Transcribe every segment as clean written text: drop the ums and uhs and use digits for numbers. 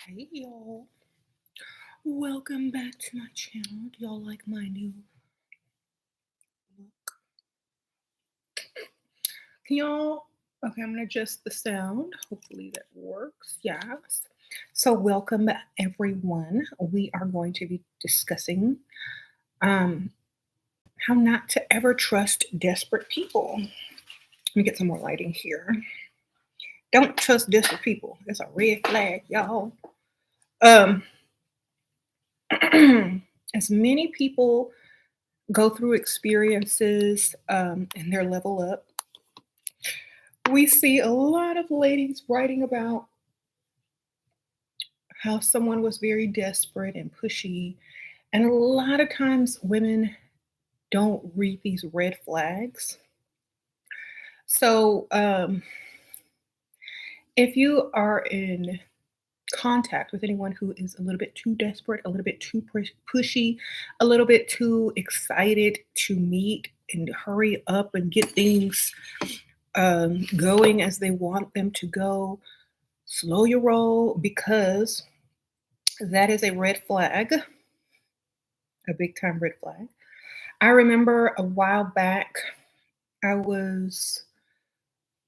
Hey y'all, welcome back to my channel. Do y'all like my new look? Can y'all? Okay, I'm gonna adjust the sound. Hopefully that works. Yes. So welcome everyone. We are going to be discussing um how not to ever trust desperate people. Let me get some more lighting here. Don't trust desperate people. It's a red flag, y'all. Um, as many people go through experiences and their level up, we see a lot of ladies writing about how someone was very desperate and pushy. And a lot of times women don't read these red flags. So if you are in contact with anyone who is a little bit too desperate, a little bit too pushy, a little bit too excited to meet and hurry up and get things going as they want them to go, slow your roll because that is a red flag, a big time red flag. I remember a while back, I was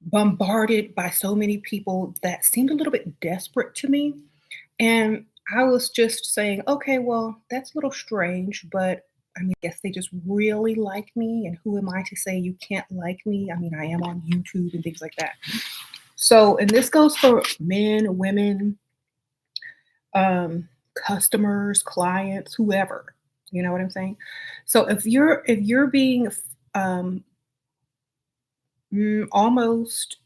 bombarded by so many people that seemed a little bit desperate to me. And I was just saying, okay, well, that's a little strange, but I mean, I guess they just really like me. And who am I to say you can't like me? I mean, I am on YouTube and things like that. So, and this goes for men, women, customers, clients, whoever. You know what I'm saying? So if you're being um, almost,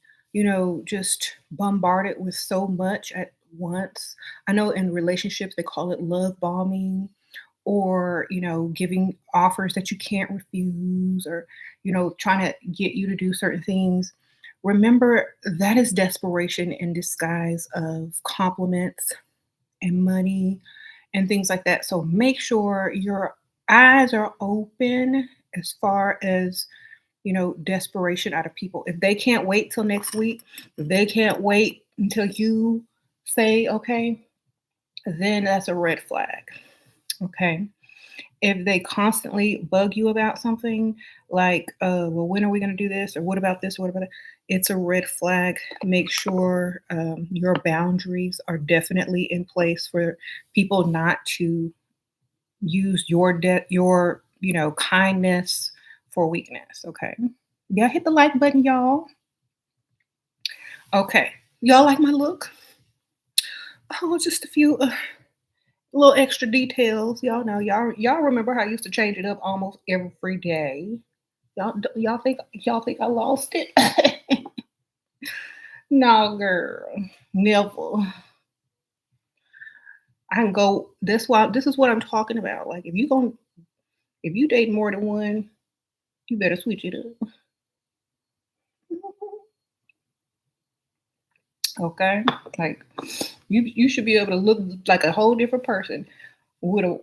just bombarded with so much at once. I know in relationships they call it love bombing, or giving offers that you can't refuse, or trying to get you to do certain things. Remember, that is desperation in disguise of compliments and money and things like that. So make sure your eyes are open as far as desperation out of people. If they can't wait till next week, if they can't wait until you say okay, then that's a red flag. Okay. If they constantly bug you about something, like, well, when are we going to do this? Or what about this? What about that? It's a red flag. Make sure your boundaries are definitely in place for people not to use your kindness for weakness. Okay. Yeah, hit the like button, y'all. Okay. Y'all like my look? Oh, just a few little extra details. Y'all know, y'all remember how I used to change it up almost every day. Y'all think I lost it? No, girl, never. I can go. This is what I'm talking about. Like if you date more than one, you better switch it up. Okay, like you should be able to look like a whole different person with a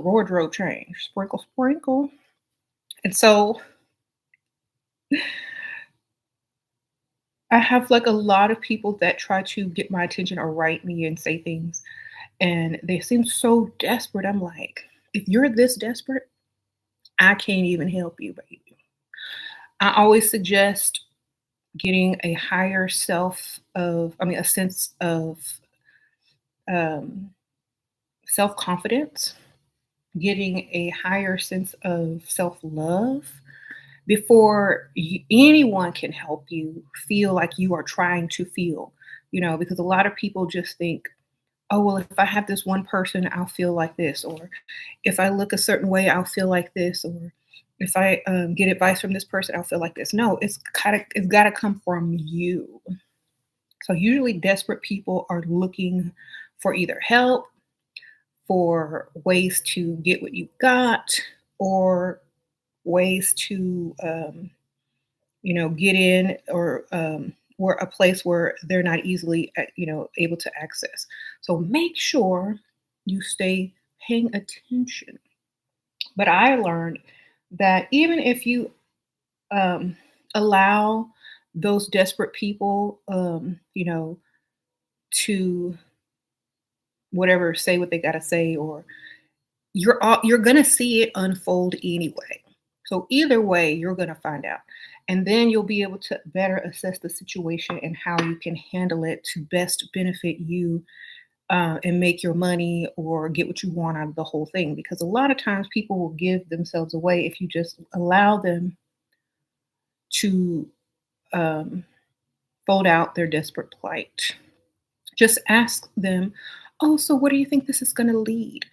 wardrobe change. Sprinkle, sprinkle. And so I have like a lot of people that try to get my attention or write me and say things, and they seem so desperate. I'm like, if you're this desperate, I can't even help you, baby. I always suggest getting a higher a sense of um, self confidence, getting a higher sense of self love before anyone can help you feel like you are trying to feel, because a lot of people just think, oh, well, if I have this one person, I'll feel like this, or if I look a certain way, I'll feel like this, or if I get advice from this person, I'll feel like this. No, it's got to come from you. So usually desperate people are looking for either help, for ways to get what you got, or ways to get in, or where a place where they're not easily able to access. So make sure you stay paying attention. But I learned that even if you um, allow those desperate people to whatever, say what they gotta say, or you're gonna see it unfold anyway. So either way, you're gonna find out. And then you'll be able to better assess the situation and how you can handle it to best benefit you, and make your money or get what you want out of the whole thing. Because a lot of times people will give themselves away if you just allow them to, um, fold out their desperate plight. Just ask them, "Oh, so what do you think this is going to lead?"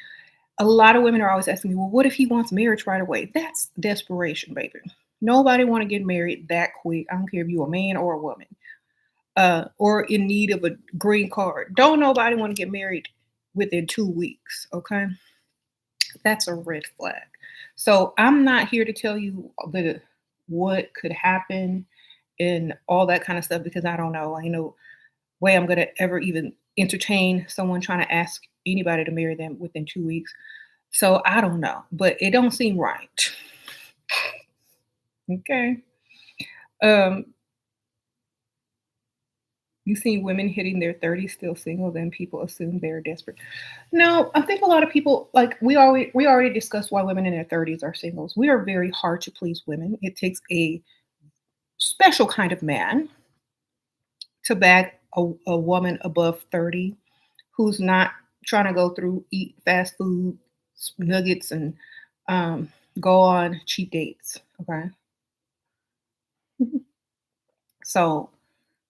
A lot of women are always asking me, "Well, what if he wants marriage right away?" That's desperation, baby. Nobody want to get married that quick. I don't care if you're a man or a woman, or in need of a green card. Don't nobody want to get married within 2 weeks. Okay, that's a red flag. So I'm not here to tell you the what could happen and all that kind of stuff because I don't know. I know way I'm gonna ever even entertain someone trying to ask anybody to marry them within 2 weeks. So I don't know, but it don't seem right. Okay. Um, you see women hitting their 30s still single, then people assume they're desperate. No, I think a lot of people like we already discussed why women in their 30s are singles. We are very hard to please women. It takes a special kind of man to bag a woman above 30 who's not trying to go through eat fast food nuggets and, um, go on cheap dates. Okay. So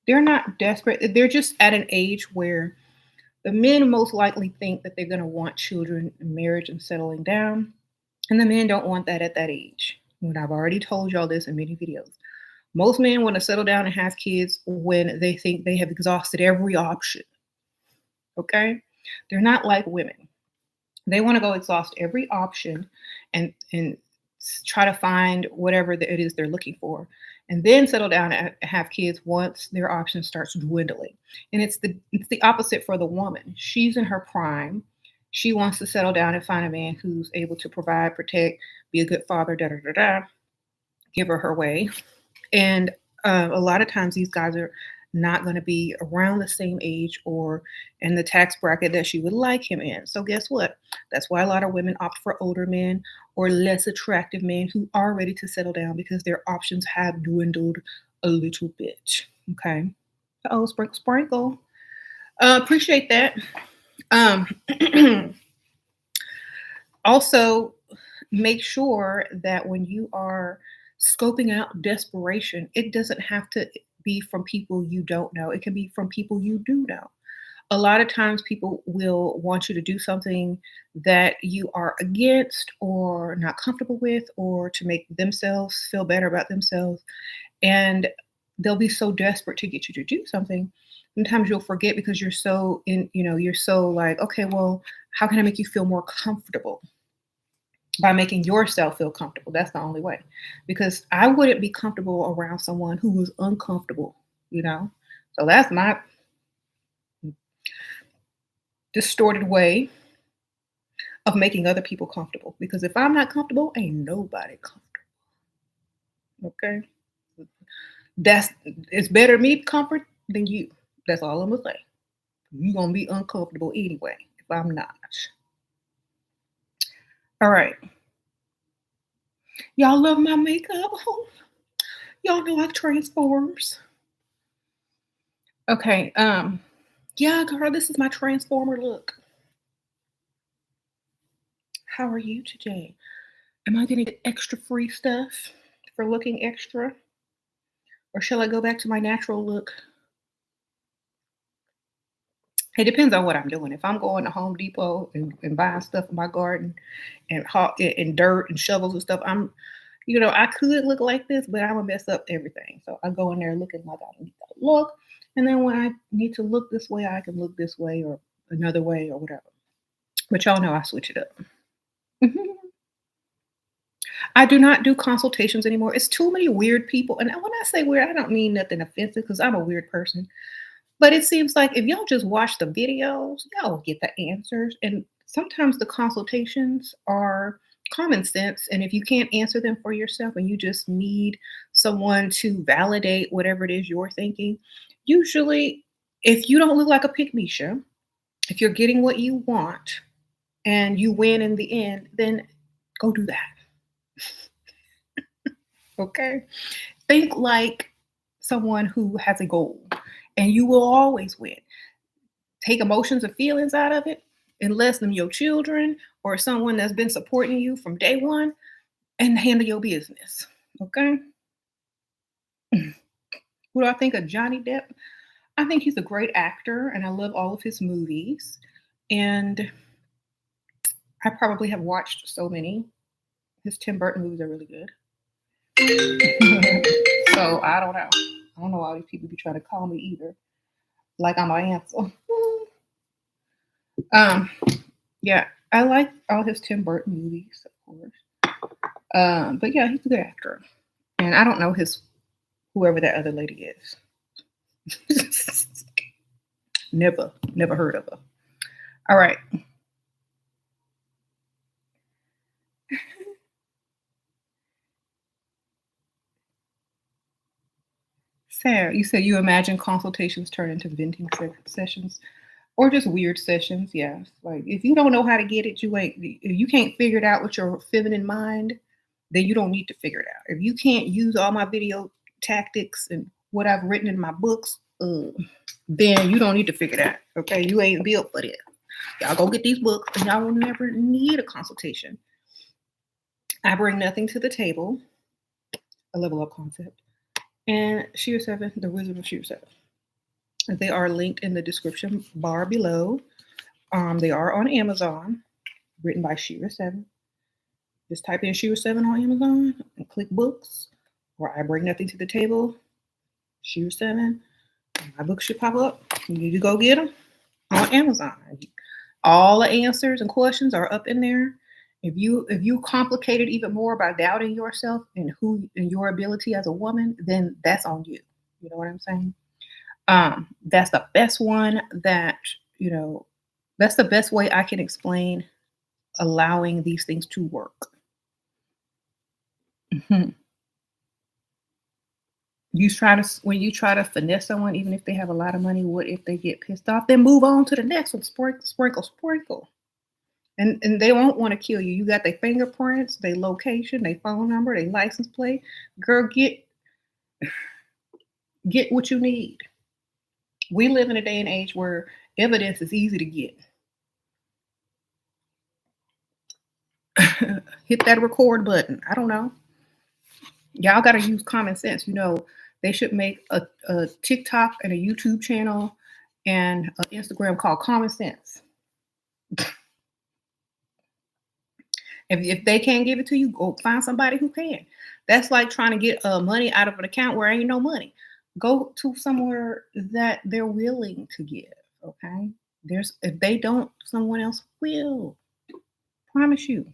they're not desperate. They're just at an age where the men most likely think that they're going to want children and marriage and settling down. And the men don't want that at that age. And I've already told y'all this in many videos. Most men want to settle down and have kids when they think they have exhausted every option. Okay. They're not like women. They want to go exhaust every option and try to find whatever it is they're looking for, and then settle down and have kids once their option starts dwindling. And it's the opposite for the woman. She's in her prime. She wants to settle down and find a man who's able to provide, protect, be a good father, da da da da, give her way. And a lot of times these guys are not going to be around the same age or in the tax bracket that she would like him in. So guess what? That's why a lot of women opt for older men or less attractive men who are ready to settle down because their options have dwindled a little bit. Okay. Oh, sprinkle, sprinkle. Appreciate that. Um, also, make sure that when you are scoping out desperation, it doesn't have to be from people you don't know. It can be from people you do know. A lot of times people will want you to do something that you are against or not comfortable with or to make themselves feel better about themselves. And they'll be so desperate to get you to do something. Sometimes you'll forget because you're so you're so like, okay, well, how can I make you feel more comfortable? By making yourself feel comfortable. That's the only way. Because I wouldn't be comfortable around someone who was uncomfortable, you know? So that's my distorted way of making other people comfortable. Because if I'm not comfortable, ain't nobody comfortable. Okay? That's it's better me comfort than you. That's all I'm gonna say. You're gonna be uncomfortable anyway if I'm not. All right. Y'all love my makeup. Y'all know I transforms. Okay, yeah, girl, this is my transformer look. How are you today? Am I gonna get extra free stuff for looking extra? Or shall I go back to my natural look? It depends on what I'm doing. If I'm going to Home Depot and buying stuff in my garden and dirt and shovels and stuff, I could look like this, but I'm gonna mess up everything. So I go in there looking like I need to look, and then when I need to look this way, I can look this way or another way or whatever. But y'all know I switch it up. I do not do consultations anymore. It's too many weird people. And when I say weird, I don't mean nothing offensive because I'm a weird person. But it seems like if y'all just watch the videos, y'all will get the answers. And sometimes the consultations are common sense. And if you can't answer them for yourself and you just need someone to validate whatever it is you're thinking, usually if you don't look like a pick me If you're getting what you want and you win in the end, then go do that. Okay? Think like someone who has a goal and you will always win. Take emotions and feelings out of it, unless them your children or someone that's been supporting you from day one, and handle your business. Okay? What do I think of Johnny Depp? I think he's a great actor and I love all of his movies. And I probably have watched so many. His Tim Burton movies are really good. So I don't know. I don't know why these people be trying to call me either. Like I'm an answer. Um, yeah, I like all his Tim Burton movies, of course. But yeah, he's a good actor. And I don't know his whoever that other lady is. Never heard of her. All right. Sarah, you said you imagine consultations turn into venting sessions or just weird sessions. Yeah. Like if you don't know how to get it, if you can't figure it out with your feminine mind, then you don't need to figure it out. If you can't use all my video tactics and what I've written in my books, then you don't need to figure it out. Okay. You ain't built for this. Y'all go get these books and y'all will never need a consultation. I bring nothing to the table, a level up concept. And SheRaSeven, the Wizard of SheRaSeven. They are linked in the description bar below. They are on Amazon, written by SheRaSeven. Just type in SheRaSeven on Amazon and click books, or I bring nothing to the table. SheRaSeven. My books should pop up. You need to go get them on Amazon. All the answers and questions are up in there. If you complicate it even more by doubting yourself and who and your ability as a woman, then that's on you. You know what I'm saying? That's the best one that you know. That's the best way I can explain allowing these things to work. Mhm. When you try to finesse someone, even if they have a lot of money. What if they get pissed off? Then move on to the next one. Sprinkle, sprinkle, sprinkle. And they won't want to kill you. You got their fingerprints, their location, their phone number, their license plate. Girl, get what you need. We live in a day and age where evidence is easy to get. Hit that record button. I don't know. Y'all got to use common sense. They should make a TikTok and a YouTube channel and an Instagram called Common Sense. If they can't give it to you, go find somebody who can. That's like trying to get money out of an account where ain't no money. Go to somewhere that they're willing to give. Okay. If they don't, someone else will. Promise you.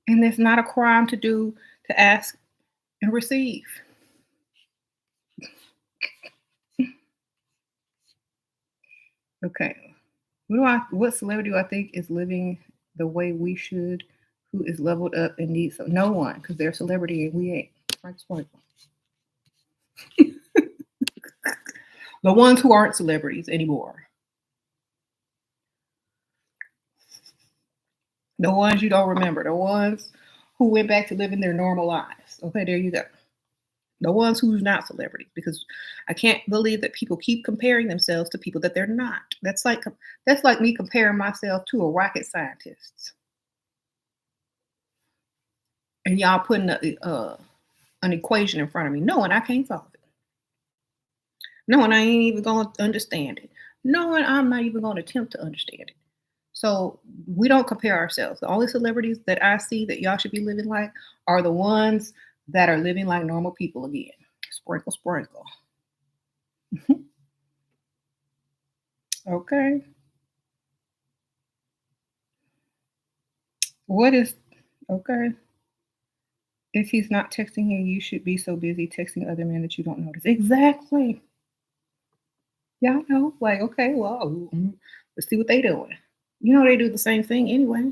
And it's not a crime to ask and receive. Okay. What celebrity do I think is living the way we should, who is leveled up and needs some? No one, because they're a celebrity and we ain't. Frank Sprinkle. The ones who aren't celebrities anymore. The ones you don't remember. The ones who went back to living their normal lives. Okay, there you go. The ones who's not celebrities, because I can't believe that people keep comparing themselves to people that they're not. That's like me comparing myself to a rocket scientist, and y'all putting an equation in front of me, knowing I can't solve it, knowing I ain't even going to understand it, knowing I'm not even going to attempt to understand it. So we don't compare ourselves. The only celebrities that I see that y'all should be living like are the ones that are living like normal people again. Sprinkle, sprinkle. Okay. What is okay? If he's not texting you, you should be so busy texting other men that you don't notice. Exactly. Y'all know, like, okay, well, let's see what they doing. They do the same thing anyway.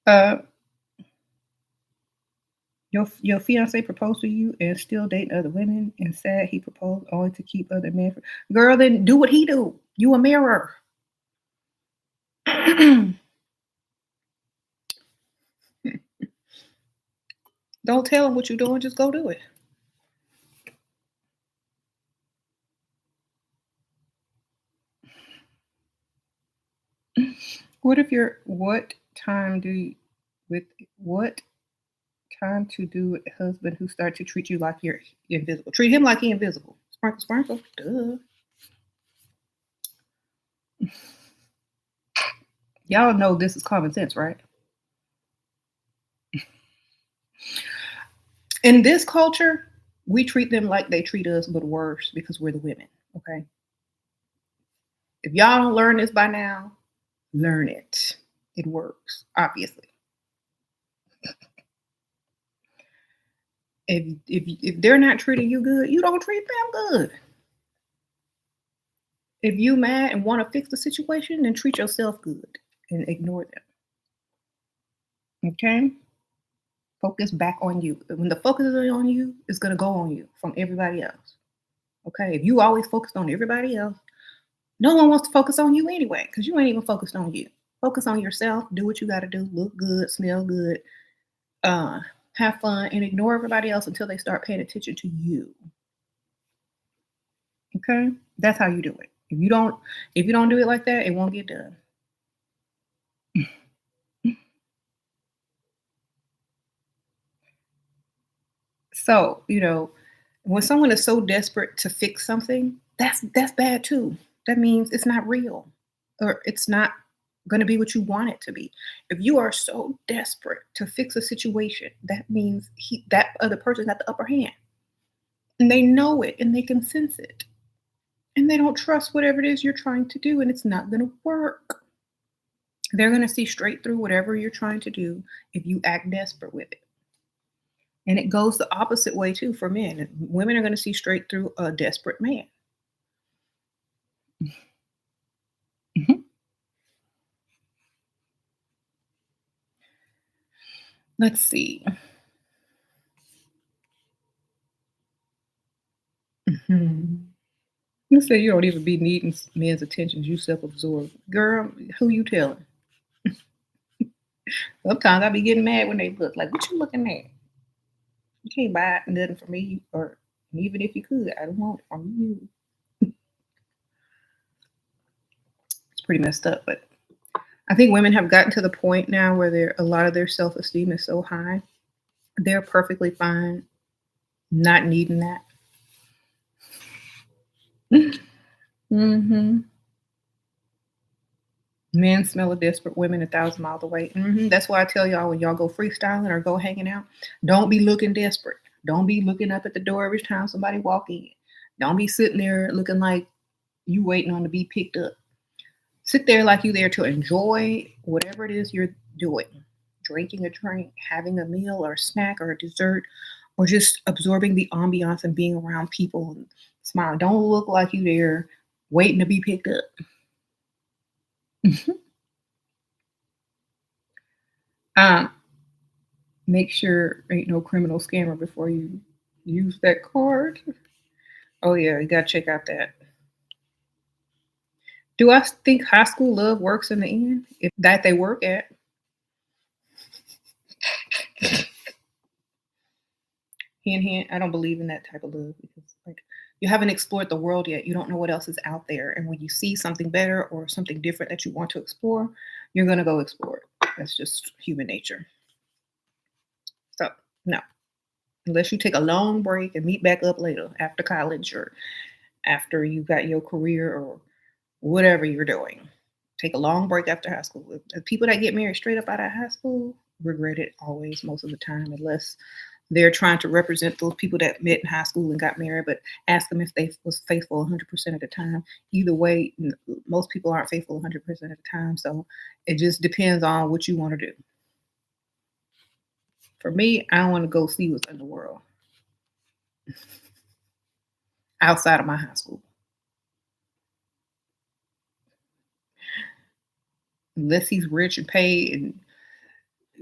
Uh, Your fiance proposed to you and still dating other women and said he proposed only to keep other men. Girl, then do what he do. You a mirror. Don't tell him what you're doing. Just go do it. What if you're what time do you, with what time to do with a husband who start to treat you like you're invisible? Treat him like he invisible. Sprinkle, sprinkle. Duh. Y'all know this is common sense, right? In this culture, we treat them like they treat us, but worse because we're the women. Okay. If y'all don't learn this by now, learn it. It works, obviously. If they're not treating you good, you don't treat them good. If you mad and want to fix the situation, then treat yourself good and ignore them. Okay? Focus back on you. When the focus is on you, it's gonna go on you from everybody else. Okay? If you always focused on everybody else, no one wants to focus on you anyway, because you ain't even focused on you. Focus on yourself, do what you gotta do, look good, smell good, uh, have fun, and ignore everybody else until they start paying attention to you. Okay? That's how you do it. If you don't do it like that, it won't get done. So, when someone is so desperate to fix something, that's bad too. That means it's not real or it's not going to be what you want it to be. If you are so desperate to fix a situation, that means that other person got the upper hand. And they know it and they can sense it. And they don't trust whatever it is you're trying to do and it's not going to work. They're going to see straight through whatever you're trying to do if you act desperate with it. And it goes the opposite way too for men. Women are going to see straight through a desperate man. Mhm. Let's see. Mhm. You say you don't even be needing men's attention. You self-absorbed. Girl, who you telling? Sometimes I be getting mad when they look. Like, what you looking at? You can't buy nothing from me. Or even if you could, I don't want it from you. It's pretty messed up. But I think women have gotten to the point now where a lot of their self-esteem is so high. They're perfectly fine not needing that. Hmm. Men smell a desperate women 1,000 miles away. That's why I tell y'all when y'all go freestyling or go hanging out, don't be looking desperate. Don't be looking up at the door every time somebody walk in. Don't be sitting there looking like you waiting on to be picked up. Sit there like you there to enjoy whatever it is you're doing. Drinking a drink, having a meal or a snack or a dessert, or just absorbing the ambiance and being around people and smiling. Don't look like you there waiting to be picked up. um, Make sure ain't no criminal scammer before you use that card. Oh yeah, you gotta check out that. Do I think high school love works in the end? If that they work at, hand in hand, I don't believe in that type of love because like you haven't explored the world yet. You don't know what else is out there. And when you see something better or something different that you want to explore, you're gonna go explore it. That's just human nature. So no. Unless you take a long break and meet back up later after college or after you got your career or whatever you're doing. Take a long break after high school. The people that get married straight up out of high school regret it always, most of the time, unless they're trying to represent those people that met in high school and got married. But ask them if they was faithful 100% of the time. Either way, most people aren't faithful 100% of the time. So it just depends on what you want to do. For me, I want to go see what's in the world outside of my high school. Unless he's rich and paid and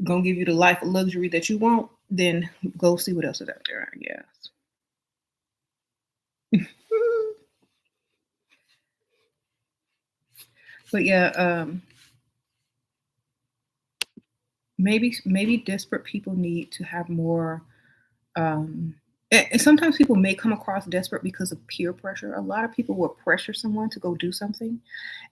gonna give you the life of luxury that you want, then go see what else is out there, I guess. But yeah, maybe desperate people need to have more. And sometimes people may come across desperate because of peer pressure. A lot of people will pressure someone to go do something,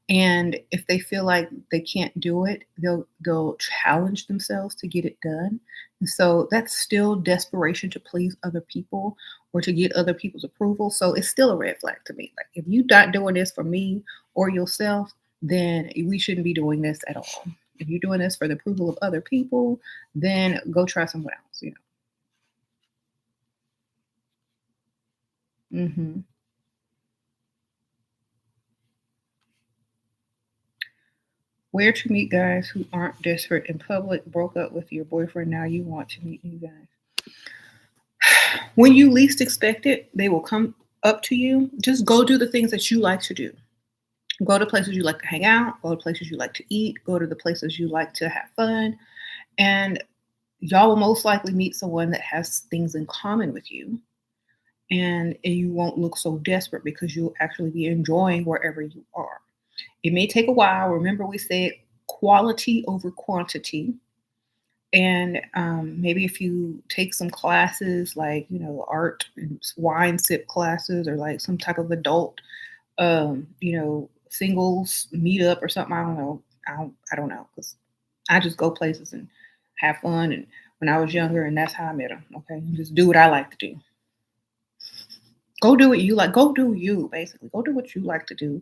and if they feel like they can't do it, they'll challenge themselves to get it done. And so that's still desperation to please other people or to get other people's approval. So it's still a red flag to me. Like if you're not doing this for me or yourself, then we shouldn't be doing this at all. If you're doing this for the approval of other people, then go try someone else. Hmm. Where to meet guys who aren't desperate in public, broke up with your boyfriend, now you want to meet new guys. When you least expect it, they will come up to you. Just go do the things that you like to do. Go to places you like to hang out, go to places you like to eat, go to the places you like to have fun. And y'all will most likely meet someone that has things in common with you. And you won't look so desperate because you'll actually be enjoying wherever you are. It may take a while. Remember, we said quality over quantity. And maybe if you take some classes like, art and wine sip classes or like some type of adult, singles meetup or something. I don't know. I don't know because I just go places and have fun. And when I was younger, and that's how I met them. Okay, just do what I like to do. Go do what you like. Go do you, basically. Go do what you like to do.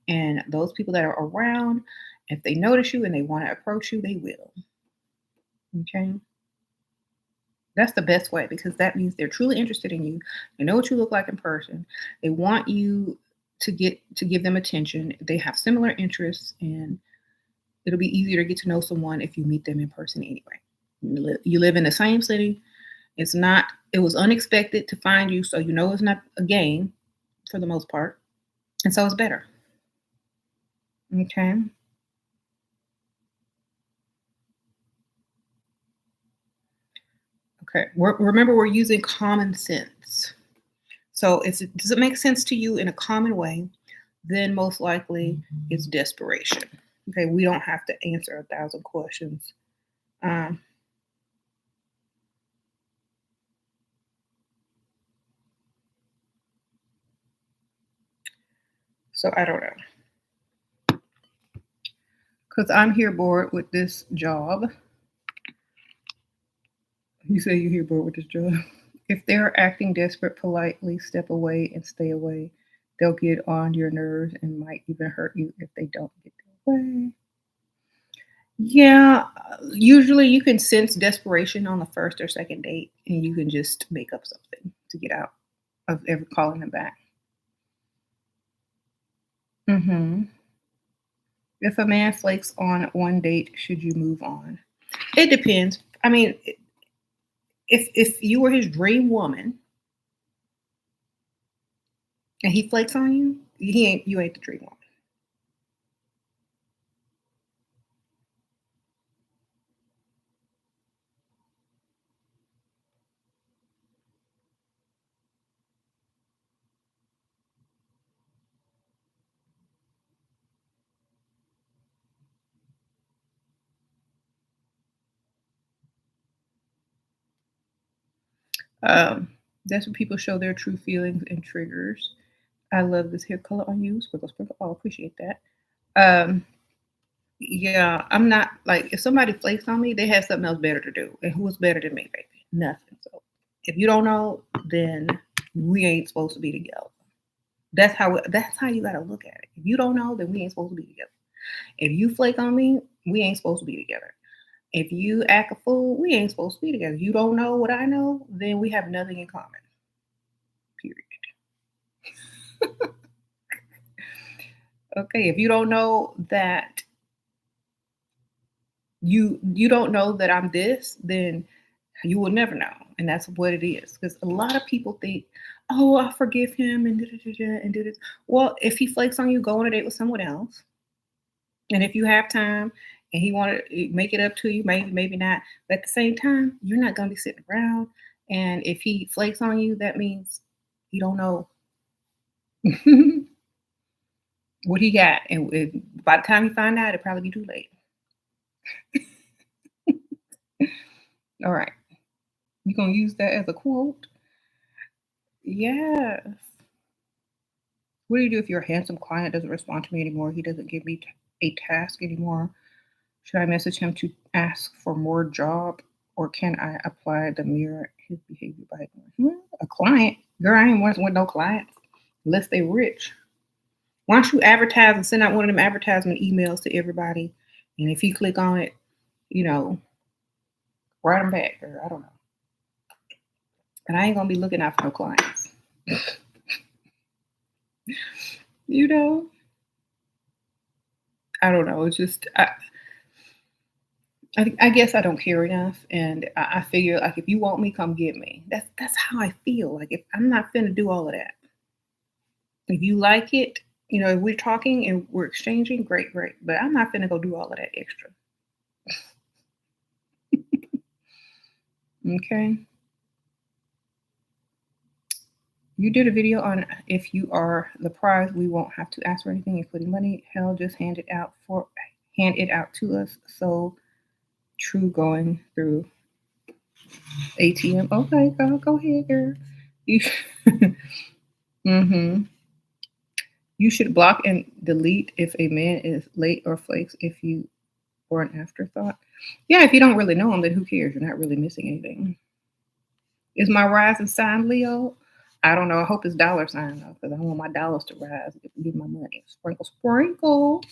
And those people that are around, if they notice you and they want to approach you, they will. Okay. That's the best way because that means they're truly interested in you. They know what you look like in person. They want you to give them attention. They have similar interests, and it'll be easier to get to know someone if you meet them in person anyway. You live in the same city. It's not. It was unexpected to find you, so you know it's not a game for the most part, and so it's better. Okay. Okay. Remember, we're using common sense. So, does it make sense to you in a common way? Then most likely it's desperation. Okay, we don't have to answer 1,000 questions. Um, so I don't know because I'm here bored with this job. You say you're here bored with this job. If they're acting desperate, politely step away and stay away. They'll get on your nerves and might even hurt you if they don't get their way. Yeah, usually you can sense desperation on the first or second date, and you can just make up something to get out of ever calling them back. Hmm. If a man flakes on one date, should you move on? It depends. I mean, if you were his dream woman and he flakes on you, you ain't the dream woman. Um, that's when people show their true feelings and triggers. I love this hair color on you. Sprinkle, sprinkle. Oh, appreciate that. Um, yeah, I'm not like if somebody flakes on me, they have something else better to do. And who's better than me, baby? Nothing. So if you don't know, then we ain't supposed to be together. That's how you gotta look at it. If you don't know, then we ain't supposed to be together. If you flake on me, we ain't supposed to be together. If you act a fool, we ain't supposed to be together. You don't know what I know, then we have nothing in common. Period. Okay, if you don't know that you don't know that I'm this, then you will never know. And that's what it is. Because a lot of people think, oh, I forgive him and and do this. Well, if he flakes on you, go on a date with someone else. And if you have time and he wanted to make it up to you, maybe, maybe not. But at the same time, you're not gonna be sitting around. And if he flakes on you, that means he don't know what he got. And by the time you find out, it'll probably be too late. All right. You gonna use that as a quote? Yeah. What do you do if your handsome client doesn't respond to me anymore? He doesn't give me a task anymore. Should I message him to ask for more job, or can I apply the mirror his behavior by a client? Girl, I ain't working with no clients unless they rich. Why don't you advertise and send out one of them advertisement emails to everybody? And if he click on it, you know, write them back, or I don't know. And I ain't gonna be looking out for no clients. You know, I don't know. It's just I guess I don't care enough, and I figure like if you want me, come get me. That's how I feel. Like if I'm not finna do all of that. If you like it, if we're talking and we're exchanging, great, great. But I'm not finna go do all of that extra. Okay. You did a video on if you are the prize, we won't have to ask for anything, including money. Hell, just hand it out to us. So true going through ATM. Okay, go ahead, girl. You mm-hmm. You should block and delete if a man is late or flakes if you or an afterthought. Yeah, if you don't really know him, then who cares? You're not really missing anything. Is my rising sign Leo? I don't know. I hope it's dollar sign though, because I want my dollars to rise. Give my money. Sprinkle, sprinkle.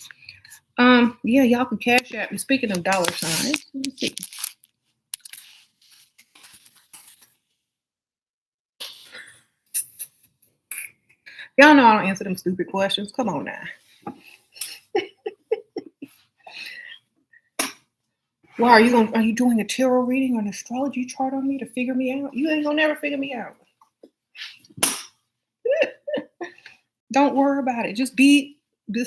Yeah, y'all can cash out me. Speaking of dollar signs, let me see. Y'all know I don't answer them stupid questions. Come on now. Why are you doing a tarot reading or an astrology chart on me to figure me out? You ain't gonna never figure me out. Don't worry about it. Just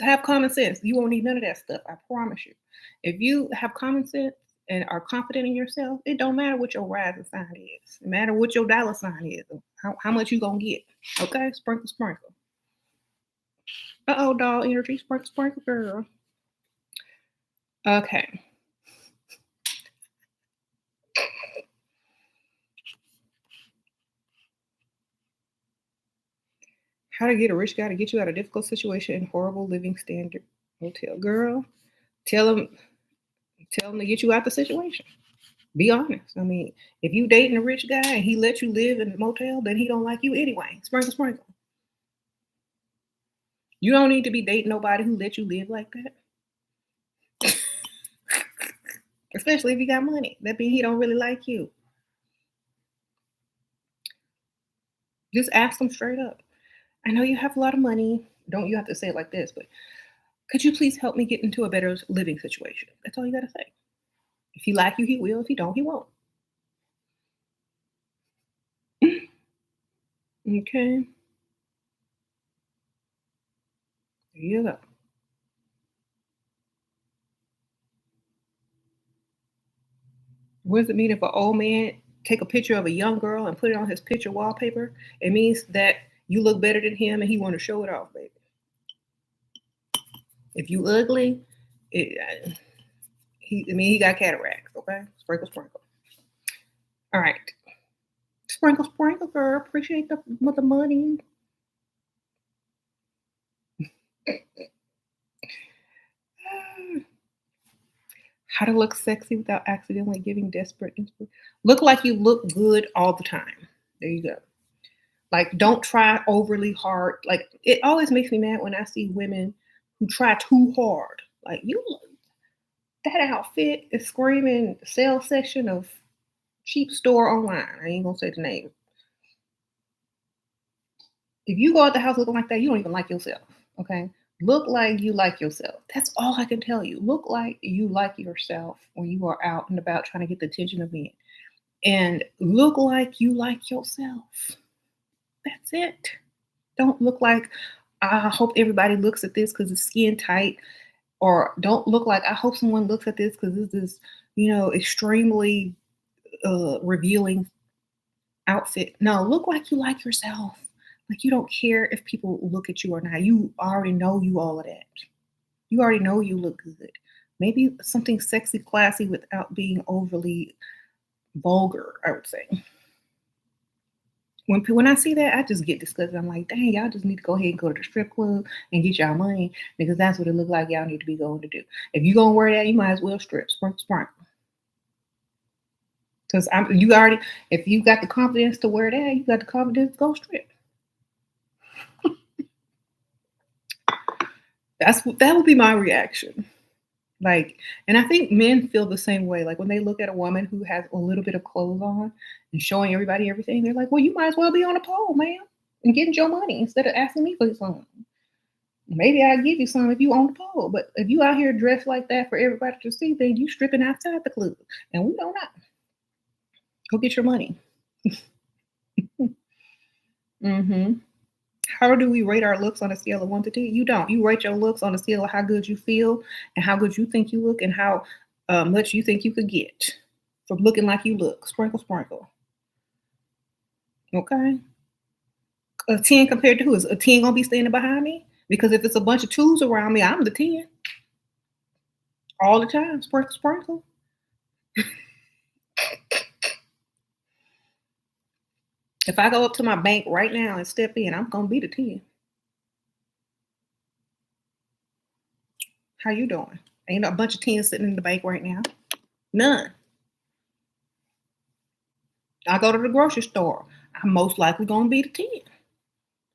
have common sense. You won't need none of that stuff. I promise you. If you have common sense and are confident in yourself, it don't matter what your rising sign is. It matter what your dollar sign is. How much you gonna get. Okay? Sprinkle, sprinkle. Uh-oh, doll energy. Sprinkle, sprinkle, girl. Okay. How to get a rich guy to get you out of difficult situation and horrible living standard hotel. Girl, tell him to get you out the situation. Be honest. I mean, if you dating a rich guy and he let you live in the motel, then he don't like you anyway. Sprinkle, sprinkle. You don't need to be dating nobody who let you live like that. Especially if you got money. That means he don't really like you. Just ask him straight up. I know you have a lot of money. Don't you have to say it like this, but could you please help me get into a better living situation? That's all you gotta say. If he like you, he will. If he don't, he won't. Okay. There you go. What does it mean if an old man take a picture of a young girl and put it on his picture wallpaper? It means that you look better than him and he want to show it off, baby. If you ugly, it, he got cataracts. Okay, sprinkle, sprinkle. All right, sprinkle, sprinkle, girl. Appreciate the money. How to look sexy without accidentally giving desperate inspiration. Look like you look good all the time. There you go. Like, don't try overly hard. Like, it always makes me mad when I see women who try too hard. Like, that outfit is screaming sales section of cheap store online. I ain't gonna say the name. If you go out the house looking like that, you don't even like yourself. Okay. Look like you like yourself. That's all I can tell you. Look like you like yourself when you are out and about trying to get the attention of men. And look like you like yourself. That's it. Don't look like I hope everybody looks at this because it's skin tight. or don't look like, I hope someone looks at this because this is, extremely revealing outfit. No, look like you like yourself. Like you don't care if people look at you or not. You already know you all of that. You already know you look good. Maybe something sexy, classy without being overly vulgar, I would say. When I see that, I just get disgusted. I'm like, dang, y'all just need to go ahead and go to the strip club and get y'all money because that's what it look like y'all need to be going to do. If you gonna wear that, you might as well strip, sprinkle, sprinkle. Because you already, if you got the confidence to wear that, you got the confidence to go strip. That would be my reaction. Like, and I think men feel the same way. Like when they look at a woman who has a little bit of clothes on and showing everybody everything, they're like, "Well, you might as well be on a pole, man, and getting your money instead of asking me for some. Maybe I'll give you some if you on the pole, but if you out here dressed like that for everybody to see, then you stripping outside the club, and we don't not. Go get your money." hmm How do we rate our looks on a scale of 1 to 10? You don't. You rate your looks on a scale of how good you feel and how good you think you look and how much you think you could get from looking like you look. Sprinkle, sprinkle. Okay. A 10 compared to who? Is a 10 gonna be standing behind me? Because if it's a bunch of twos around me, I'm the 10 all the time. Sprinkle, sprinkle. If I go up to my bank right now and step in, I'm gonna be the 10. How you doing? Ain't a bunch of 10s sitting in the bank right now. None. I go to the grocery store. I'm most likely gonna be the 10,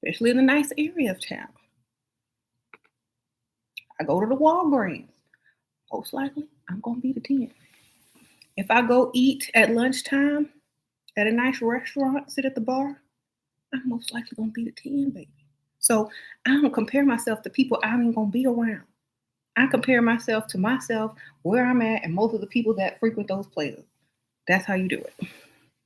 especially in a nice area of town. I go to the Walgreens. Most likely, I'm gonna be the 10. If I go eat at lunchtime at a nice restaurant, sit at the bar, I'm most likely gonna be the 10, baby. So I don't compare myself to people I ain't gonna be around. I compare myself, where I'm at, and most of the people that frequent those places. That's how you do it.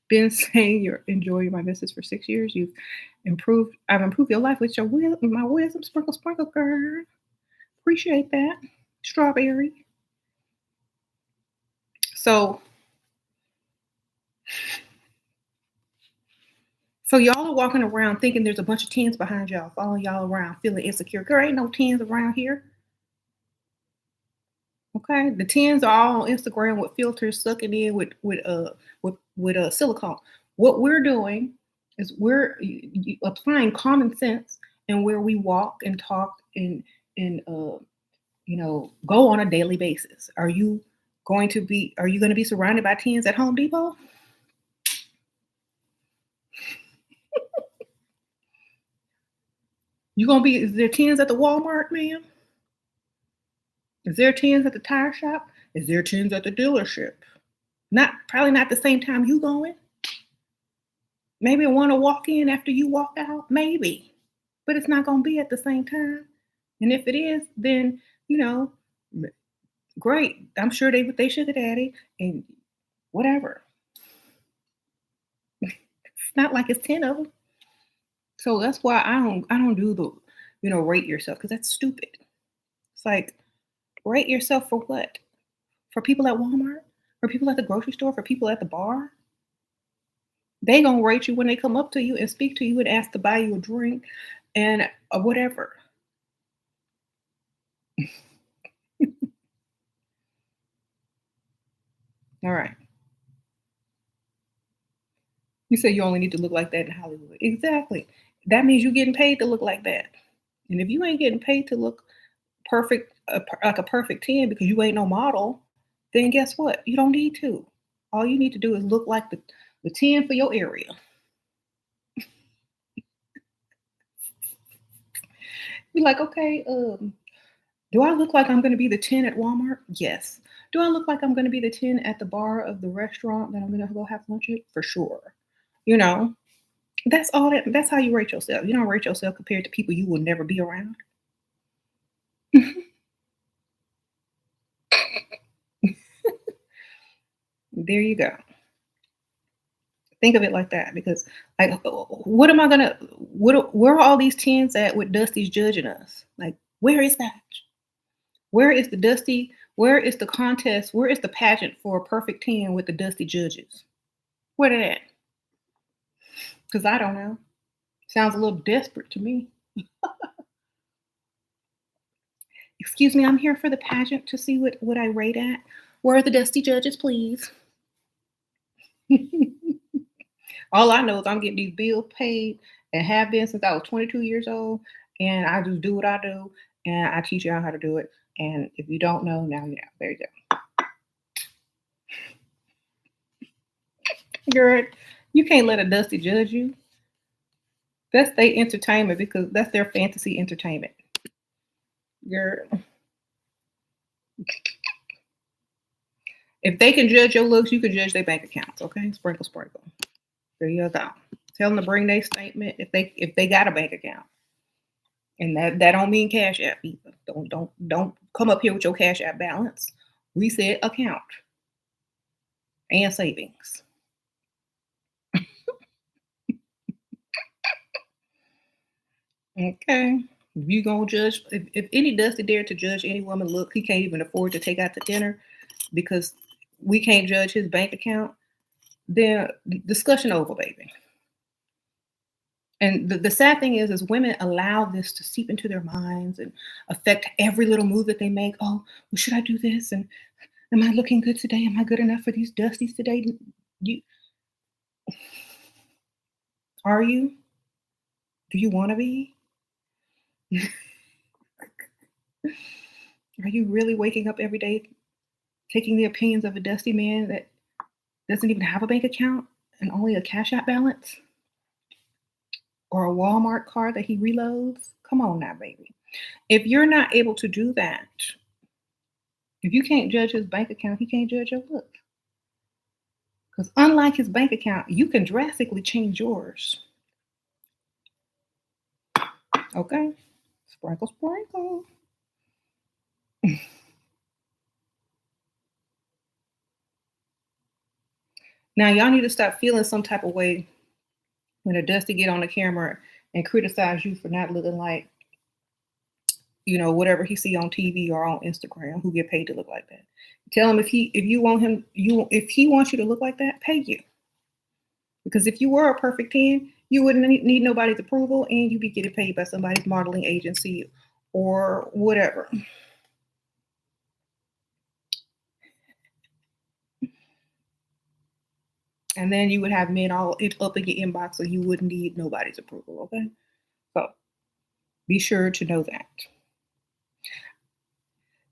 Been saying you're enjoying my message for 6 years. I've improved your life with my wisdom, sprinkle, sprinkle, girl. Appreciate that. Strawberry. So So y'all are walking around thinking there's a bunch of tens behind y'all, following y'all around, feeling insecure. Girl, ain't no tens around here. Okay, the tens are all on Instagram with filters, sucking in with silicone. What we're doing is we're applying common sense and where we walk and talk and go on a daily basis. Are you going to be surrounded by tens at Home Depot? Is there tens at the Walmart, ma'am? Is there tens at the tire shop? Is there tens at the dealership? Not probably not the same time you going. Maybe want to walk in after you walk out. Maybe, but it's not going to be at the same time. And if it is, then you know, great. I'm sure they with their sugar daddy and whatever. It's not like it's 10 of them. So that's why I don't do the rate yourself because that's stupid. It's like rate yourself for what? For people at Walmart? For people at the grocery store? For people at the bar? They gonna rate you when they come up to you and speak to you and ask to buy you a drink and whatever. All right. You say you only need to look like that in Hollywood. Exactly. That means you're getting paid to look like that. And if you ain't getting paid to look perfect, like a perfect 10 because you ain't no model, then guess what? You don't need to. All you need to do is look like the 10 for your area. Be like, okay, do I look like I'm going to be the 10 at Walmart? Yes. Do I look like I'm going to be the 10 at the bar of the restaurant that I'm going to go have lunch at? For sure. You know, that's how you rate yourself. You don't rate yourself compared to people you will never be around. There you go. Think of it like that because like what am I gonna where are all these tens at with Dusty's judging us? Like, where is that? Where is the dusty? Where is the contest? Where is the pageant for a perfect 10 with the dusty judges? Where they at? Because I don't know. Sounds a little desperate to me. Excuse me, I'm here for the pageant to see what I rate at. Where are the dusty judges, please? All I know is I'm getting these bills paid and have been since I was 22 years old. And I just do what I do and I teach y'all how to do it. And if you don't know, now you know. There you go. Girl, you can't let a dusty judge you. That's their entertainment because that's their fantasy entertainment. Girl, if they can judge your looks, you can judge their bank accounts. Okay, sprinkle, sprinkle. There you go. Tell them to bring their statement if they got a bank account, and that don't mean cash app either. Don't come up here with your cash app balance. We said account and savings. Okay. If you gonna judge, if any dusty dare to judge any woman look, he can't even afford to take out to dinner because we can't judge his bank account. Then discussion over, baby. And the sad thing is women allow this to seep into their minds and affect every little move that they make. Oh, well, should I do this? And am I looking good today? Am I good enough for these dusties today? You are you? Do you want to be? Are you really waking up every day taking the opinions of a dusty man that doesn't even have a bank account and only a cash app balance or a Walmart card that he reloads? Come on now, baby. If you're not able to do that, if you can't judge his bank account, he can't judge your look. Because unlike his bank account, you can drastically change yours. Okay? Sprinkle, sprinkle. Now, y'all need to stop feeling some type of way when a dusty get on the camera and criticize you for not looking like, whatever he see on TV or on Instagram, who get paid to look like that. Tell him if he wants you to look like that, pay you. Because if you were a perfect 10, you wouldn't need nobody's approval and you'd be getting paid by somebody's modeling agency or whatever. And then you would have men all up in your inbox, so you wouldn't need nobody's approval, okay? So be sure to know that.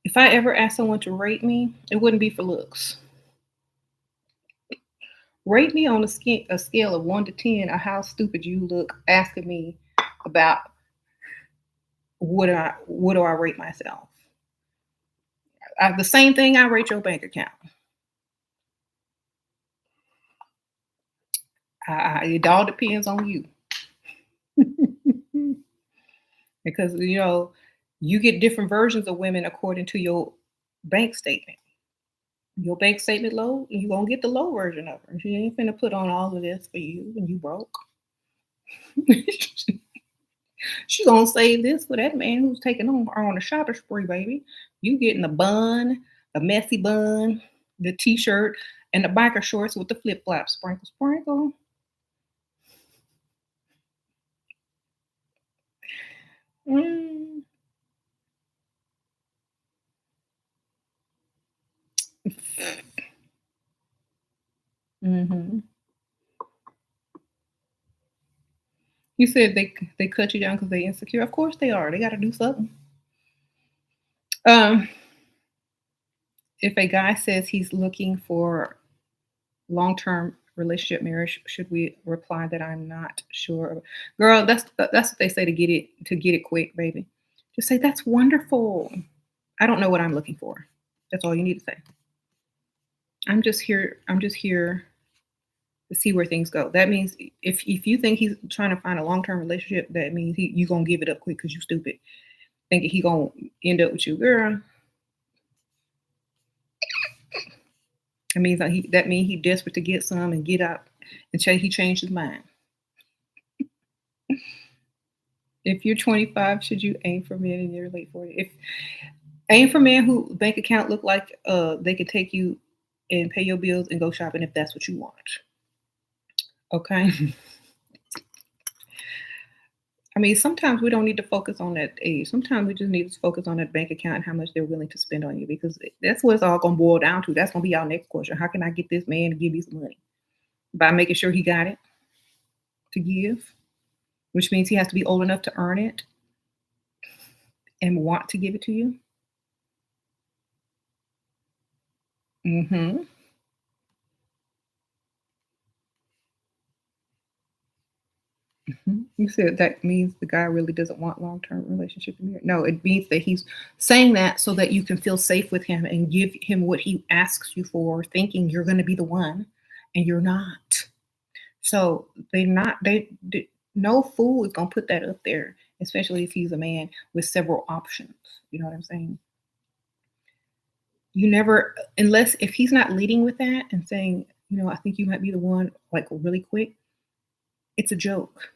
If I ever asked someone to rate me, it wouldn't be for looks. Rate me on a scale of 1 to 10 of how stupid you look asking me about what do I rate myself. The same thing I rate your bank account. It all depends on you. Because, you get different versions of women according to your bank statement. Your bank statement low, you're going to get the low version of her. She ain't finna put on all of this for you when you broke. She gonna save this for that man who's taking on a shopping spree, baby. You getting the bun, the messy bun, the t-shirt, and the biker shorts with the flip flops. Sprinkle, sprinkle. Mm. Hmm. You said they cut you down because they insecure. Of course they are. They got to do something. Um, if a guy says he's looking for long-term relationship marriage, should we reply that I'm not sure? Girl, that's what they say to get it quick, baby. Just say that's wonderful. I don't know what I'm looking for. That's all you need to say. I'm just here to see where things go. That means if you think he's trying to find a long-term relationship, that means you gonna give it up quick because you stupid. Thinking he gonna end up with you, girl. That means he desperate to get some and get out and he changed his mind. If you're 25, should you aim for men in your late 40s? Aim for men who bank account look like they could take you and pay your bills and go shopping if that's what you want. Okay. I mean, sometimes we don't need to focus on that age. Sometimes we just need to focus on that bank account and how much they're willing to spend on you because that's what it's all gonna boil down to. That's gonna be our next question. How can I get this man to give me some money? By making sure he got it to give, which means he has to be old enough to earn it and want to give it to you. Hmm. You said that means the guy really doesn't want long-term relationship in here. No, it means that he's saying that so that you can feel safe with him and give him what he asks you for, thinking you're going to be the one, and you're not. So no fool is gonna put that up there, especially if he's a man with several options. You know what I'm saying? You never, unless if he's not leading with that and saying, I think you might be the one, like really quick. It's a joke.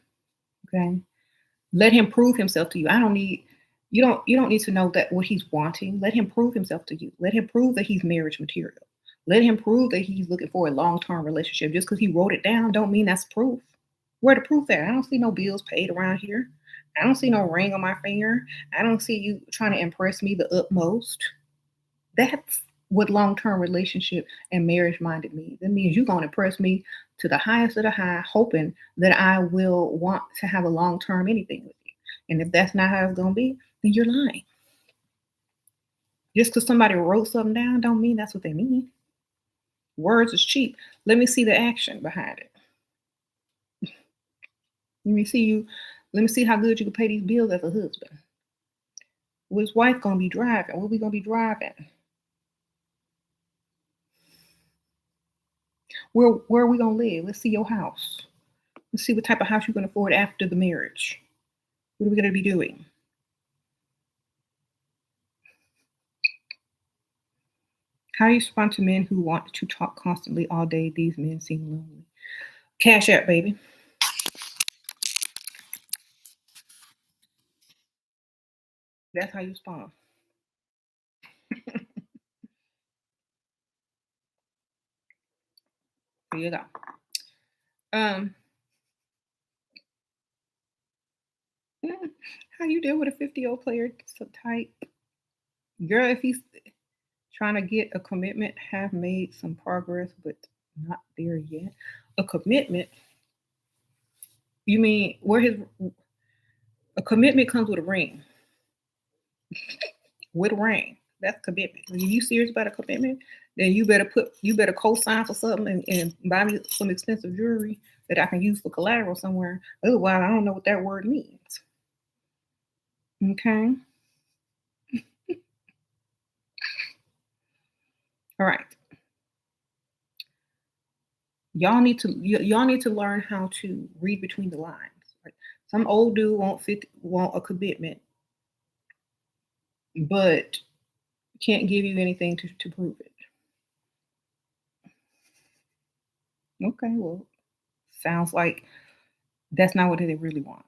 Okay, let him prove himself to you. I don't need. You don't need to know that what he's wanting. Let him prove himself to you. Let him prove that he's marriage material. Let him prove that he's looking for a long-term relationship. Just because he wrote it down don't mean that's proof. Where the proof at? I don't see no bills paid around here. I don't see no ring on my finger. I don't see you trying to impress me the utmost. That's what long-term relationship and marriage minded means. It means you're gonna impress me to the highest of the high, hoping that I will want to have a long-term anything with you. And if that's not how it's gonna be, then you're lying. Just because somebody wrote something down don't mean that's what they mean. Words is cheap. Let me see the action behind it. Let me see you. Let me see how good you can pay these bills as a husband. What his wife gonna be driving? What we gonna be driving? Where are we gonna live? Let's see your house. Let's see what type of house you can afford after the marriage. What are we gonna be doing? How do you respond to men who want to talk constantly all day? These men seem lonely. Cash out, baby. That's how you respond. There you go. Um, how you deal with a 50-year-old player so tight? Girl, if he's trying to get a commitment, have made some progress, but not there yet. A commitment? You mean where his a commitment comes with a ring? With a ring, that's commitment. When you serious about a commitment, then you better co-sign for something and buy me some expensive jewelry that I can use for collateral somewhere. Otherwise, I don't know what that word means. Okay, all right. Y'all need to learn how to read between the lines. Like some old dude want a commitment, but can't give you anything to prove it. Okay, well, sounds like that's not what they really want.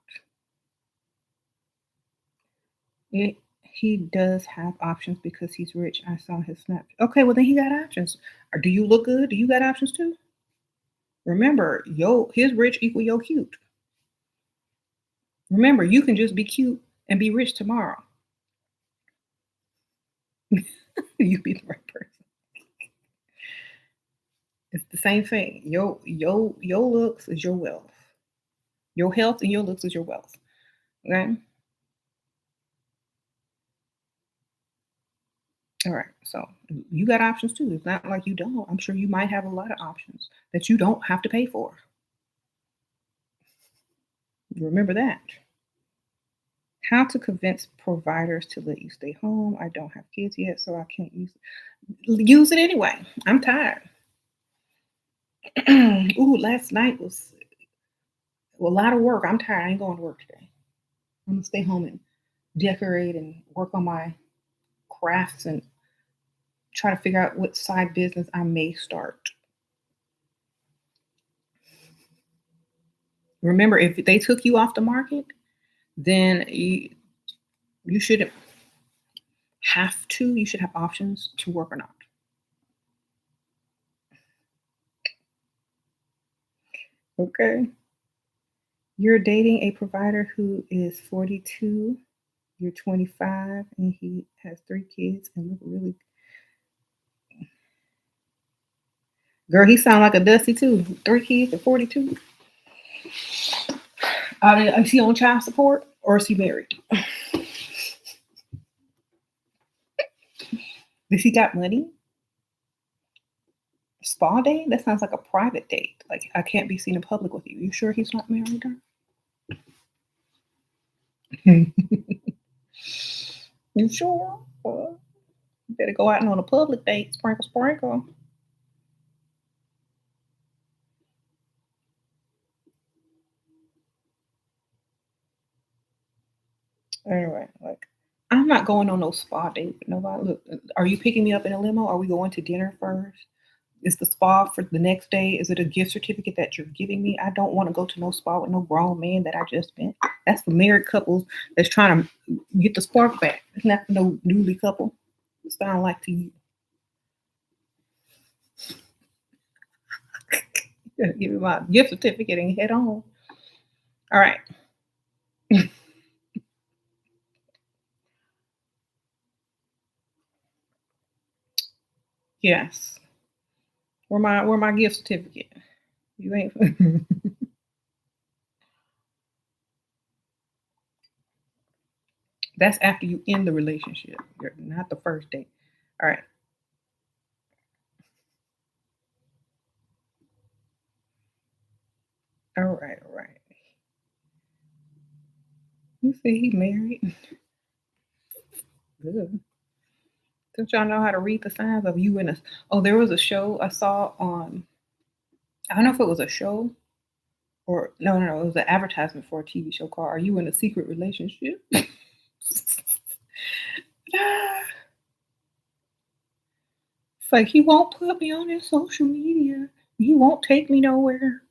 He does have options because he's rich. I saw his snap. Okay, well then he got options. Or do you look good? Do you got options too? Remember, his rich equal your cute. Remember, you can just be cute and be rich tomorrow. You be the right person. It's the same thing. Your looks is your wealth. Your health and your looks is your wealth. Okay. All right. So you got options too. It's not like you don't. I'm sure you might have a lot of options that you don't have to pay for. Remember that. How to convince providers to let you stay home. I don't have kids yet, so I can't use it anyway. I'm tired. Ooh, last night was a lot of work. I'm tired. I ain't going to work today. I'm gonna stay home and decorate and work on my crafts and try to figure out what side business I may start. Remember, if they took you off the market, then you shouldn't. have to. You should have options to work or not. Okay. You're dating a provider who is 42, you're 25, and he has 3 kids and look really. Girl, he sound like a Dusty too. 3 kids at 42. Is he on child support or is he married? Does he got money? Spa date? That sounds like a private date. Like I can't be seen in public with you. You sure he's not married? You sure? Well, you better go out and on a public date. Sprinkle, sprinkle. Anyway, like I'm not going on no spa date with nobody. Look, are you picking me up in a limo? Are we going to dinner first? Is the spa for the next day? Is it a gift certificate that you're giving me? I don't want to go to no spa with no grown man that I just met. That's for married couples that's trying to get the spark back. It's not for no newly couple. It sound like to you. You gotta give me my gift certificate and head on. All right. Yes. Where my gift certificate? You ain't. That's after you end the relationship. You're not the first date. All right. All right. All right. You say he married? Good. Don't y'all know how to read the signs of you in a? Oh, there was a show I saw on. I don't know if it was a show or no, no, no. It was an advertisement for a TV show called "Are You in a Secret Relationship?" It's like he won't put me on his social media. He won't take me nowhere.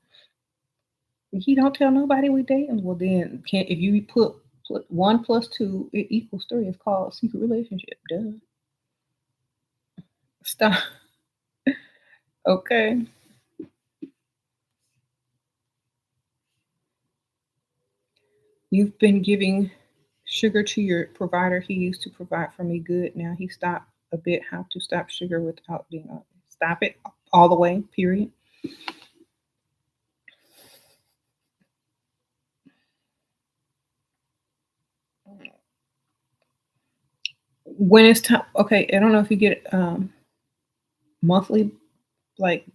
He don't tell nobody we dating. Well, then can't if you put 1 plus 2, it equals 3. It's called a secret relationship. Duh. Stop. Okay. You've been giving sugar to your provider. He used to provide for me good. Now he stopped a bit. How to stop sugar without being honest. Stop it all the way, period. When it's time, okay, I don't know if you get monthly, like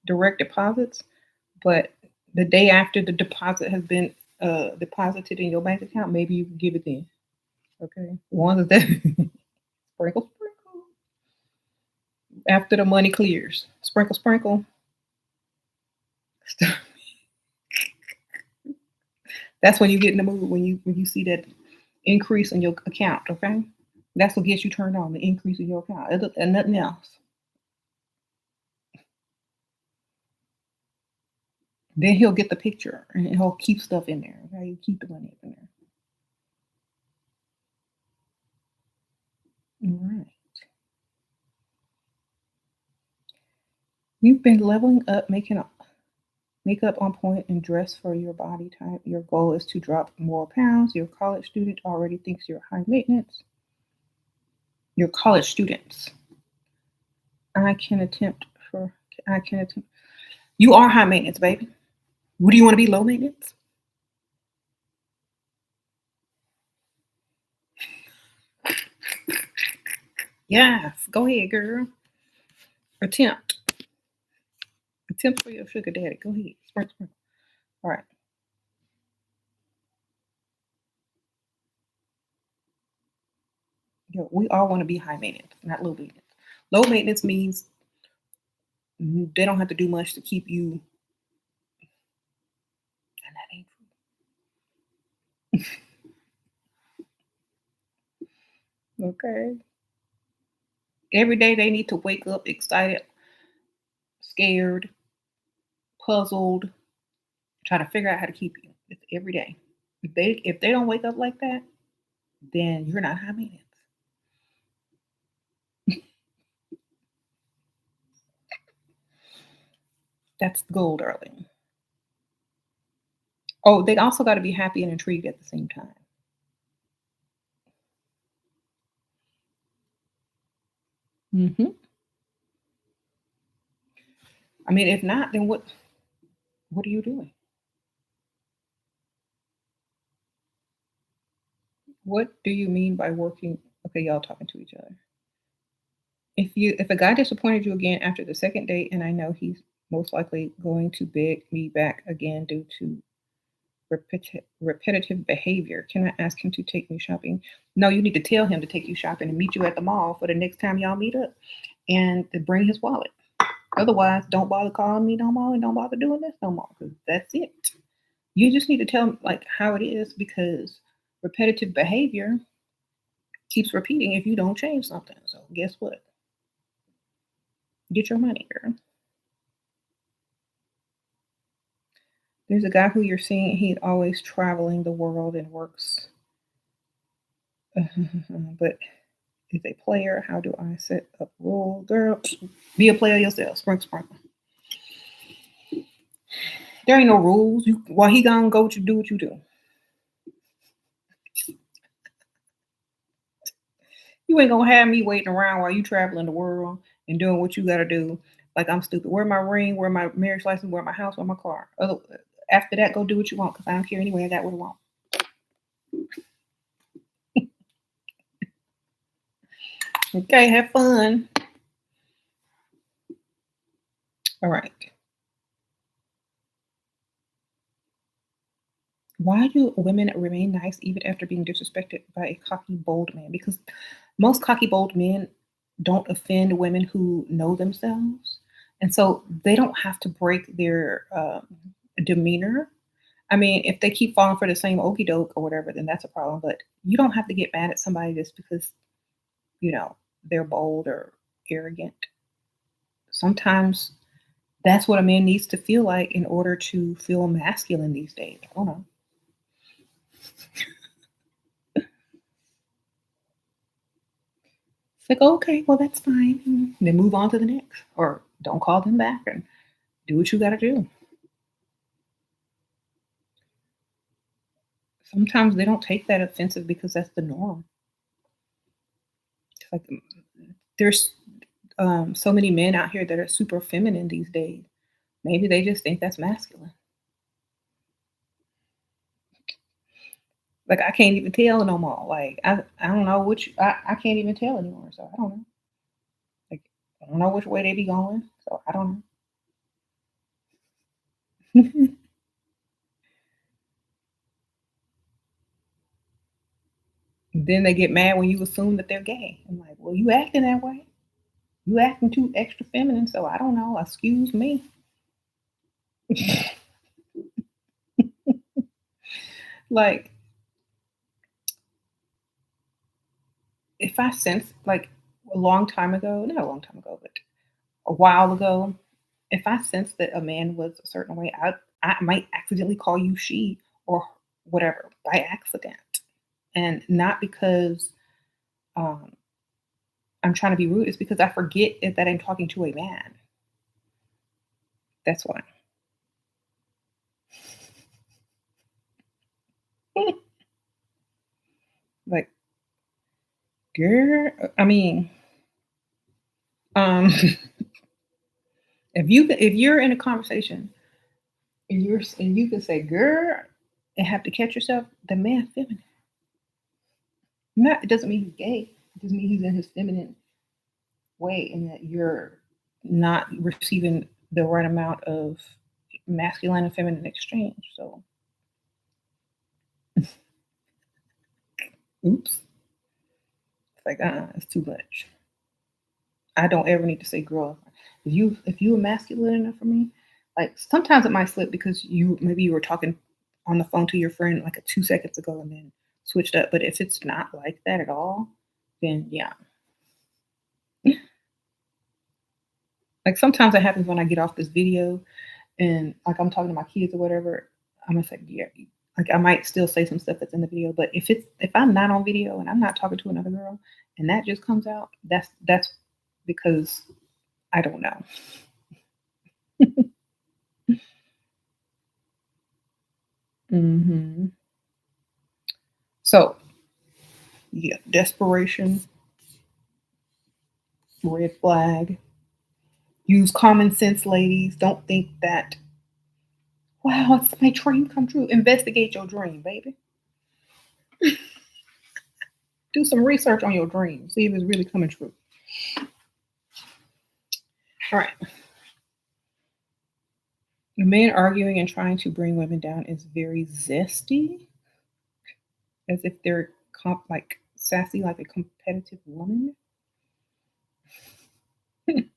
direct deposits, but the day after the deposit has been deposited in your bank account, maybe you can give it then. Okay. One of that sprinkle, sprinkle. After the money clears. Sprinkle, sprinkle. That's when you get in the mood when you see that increase in your account, okay? That's what gets you turned on, the increase in your account. And nothing else. Then he'll get the picture and he'll keep stuff in there. Okay, you keep the money up in there. All right. You've been leveling up, making makeup on point and dress for your body type. Your goal is to drop more pounds. Your college student already thinks you're high maintenance. Your college students. I can attempt for I can attempt. You are high maintenance, baby. What do you want to be low maintenance? Yes, go ahead, girl. Attempt. Attempt for your sugar daddy. Go ahead. Sprinkle, sprinkle. All right. Yo, we all want to be high maintenance, not low maintenance. Low maintenance means they don't have to do much to keep you. And that ain't true. Okay. Every day they need to wake up excited, scared, puzzled, try to figure out how to keep you. It's every day. If they don't wake up like that, then you're not high maintenance. That's the goal, darling. Oh, they also got to be happy and intrigued at the same time. Hmm. I mean, if not, then what are you doing? What do you mean by working? Okay, y'all talking to each other. If a guy disappointed you again after the second date, and I know he's most likely going to beg me back again due to repetitive behavior, can I ask him to take me shopping? No, you need to tell him to take you shopping and meet you at the mall for the next time y'all meet up, and to bring his wallet. Otherwise, don't bother calling me no more and don't bother doing this no more because that's it. You just need to tell him like how it is because repetitive behavior keeps repeating if you don't change something. So guess what? Get your money, girl. There's a guy who you're seeing, he's always traveling the world and works, but is a player. How do I set up rules? Girl, be a player yourself. Sprinkle. There ain't no rules. You while he gonna go what you do what you do. You ain't gonna have me waiting around while you traveling the world and doing what you gotta do. Like I'm stupid. Where my ring? Where my marriage license? Where my house? Where my car? After that, go do what you want because I don't care anyway. I got what I want. Okay, have fun. All right. Why do women remain nice even after being disrespected by a cocky, bold man? Because most cocky, bold men don't offend women who know themselves. And so they don't have to break their demeanor. I mean, if they keep falling for the same okey doke or whatever, then that's a problem. But you don't have to get mad at somebody just because, you know, they're bold or arrogant. Sometimes that's what a man needs to feel like in order to feel masculine these days. I don't know. It's like, okay, well, that's fine. Then move on to the next. Or don't call them back and do what you got to do. Sometimes they don't take that offensive because that's the norm. It's like there's so many men out here that are super feminine these days. Maybe they just think that's masculine. Like I can't even tell no more. Like I don't know I can't even tell anymore. So I don't know. Like I don't know which way they be going. So I don't know. Then they get mad when you assume that they're gay. I'm like, well, you acting that way. You acting too extra feminine. So I don't know. Excuse me. Like if I sense like a long time ago, not a long time ago, but a while ago, if I sensed that a man was a certain way, I might accidentally call you she or whatever by accident, and not because um, I'm trying to be rude. It's because I forget that I'm talking to a man. That's why. Like, girl, I mean, um, if you're in a conversation and you can say girl and have to catch yourself, the man feminine. Not it doesn't mean he's gay. It doesn't mean he's in his feminine way and that you're not receiving the right amount of masculine and feminine exchange. So oops. It's like it's too much. I don't ever need to say girl. If you are masculine enough for me, like sometimes it might slip because you were talking on the phone to your friend like 2 seconds ago and then switched up. But if it's not like that at all, then yeah. Like sometimes it happens when I get off this video and like I'm talking to my kids or whatever, I'm gonna say, yeah, like I might still say some stuff that's in the video, but if I'm not on video and I'm not talking to another girl and that just comes out, that's because I don't know. Hmm. So, yeah, desperation, red flag. Use common sense, ladies. Don't think that, wow, it's my dream come true. Investigate your dream, baby. Do some research on your dream. See if it's really coming true. All right. Men arguing and trying to bring women down is very zesty, as if they're like sassy, like a competitive woman. You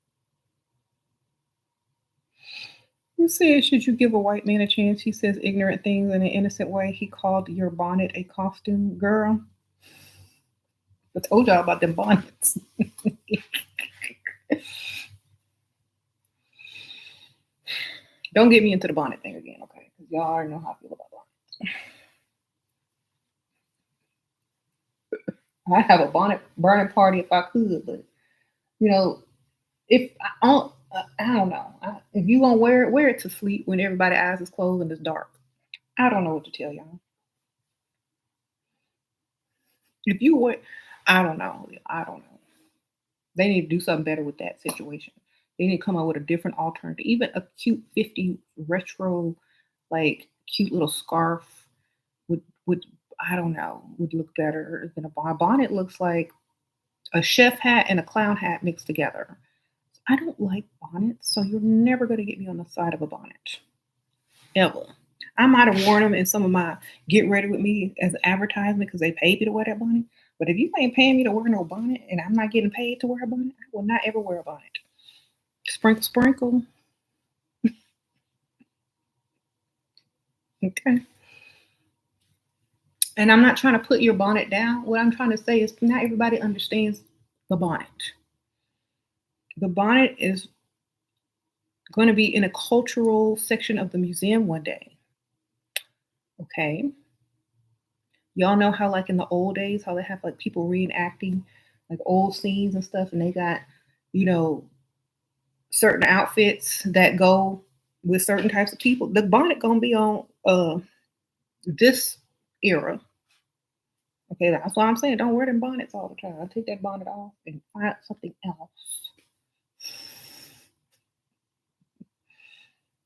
said, should you give a white man a chance? He says ignorant things in an innocent way. He called your bonnet a costume. Girl, I told y'all about them bonnets. Don't get me into the bonnet thing again, okay? Because y'all already know how I feel about bonnets. I have a bonnet burning party if I could, but you know, if I don't know. If you gonna wear it to sleep when everybody's eyes is closed and it's dark. I don't know what to tell y'all. If you wear, I don't know. I don't know. They need to do something better with that situation. They need to come up with a different alternative. Even a cute 50 retro, like cute little scarf would I don't know would look better than a bonnet. Bonnet looks like a chef hat and a clown hat mixed together. I don't like bonnets, so you're never going to get me on the side of a bonnet ever. I might have worn them in some of my get ready with me as an advertisement because they paid me to wear that bonnet. But if you ain't paying me to wear no bonnet and I'm not getting paid to wear a bonnet, I will not ever wear a bonnet. Sprinkle, sprinkle. Okay. And I'm not trying to put your bonnet down. What I'm trying to say is not everybody understands the bonnet. The bonnet is going to be in a cultural section of the museum one day. Okay. Y'all know how, like in the old days, how they have like people reenacting like old scenes and stuff, and they got, you know, certain outfits that go with certain types of people. The bonnet gonna be on this era. Okay, that's why I'm saying don't wear them bonnets all the time. I take that bonnet off and find something else.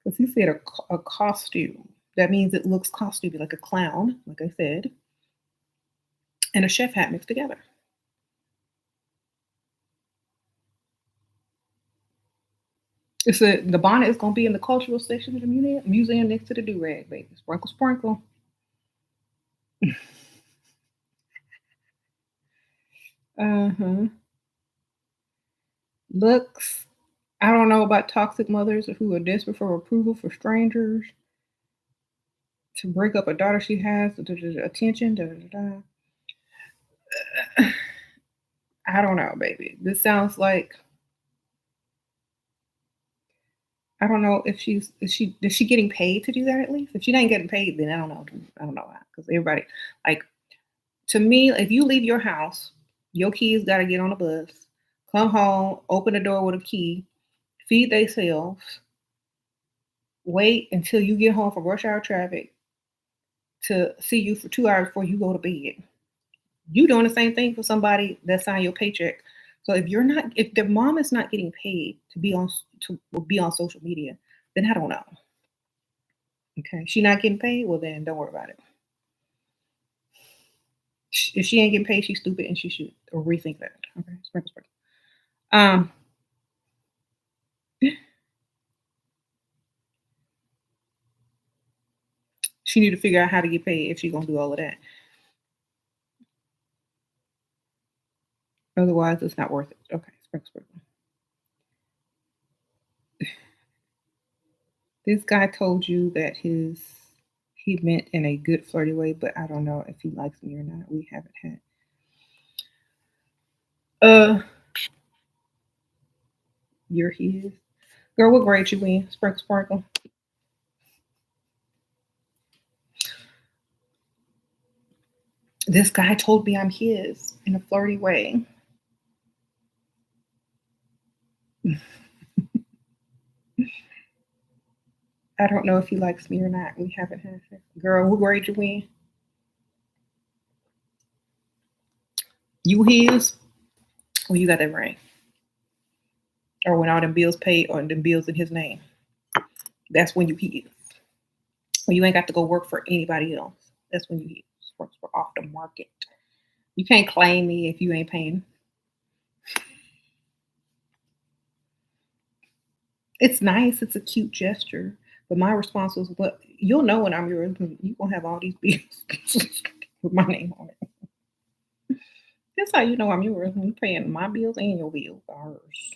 Because he said a costume. That means it looks costumey, like a clown, like I said, and a chef hat mixed together. It's the bonnet is gonna be in the cultural section of the museum next to the do rag, baby. Sprinkle, sprinkle. Uh-huh. Looks. I don't know about toxic mothers who are desperate for approval for strangers to break up a daughter she has. Attention. I don't know, baby. This sounds like I don't know if is she getting paid to do that at least? If she ain't getting paid, then I don't know. I don't know that because everybody like to me, if you leave your house, your kids got to get on a bus, come home, open the door with a key, feed themselves, wait until you get home from rush hour traffic to see you for 2 hours before you go to bed. You doing the same thing for somebody that signed your paycheck. So if the mom is not getting paid to be on social media, then I don't know. Okay, she not getting paid. Well, then don't worry about it. If she ain't getting paid, she's stupid and she should rethink that. Okay, sprinkle, sprinkle. Um, she need to figure out how to get paid if she's gonna do all of that. Otherwise, it's not worth it. Okay, sprinkle, sprinkle. This guy told you that he meant in a good flirty way, but I don't know if he likes me or not. We haven't had. Uh, you're his girl. What grade you in? Sprinkle, sprinkle. This guy told me I'm his in a flirty way. I don't know if he likes me or not. We haven't had sex. Girl, what grade you in? You his? When you got that ring? Or when all them bills paid or them bills in his name? That's when you his. When you ain't got to go work for anybody else. That's when you his. Works for off the market. You can't claim me if you ain't paying. It's nice. It's a cute gesture. But my response was, "What? You'll know when I'm yours. You gonna have all these bills with my name on it. That's how you know I'm yours. When you paying my bills and your bills, ours."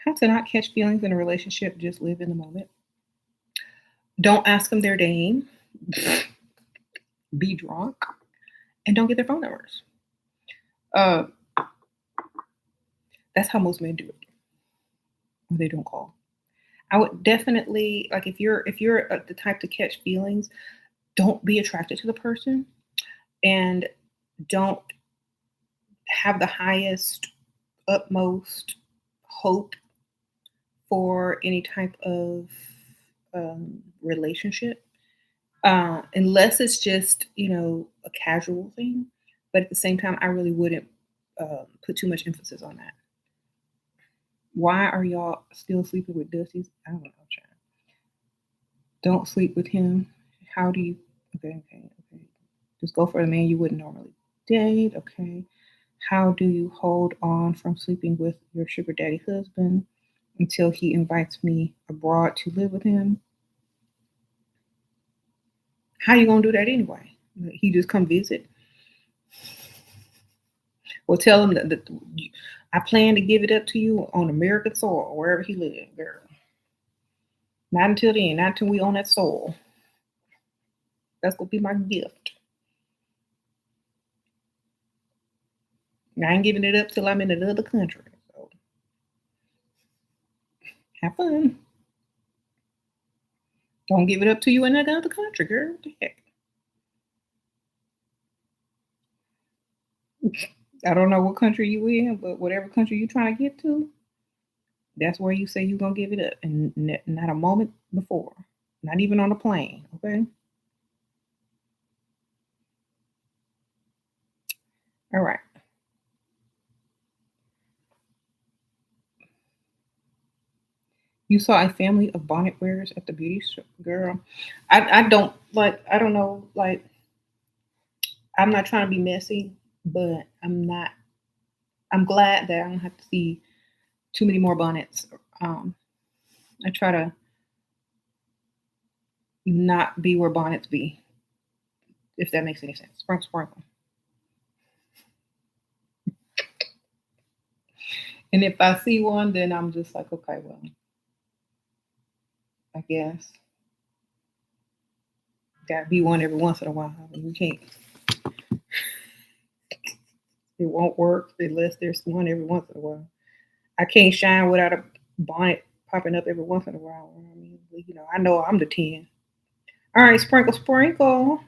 How to not catch feelings in a relationship? Just live in the moment. Don't ask them their name. Be drunk, and don't get their phone numbers. Uh, that's how most men do it. They don't call. I would definitely like if you're the type to catch feelings, don't be attracted to the person and don't have the highest, utmost hope for any type of relationship, unless it's just a casual thing. But at the same time, I really wouldn't put too much emphasis on that. Why are y'all still sleeping with Dusty's? I don't know, child. Don't sleep with him. How do you? Okay, okay, okay. Just go for the man you wouldn't normally date. Okay. How do you hold on from sleeping with your sugar daddy husband until he invites me abroad to live with him? How you gonna do that anyway? He just come visit. Well, tell him that I plan to give it up to you on American soil, wherever he lives, girl. Not until then, not until we own that soil. That's gonna be my gift. I ain't giving it up till I'm in another country. So have fun. Don't give it up to you in another country, girl. What the heck? I don't know what country you in, but whatever country you trying to get to, that's where you say you're gonna give it up, and not a moment before, not even on a plane. Okay. All right. You saw a family of bonnet wearers at the beauty shop, girl. I don't like. I don't know. Like, I'm not trying to be messy, but I'm not. I'm glad that I don't have to see too many more bonnets. Um, I try to not be where bonnets be, if that makes any sense. Sprinkle, sprinkle. And if I see one, then I'm just like, okay, well, I guess gotta be one every once in a while. You can't. It won't work unless there's one every once in a while. I can't shine without a bonnet popping up every once in a while. I mean, I know I'm the 10. All right, sprinkle, sprinkle.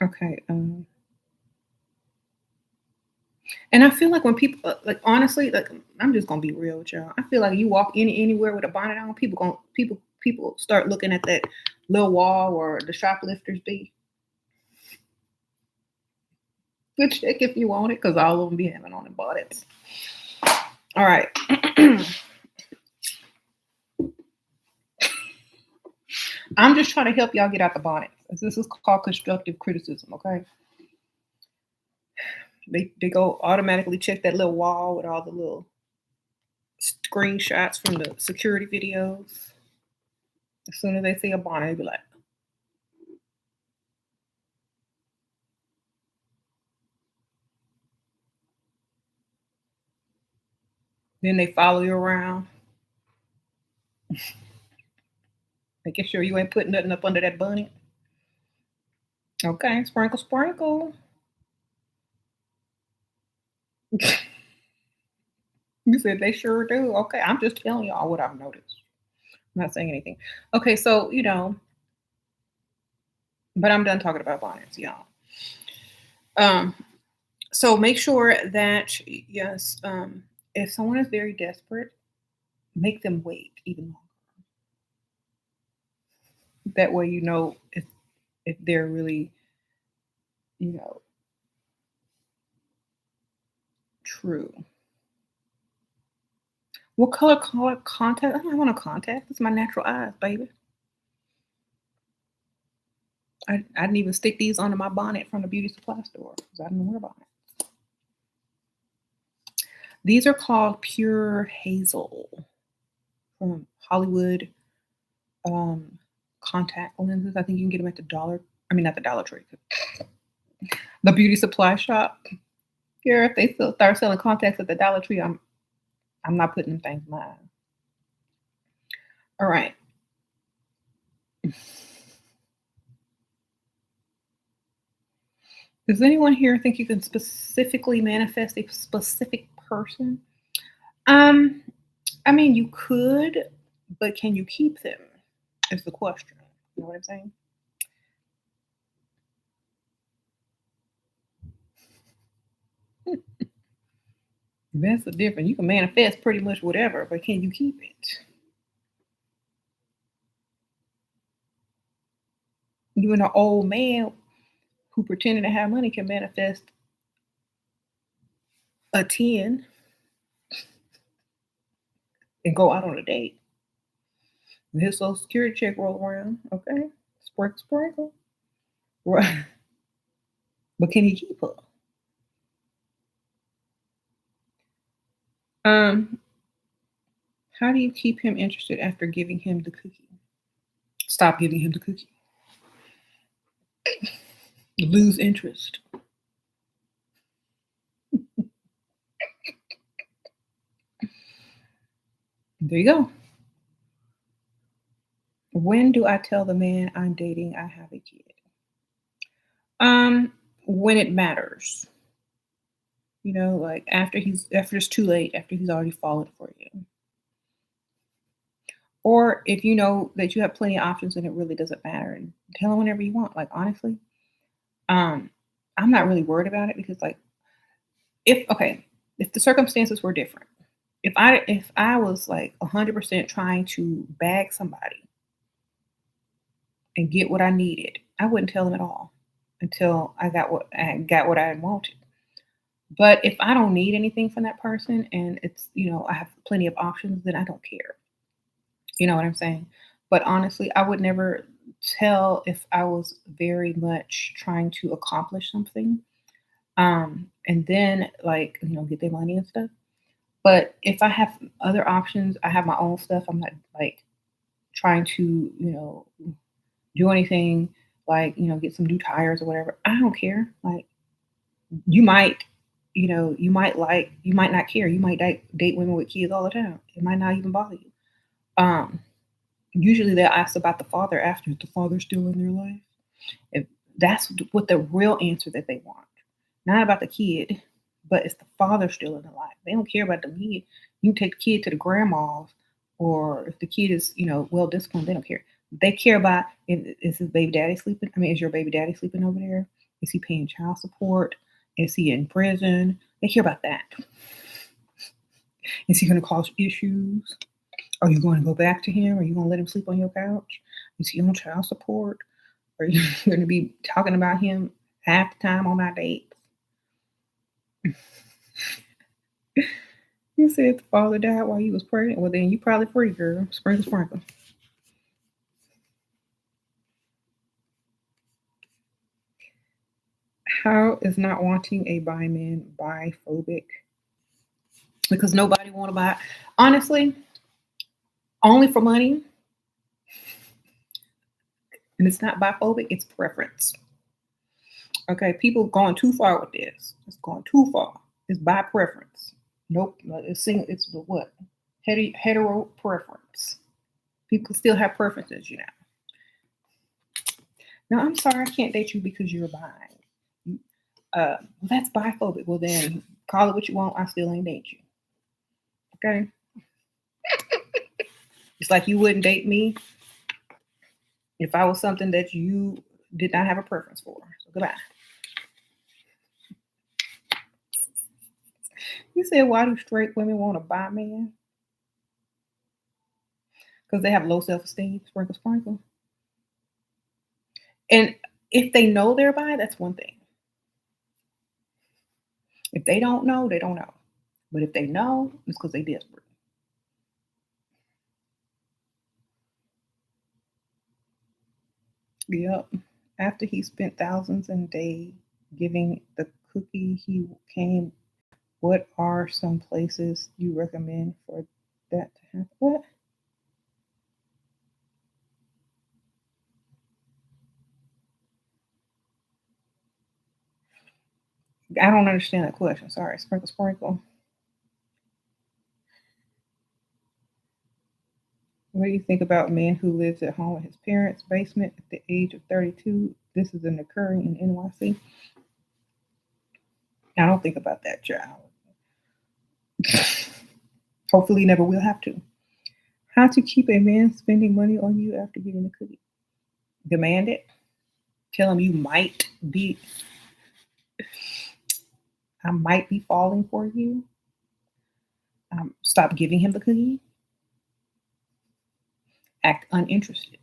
Okay. And I feel like when people like honestly, like I'm just gonna be real with y'all. I feel like you walk anywhere with a bonnet on, people start looking at that little wall where the shoplifters be. Good check if you want it, because all of them be having on the bonnets. All right. I'm just trying to help y'all get out the bonnet. This is called constructive criticism, okay? They go automatically check that little wall with all the little screenshots from the security videos. As soon as they see a bonnet, they be like, then they follow you around, making sure you ain't putting nothing up under that bonnet. Okay, sprinkle, sprinkle. You said they sure do. Okay, I'm just telling y'all what I've noticed. I'm not saying anything. Okay, so but I'm done talking about bonnets, y'all. Um, so make sure that yes, if someone is very desperate, make them wait even longer. That way, you know if they're really, you know, true. What color contact? I don't want a contact. It's my natural eyes, baby. I didn't even stick these under my bonnet from the beauty supply store because I didn't wear a bonnet. These are called Pure Hazel from Hollywood contact lenses. I think you can get them at the dollar. I mean, not the Dollar Tree, the beauty supply shop. Here, if they still start selling contacts at the Dollar Tree, I'm not putting them things in my eye. All right. Does anyone here think you can specifically manifest a specific person? Um, I mean, you could, but can you keep them? Is the question. You know what I'm saying? That's the difference. You can manifest pretty much whatever, but can you keep it? Even an old man who pretended to have money can manifest a 10 and go out on a date. And his social security check roll around. Okay. Sprinkle, sprinkle. Right. But can he keep her? Um, how do you keep him interested after giving him the cookie? Stop giving him the cookie. Lose interest. There you go. When do I tell the man I'm dating I have a kid? Um, when it matters. You know, like after it's too late, after he's already fallen for you. Or if you know that you have plenty of options and it really doesn't matter and tell him whenever you want. Like honestly, um, I'm not really worried about it because like if okay, if the circumstances were different, if I was like 100% trying to bag somebody and get what I needed, I wouldn't tell them at all until I got what I wanted. But if I don't need anything from that person and it's, I have plenty of options, then I don't care. You know what I'm saying? But honestly, I would never tell if I was very much trying to accomplish something. And then like, get their money and stuff. But if I have other options, I have my own stuff. I'm not like trying to, do anything like, get some new tires or whatever. I don't care. Like you might, you might not care. You might date women with kids all the time. It might not even bother you. Um, Usually they'll ask about the father after the father's still in their life. If that's what the real answer that they want. Not about the kid, but it's the father still in the life. They don't care about the kid. You can take the kid to the grandma's, or if the kid is, well disciplined, they don't care. They care about is his baby daddy sleeping? I mean, is your baby daddy sleeping over there? Is he paying child support? Is he in prison? They care about that. Is he going to cause issues? Are you going to go back to him? Are you going to let him sleep on your couch? Is he on child support? Are you going to be talking about him half the time on our dates? You said the father died while you was pregnant. Well, then you probably free, girl. Sprinkle, sprinkle. How is not wanting a bi man biphobic? Because nobody want to buy. Honestly, only for money, and it's not biphobic. It's preference. Okay, people going too far with this. It's going too far. It's by preference. Nope. It's the what? Hetero preference. People still have preferences, you know. No, I'm sorry, I can't date you because you're bi. Well, that's biphobic. Well, then call it what you want. I still ain't date you. Okay. It's like you wouldn't date me if I was something that you did not have a preference for. So goodbye. You said, why do straight women want to buy men? Because they have low self-esteem. Sprinkle, sprinkle. And if they know they're bi, that's one thing. If they don't know, they don't know. But if they know, it's because they desperate. Yep. After he spent thousands in a day giving the cookie, he came. What are some places you recommend for that to happen? What? I don't understand that question. Sorry. Sprinkle, sprinkle. What do you think about a man who lives at home in his parents' basement at the age of 32? This is an occurring in NYC. I don't think about that, child. Hopefully, never will have to. How to keep a man spending money on you after getting the cookie? Demand it. Tell him you might be, I might be falling for you. Stop giving him the cookie. Act uninterested.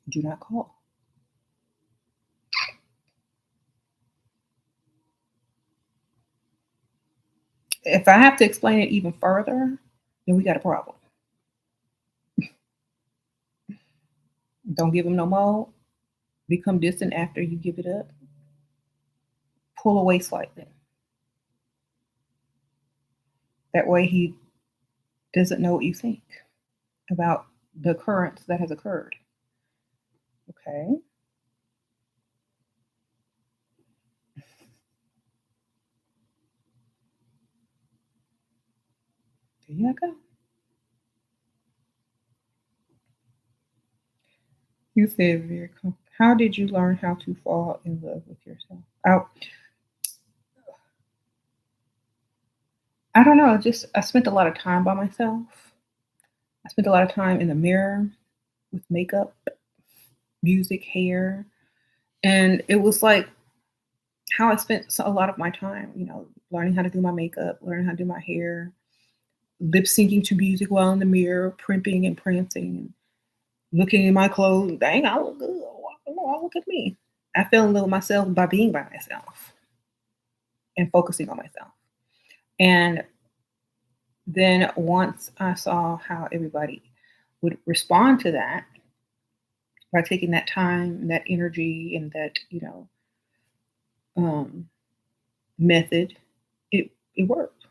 Do not call. If I have to explain it even further, then we got a problem. Don't give him no more. Become distant after you give it up. Pull away slightly. That way he doesn't know what you think about the occurrence that has occurred. Okay. There you go. You said very how did you learn how to fall in love with yourself? I don't know. Just I spent a lot of time by myself. I spent a lot of time in the mirror with makeup, music, hair, and it was like how I spent a lot of my time. Learning how to do my makeup, learning how to do my hair, lip syncing to music while in the mirror, primping and prancing, and looking in my clothes. Dang, I look good. Oh, look at me. I fell in love with myself by being by myself and focusing on myself. And then once I saw how everybody would respond to that by taking that time, that energy, and that um, method, it worked.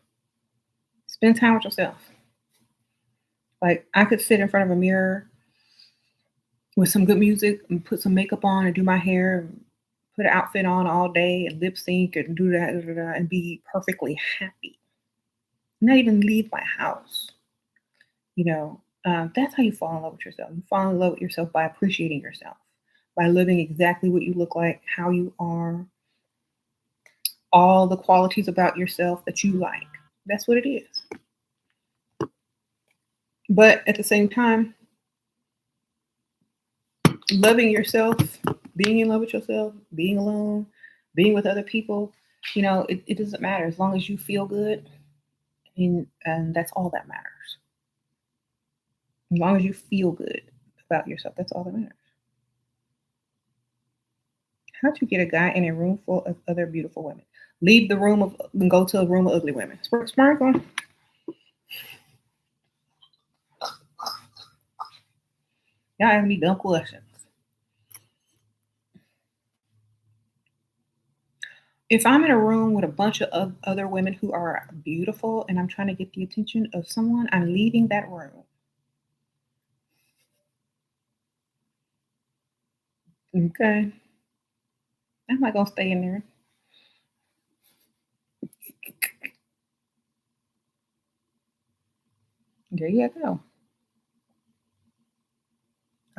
Spend time with yourself. Like I could sit in front of a mirror with some good music and put some makeup on and do my hair, and put an outfit on all day and lip sync and do that and be perfectly happy. Not even leave my house. That's how you fall in love with yourself. You fall in love with yourself by appreciating yourself, by living exactly what you look like, how you are, all the qualities about yourself that you like. That's what it is. But at the same time, loving yourself, being in love with yourself, being alone, being with other people, it doesn't matter as long as you feel good, and that's all that matters. As long as you feel good about yourself, that's all that matters. How to get a guy in a room full of other beautiful women? Leave the room of and go to a room of ugly women. Sprinkle. Y'all ask me dumb questions. If I'm in a room with a bunch of other women who are beautiful and I'm trying to get the attention of someone, I'm leaving that room. Okay. I'm not gonna stay in there. There you go.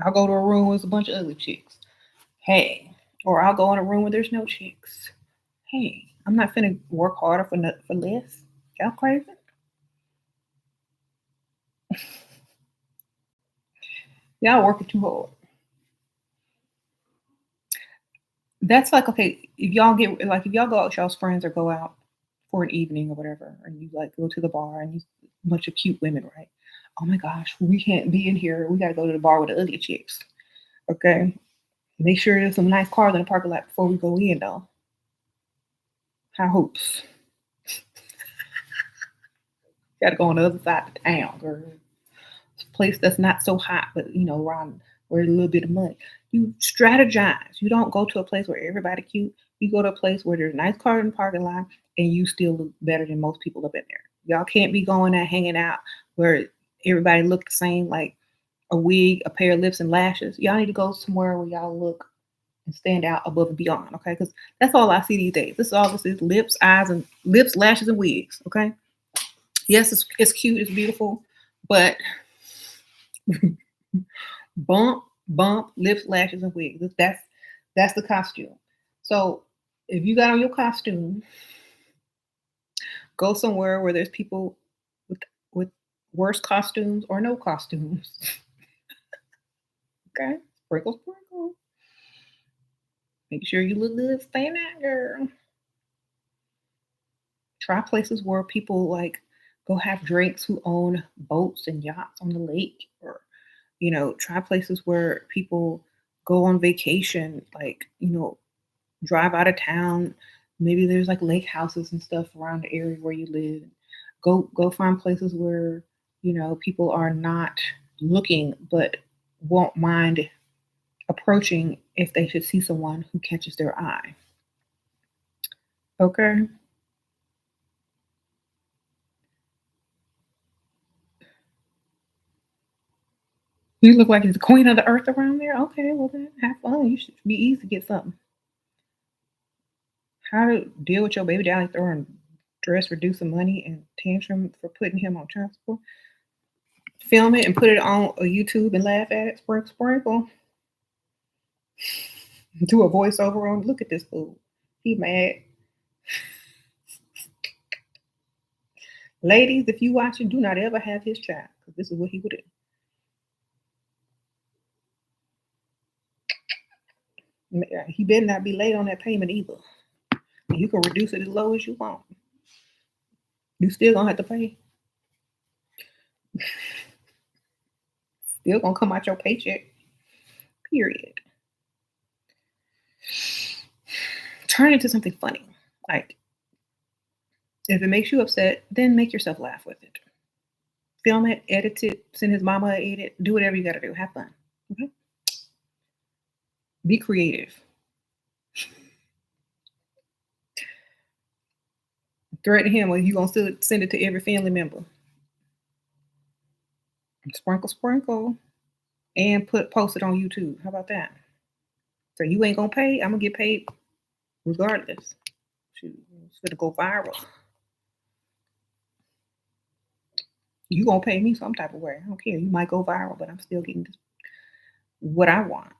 I'll go to a room with a bunch of ugly chicks. Hey. Or I'll go in a room where there's no chicks. Hey. I'm not finna work harder for less. Y'all crazy? Y'all working too hard. That's like, okay, if y'all go out with y'all's friends or go out for an evening or whatever, and you like go to the bar and you a bunch of cute women, right? Oh my gosh, we can't be in here. We gotta go to the bar with the ugly chicks. Okay. Make sure there's some nice cars in the parking lot before we go in though. High hopes. Gotta go on the other side of town, girl. It's a place that's not so hot, but around where a little bit of money. You strategize. You don't go to a place where everybody cute. You go to a place where there's nice cars in the parking lot and you still look better than most people up in there. Y'all can't be going and hanging out where everybody look the same, like a wig, a pair of lips and lashes. Y'all need to go somewhere where y'all look and stand out above and beyond, okay? Because that's all I see these days. This is all this is: lips, eyes, and lips, lashes, and wigs. Okay. Yes, it's cute, it's beautiful, but bump, lips, lashes, and wigs. That's the costume. So if you got on your costume, go somewhere where there's people with with worse costumes or no costumes. Okay, sprinkle, sprinkle. Make sure you look good, staying out, girl. Try places where people like go have drinks who own boats and yachts on the lake, or try places where people go on vacation, like drive out of town. Maybe there's like lake houses and stuff around the area where you live. Go find places where people are not looking but won't mind approaching if they should see someone who catches their eye. Okay. You look like you're the queen of the earth around there. Okay, well then have fun. You should be easy to get something. How to deal with your baby daddy throwing dress, reducing money, and tantrum for putting him on child support. Film it and put it on a YouTube and laugh at it. Sprinkle, sprinkle. Do a voiceover on. Look at this fool. He mad. Ladies, if you watching, do not ever have his child because this is what he would do. He better not be late on that payment either. You can reduce it as low as you want. You still gonna have to pay. Still gonna come out your paycheck. Period. Turn it into something funny. Like if it makes you upset, then make yourself laugh with it. Film it, edit it, send his mama a edit, do whatever you gotta do. Have fun. Okay? Be creative. Threaten him or you gonna still send it to every family member. Sprinkle, sprinkle. And post it on YouTube. How about that? So you ain't gonna pay, I'm gonna get paid regardless. Shoot, it's gonna go viral. You gonna pay me some type of way. I don't care. You might go viral, but I'm still getting what I want.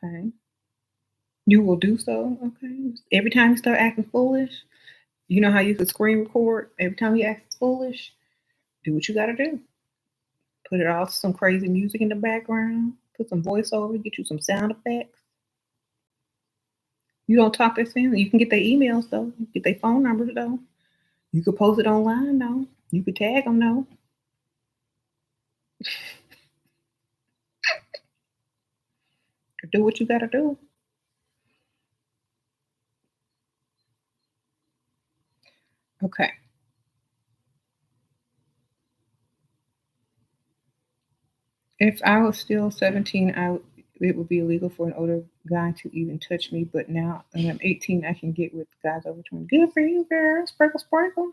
Okay. You will do so. Okay. Every time you start acting foolish, you know how you could screen record every time you act foolish? Do what you gotta do. Put it all some crazy music in the background. Put some voiceover, get you some sound effects. You don't talk to their family. You can get their emails though. Get their phone numbers though. You could post it online though. You could tag them though. Do what you gotta do. Okay. If I was still 17, it would be illegal for an older guy to even touch me. But now that I'm 18, I can get with guys over 20. Good for you, girl. Sprinkle, sprinkle.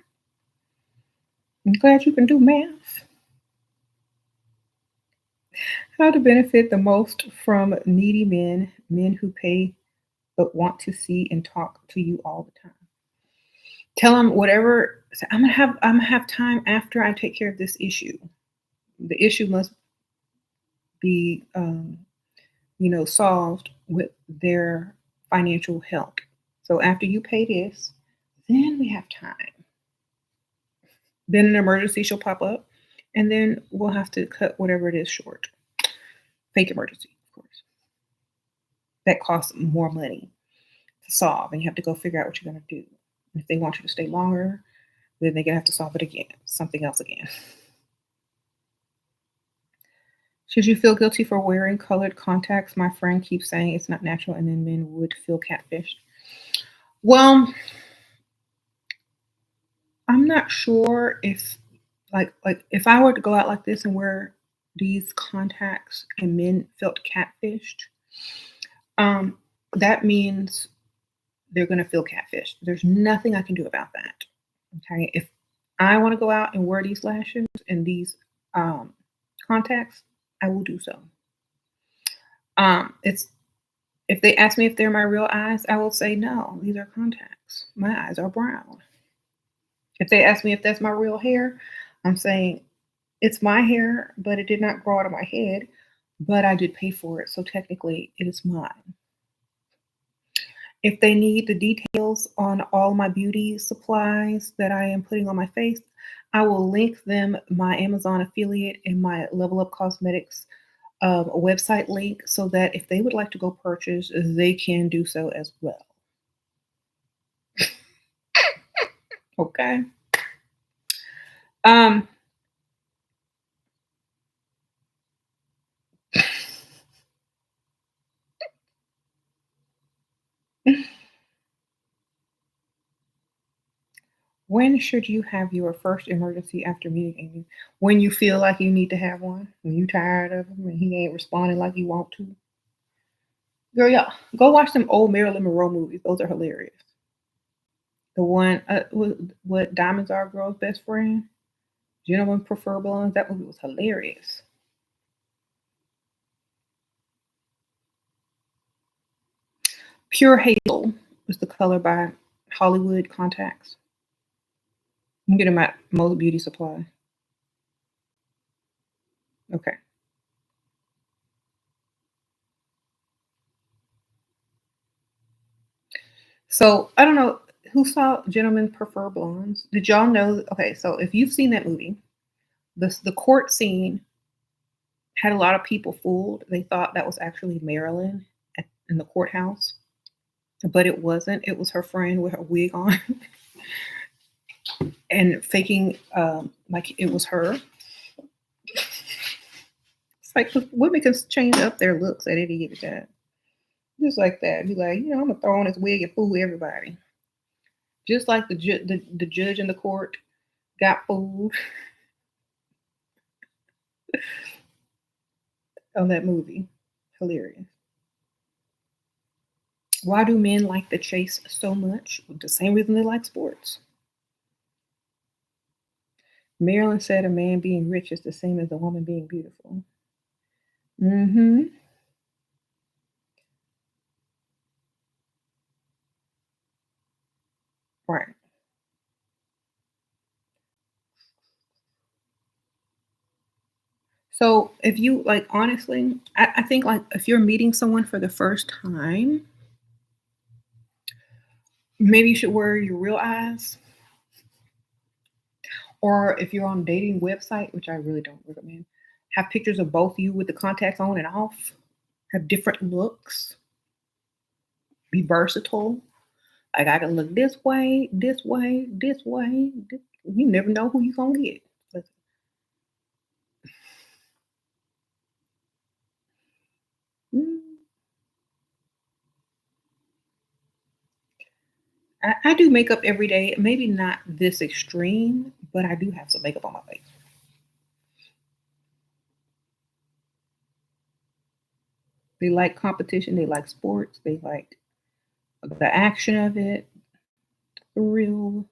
I'm glad you can do math. How to benefit the most from needy men, men who pay but want to see and talk to you all the time. Tell them whatever. I'm gonna have time after I take care of this issue. The issue must be solved with their financial help. So after you pay this, then we have time. Then an emergency shall pop up, and then we'll have to cut whatever it is short. Fake emergency, of course. That costs more money to solve, and you have to go figure out what you're going to do. If they want you to stay longer, Then they're gonna have to solve it again, something else again. Should you feel guilty for wearing colored contacts? My friend keeps saying it's not natural, and then men would feel catfished. Well, I'm not sure if like if I were to go out like this and wear these contacts and men felt catfished, um, that means they're gonna feel catfished. There's nothing I can do about that. Okay. If I want to go out and wear these lashes and these um, contacts, I will do so. It's if they ask me if they're my real eyes, I will say no. These are contacts. My eyes are brown. If they ask me if that's my real hair, I'm saying it's my hair, but it did not grow out of my head, but I did pay for it, so technically it is mine. If they need the details on all my beauty supplies that I am putting on my face, I will link them my Amazon affiliate and my Level Up Cosmetics website link so that if they would like to go purchase, they can do so as well. Okay. Um, when should you have your first emergency after meeting Amy? When you feel like you need to have one, when you tired of him and he ain't responding like you want to. Girl, yeah, go watch some old Marilyn Monroe movies. Those are hilarious. The one, what Diamonds Are a Girl's Best Friend? Gentlemen Prefer Blondes. That movie was hilarious. Pure Hazel was the color by Hollywood Contacts. You can get them at most beauty supply. Okay. So I don't know who saw Gentlemen Prefer Blondes. Did y'all know? Okay, so if you've seen that movie, the court scene had a lot of people fooled. They thought that was actually Marilyn in the courthouse, but it wasn't. It was her friend with her wig on and faking like it was her. It's like 'cause women can change up their looks at any given time. Just like that. Be like, I'm gonna throw on this wig and fool everybody. Just like the judge in the court got fooled on that movie. Hilarious. Why do men like the chase so much? The same reason they like sports. Marilyn said a man being rich is the same as a woman being beautiful. Mm-hmm. Right. So if you like honestly, I think like if you're meeting someone for the first time, maybe you should wear your real eyes. Or if you're on a dating website, which I really don't recommend, have pictures of both you with the contacts on and off, have different looks, be versatile. Like I can look this way, this way, this way. You never know who you're gonna get. But, mm, I do makeup every day. Maybe not this extreme, but I do have some makeup on my face. They like competition. They like sports. They like the action of it, the thrill.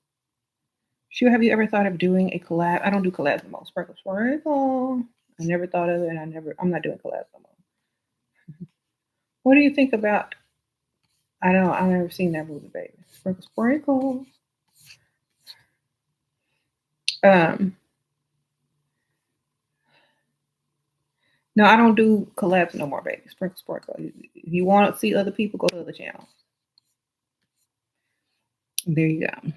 Sure, have you ever thought of doing a collab? I don't do collabs no more. Sparkle Sparkle. I never thought of it, and I'm not doing collabs no more. What do you think about? I don't. I've never seen that movie, baby. Sparkle Sparkle. Um, no, I don't do collabs no more, baby. Sprinkle Sparkle. If you want to see other people, go to other channels. There you go.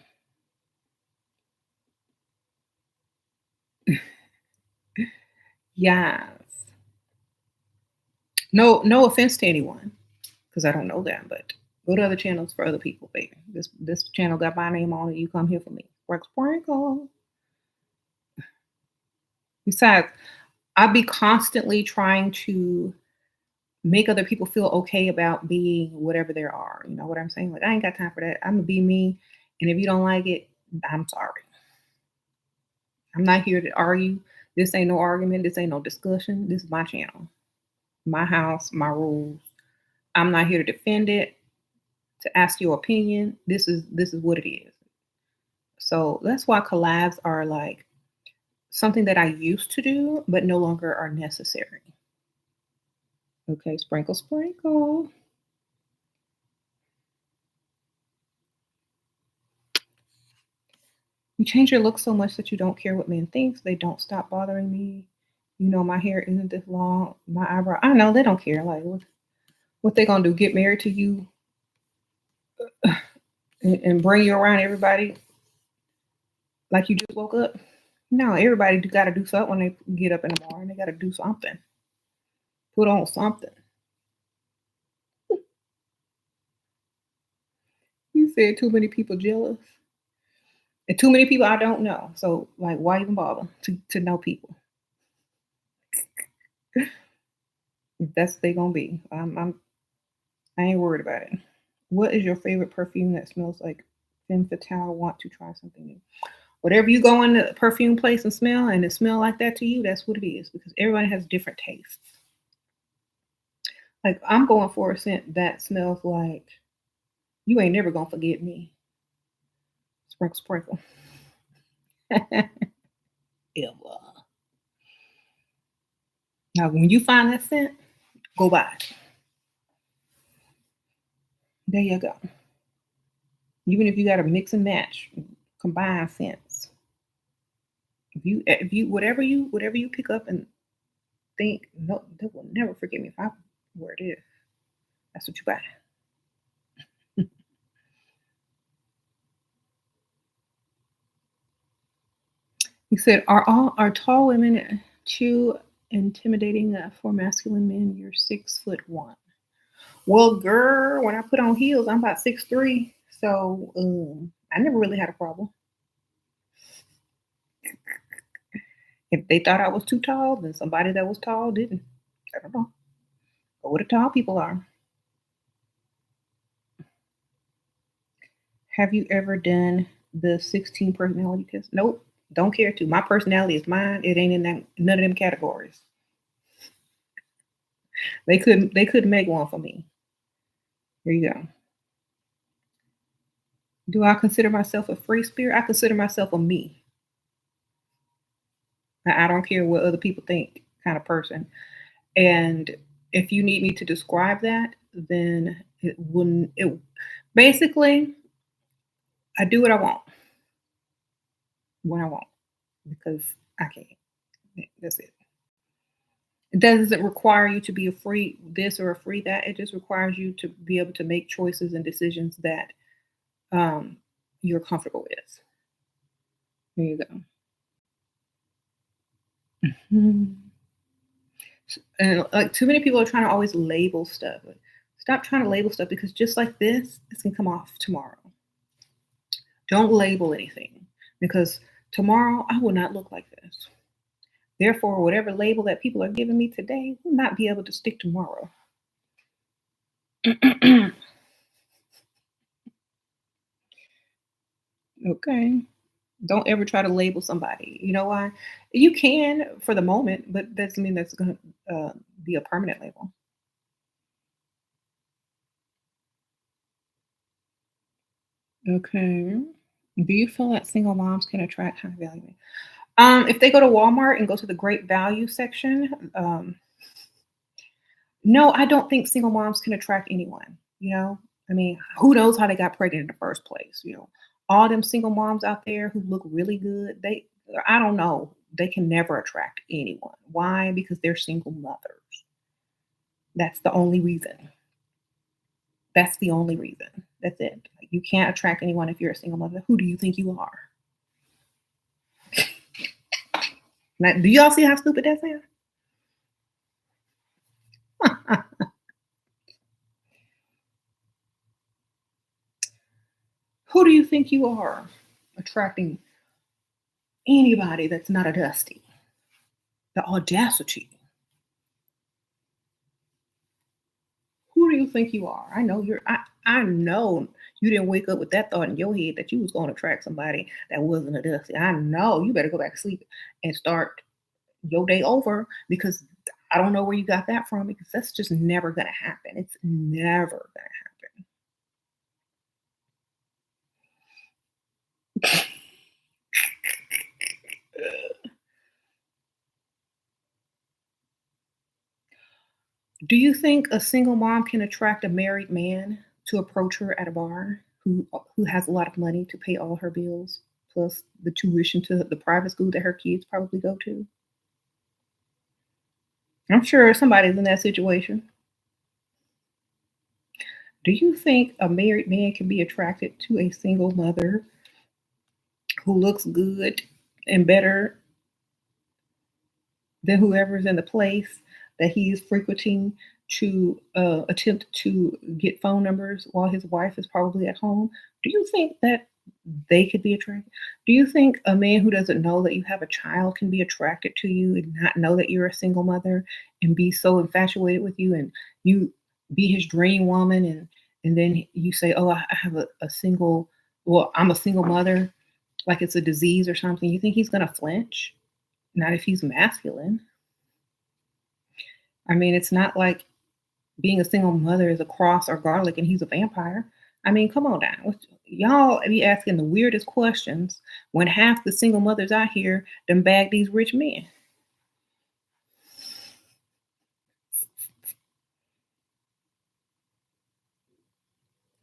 Yes. No, no offense to anyone, because I don't know them, but go to other channels for other people, baby. This channel got my name on it. You come here for me. Sprinkle, sprinkle. Besides, I'd be constantly trying to make other people feel okay about being whatever they are. You know what I'm saying? Like, I ain't got time for that. I'm gonna be me. And if you don't like it, I'm sorry. I'm not here to argue. This ain't no argument. This ain't no discussion. This is my channel, my house, my rules. I'm not here to defend it, to ask your opinion. This is what it is. So that's why collabs are like something that I used to do, but no longer are necessary. Okay, sprinkle, sprinkle. You change your look so much that you don't care what men think. They don't stop bothering me. You know, my hair isn't this long. My eyebrow. I know they don't care. Like, what they gonna do? Get married to you and bring you around everybody like you just woke up? No, everybody got to do something when they get up in the morning. They got to do something. Put on something. You said too many people jealous. And too many people I don't know. So like, why even bother to know people? If that's what they gonna be, I ain't worried about it. What is your favorite perfume that smells like femme fatale? Want to try something new? Whatever you go in the perfume place and smell, and it smell like that to you, that's what it is. Because everybody has different tastes. Like I'm going for a scent that smells like you ain't never gonna forget me. Sprinkle, sprinkle. Ever. Now, when you find that scent, go buy it. There you go. Even if you got to mix and match, combine scents. If you whatever you pick up and think, no, they will never forget me if I where it is. That's what you buy. He said, are tall women too intimidating for masculine men? You're 6'1". Well, girl, when I put on heels, I'm about 6'3". So I never really had a problem. If they thought I was too tall, then somebody that was tall didn't. I don't know. But what the tall people are. Have you ever done the 16 personality test? Nope. Don't care to. My personality is mine. It ain't in that none of them categories. They couldn't make one for me. There you go. Do I consider myself a free spirit? I consider myself a me. I don't care what other people think kind of person. And if you need me to describe that, then it wouldn't it basically I do what I want when I want because I can. That's it. It doesn't require you to be a free this or a free that. It just requires you to be able to make choices and decisions that um, you're comfortable with. There you go. Mhm. And like too many people are trying to always label stuff. Like, stop trying to label stuff because just like this can come off tomorrow. Don't label anything because tomorrow I will not look like this. Therefore, whatever label that people are giving me today will not be able to stick tomorrow. Okay. Don't ever try to label somebody. You know why? You can for the moment, but that doesn't mean that's going to be a permanent label. Okay. Do you feel that single moms can attract high value? If they go to Walmart and go to the great value section, no, I don't think single moms can attract anyone. I mean, who knows how they got pregnant in the first place? All them single moms out there who look really good, I don't know, they can never attract anyone. Why? Because they're single mothers. That's the only reason. That's the only reason. That's it. Like, you can't attract anyone if you're a single mother. Who do you think you are? Now, do y'all see how stupid that sounds? Who do you think you are? attracting anybody that's not a Dusty. The audacity. Who do you think you are? I know you didn't wake up with that thought in your head that you was going to attract somebody that wasn't a Dusty. I know you better go back to sleep and start your day over because I don't know where you got that from because that's just never gonna happen. It's never gonna happen. Do you think a single mom can attract a married man to approach her at a bar who has a lot of money to pay all her bills plus the tuition to the private school that her kids probably go to? I'm sure somebody's in that situation. Do you think a married man can be attracted to a single mother who looks good and better than whoever's in the place that he is frequenting to attempt to get phone numbers while his wife is probably at home? Do you think that they could be attracted? Do you think a man who doesn't know that you have a child can be attracted to you and not know that you're a single mother and be so infatuated with you and you be his dream woman and then you say, "Oh, I have a single, well, I'm a single mother," like it's a disease or something? You think he's gonna flinch? Not if he's masculine. I mean, it's not like being a single mother is a cross or garlic and he's a vampire. I mean, come on down. Y'all be asking the weirdest questions when half the single mothers out here done bag these rich men.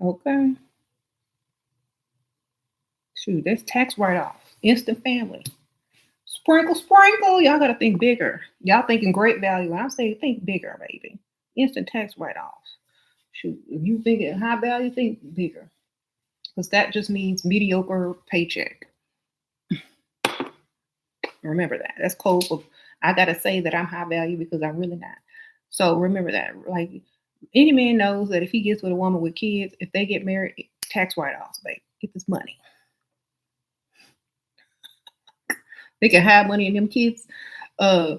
Okay. Shoot, that's tax write off. Instant family. Sprinkle, sprinkle. Y'all got to think bigger. Y'all thinking great value. I'm saying think bigger, baby. Instant tax write off. Shoot, if you thinking high value, think bigger. Because that just means mediocre paycheck. Remember that. That's code for I gotta say that I'm high value because I'm really not. So remember that. Like any man knows that if he gets with a woman with kids, if they get married, tax write-offs, babe. Get this money. They can have money in them kids. Uh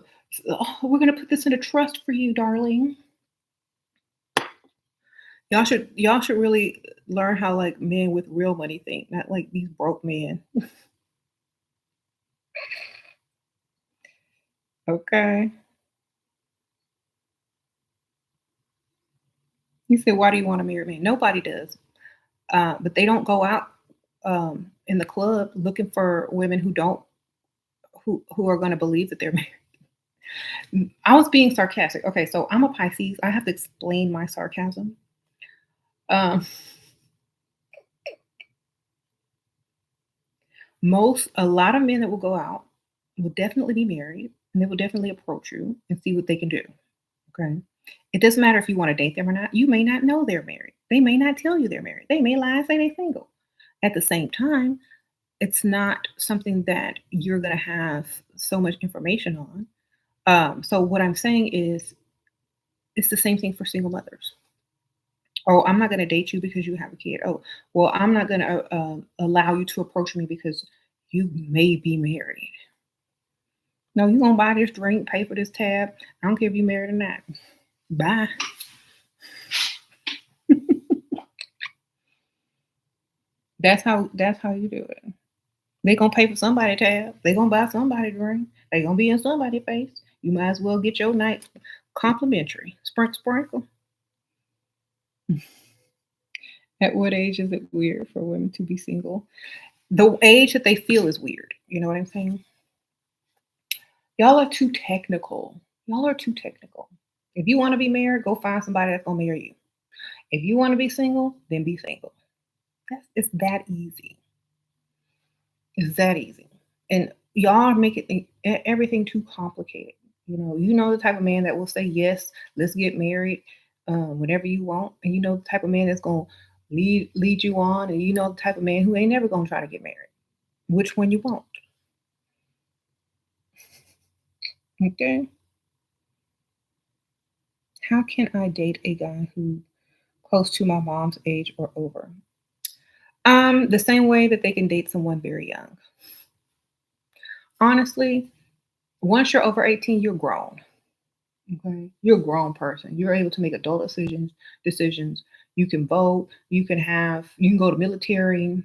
oh, we're gonna put this in a trust for you, darling. Y'all should really learn how like men with real money think, not like these broke men. Okay. You said, why do you want to marry me? Nobody does. But they don't go out in the club looking for women who are going to believe that they're married. I was being sarcastic. Okay, so I'm a Pisces. I have to explain my sarcasm. Um, a lot of men that will go out will definitely be married, and they will definitely approach you and see what they can do. Okay, it doesn't matter if you want to date them or not. You may not know they're married. They may not tell you they're married. They may lie and say they're single. At the same time, it's not something that you're going to have so much information on. So what I'm saying is, it's the same thing for single mothers. Oh, I'm not going to date you because you have a kid. Oh, well, I'm not going to allow you to approach me because you may be married. No, you're going to buy this drink, pay for this tab. I don't care if you're married or not. Bye. That's how you do it. They gonna pay for somebody tab. They gonna buy somebody drink. They gonna be in somebody's face. You might as well get your night complimentary. Sprinkle, sprinkle. At what age is it weird for women to be single? The age that they feel is weird. You know what I'm saying? Y'all are too technical. Y'all are too technical. If you want to be married, go find somebody that's gonna marry you. If you want to be single, then be single. It's that easy. It's that easy. And y'all make everything too complicated. You know the type of man that will say yes, let's get married, whenever you want, and you know the type of man that's gonna lead you on, and you know the type of man who ain't never gonna try to get married. Which one you want? Okay. How can I date a guy who close to my mom's age or over? The same way that they can date someone very young. Honestly, once you're over 18, you're grown. Okay. You're a grown person. You're able to make adult decisions. You can vote, you can go to military,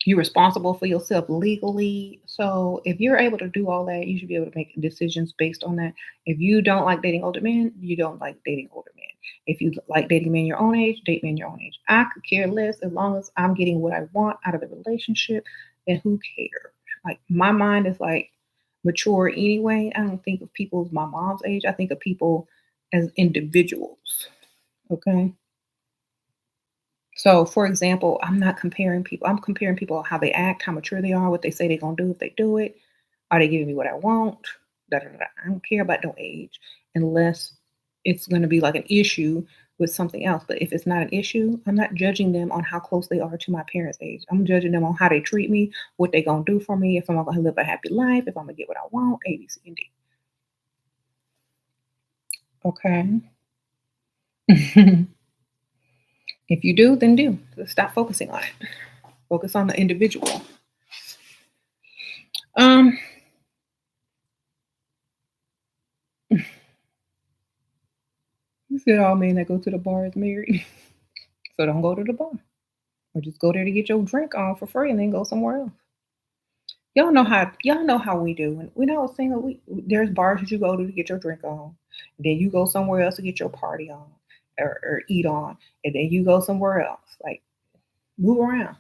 you're responsible for yourself legally. So if you're able to do all that, you should be able to make decisions based on that. If you don't like dating older men, you don't like dating older men. If you like dating men your own age, date men your own age. I could care less as long as I'm getting what I want out of the relationship, then who cares? Like my mind is like mature anyway. I don't think of people as my mom's age. I think of people as individuals. Okay. So, for example, I'm not comparing people. I'm comparing people how they act, how mature they are, what they say they're gonna do if they do it. Are they giving me what I want? Da, da, da, da. I don't care about no age unless it's gonna be like an issue with something else. But if it's not an issue, I'm not judging them on how close they are to my parents' age. I'm judging them on how they treat me, what they gonna do for me, if I'm gonna live a happy life, if I'm gonna get what I want, A, B, C, and D. Okay. If you do, then do. Just stop focusing on it. Focus on the individual. Um, you said all men that go to the bar is married. So don't go to the bar. Or just go there to get your drink on for free and then go somewhere else. Y'all know how we do. When I was single, we there's bars that you go to get your drink on. Then you go somewhere else to get your party on or eat on. And then you go somewhere else. Like move around.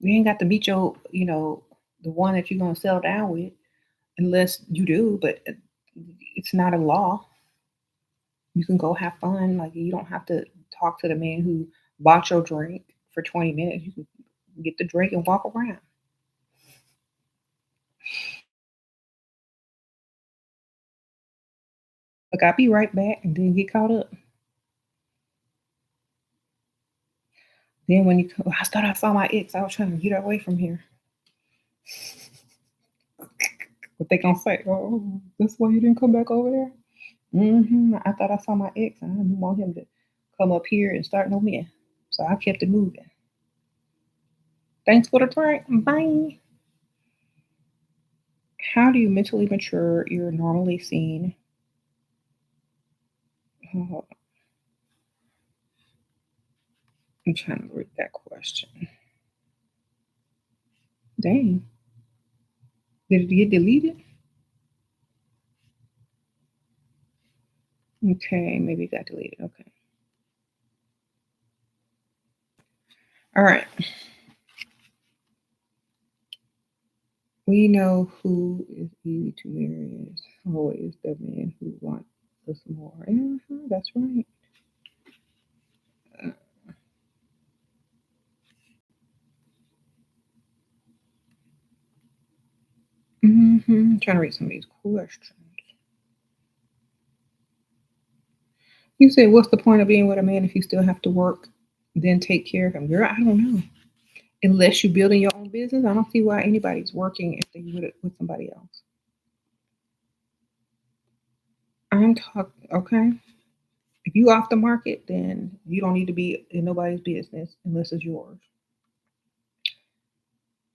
You ain't got to meet the one that you're gonna settle down with unless you do, but it's not a law. You can go have fun. Like you don't have to talk to the man who bought your drink for 20 minutes. You can get the drink and walk around. Like I'll be right back and then get caught up. Then when I thought I saw my ex, I was trying to get away from here. What they gonna say? Oh, that's why you didn't come back over there? I thought I saw my ex and I didn't want him to come up here and start no mess. So I kept it moving. Thanks for the drink. Bye. How do you mentally mature? You're normally seen. Oh, I'm trying to read that question. Dang. Did it get deleted? Okay, maybe it got deleted. Okay. All right. We know who is easy to marry is always the man who wants us more. That's right. Trying to read some of these questions. You said, what's the point of being with a man if you still have to work, then take care of him? Girl, I don't know. Unless you're building your own business, I don't see why anybody's working if they with it with somebody else. I'm talking, okay? If you off the market, then you don't need to be in nobody's business unless it's yours,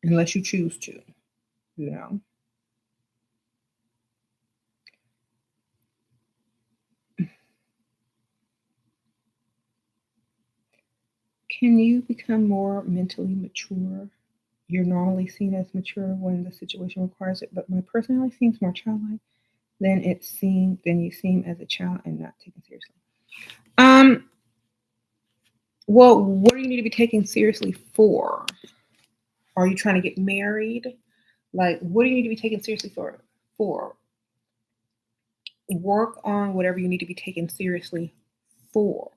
unless you choose to, you know. Can you become more mentally mature? You're normally seen as mature when the situation requires it, but my personality seems more childlike than you seem as a child and not taken seriously. Um, well, what do you need to be taken seriously for? Are you trying to get married? Like, what do you need to be taken seriously for? For work on whatever you need to be taken seriously for.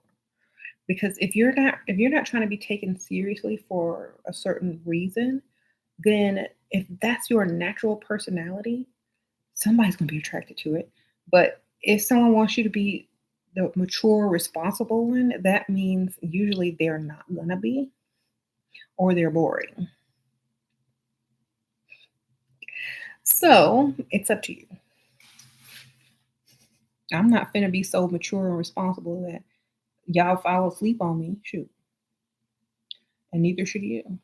Because if you're not trying to be taken seriously for a certain reason, then if that's your natural personality, somebody's gonna be attracted to it. But if someone wants you to be the mature, responsible one, that means usually they're not gonna be, or they're boring. So it's up to you. I'm not finna be so mature and responsible that y'all fall asleep on me. Shoot. and neither should you.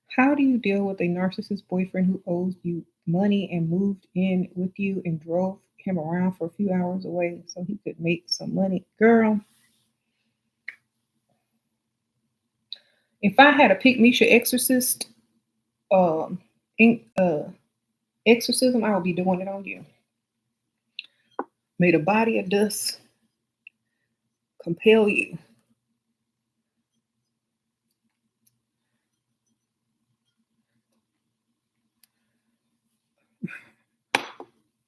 How do you deal with a narcissist boyfriend who owes you money and moved in with you and drove him around for a few hours away so he could make some money? Girl, if I had a pick Misha exorcist um in, exorcism, I would be doing it on you. May the body of dust compel you.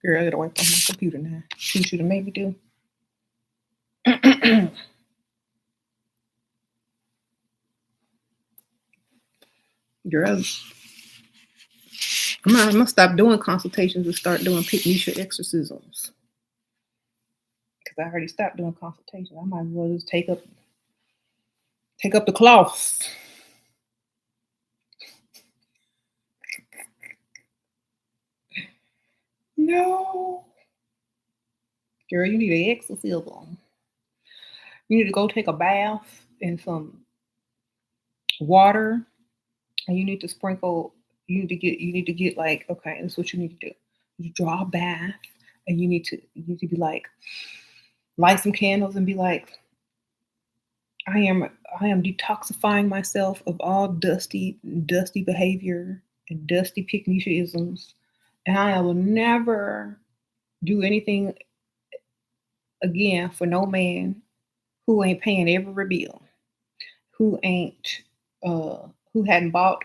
Girl, I gotta wipe on my computer now. See what you done made me do. Girl, I'm gonna stop doing consultations and start doing pick Misha exorcisms. Because I already stopped doing consultations. I might as well just take up the cloth. No. Girl, you need an exorcism. You need to go take a bath in some water, and you need to get like, okay, this is what you need to do. You draw a bath, and you need to be like, light some candles and be like, I am I am detoxifying myself of all dusty behavior and dusty pick me isms, and I will never do anything again for no man who ain't paying every bill, who ain't who hadn't bought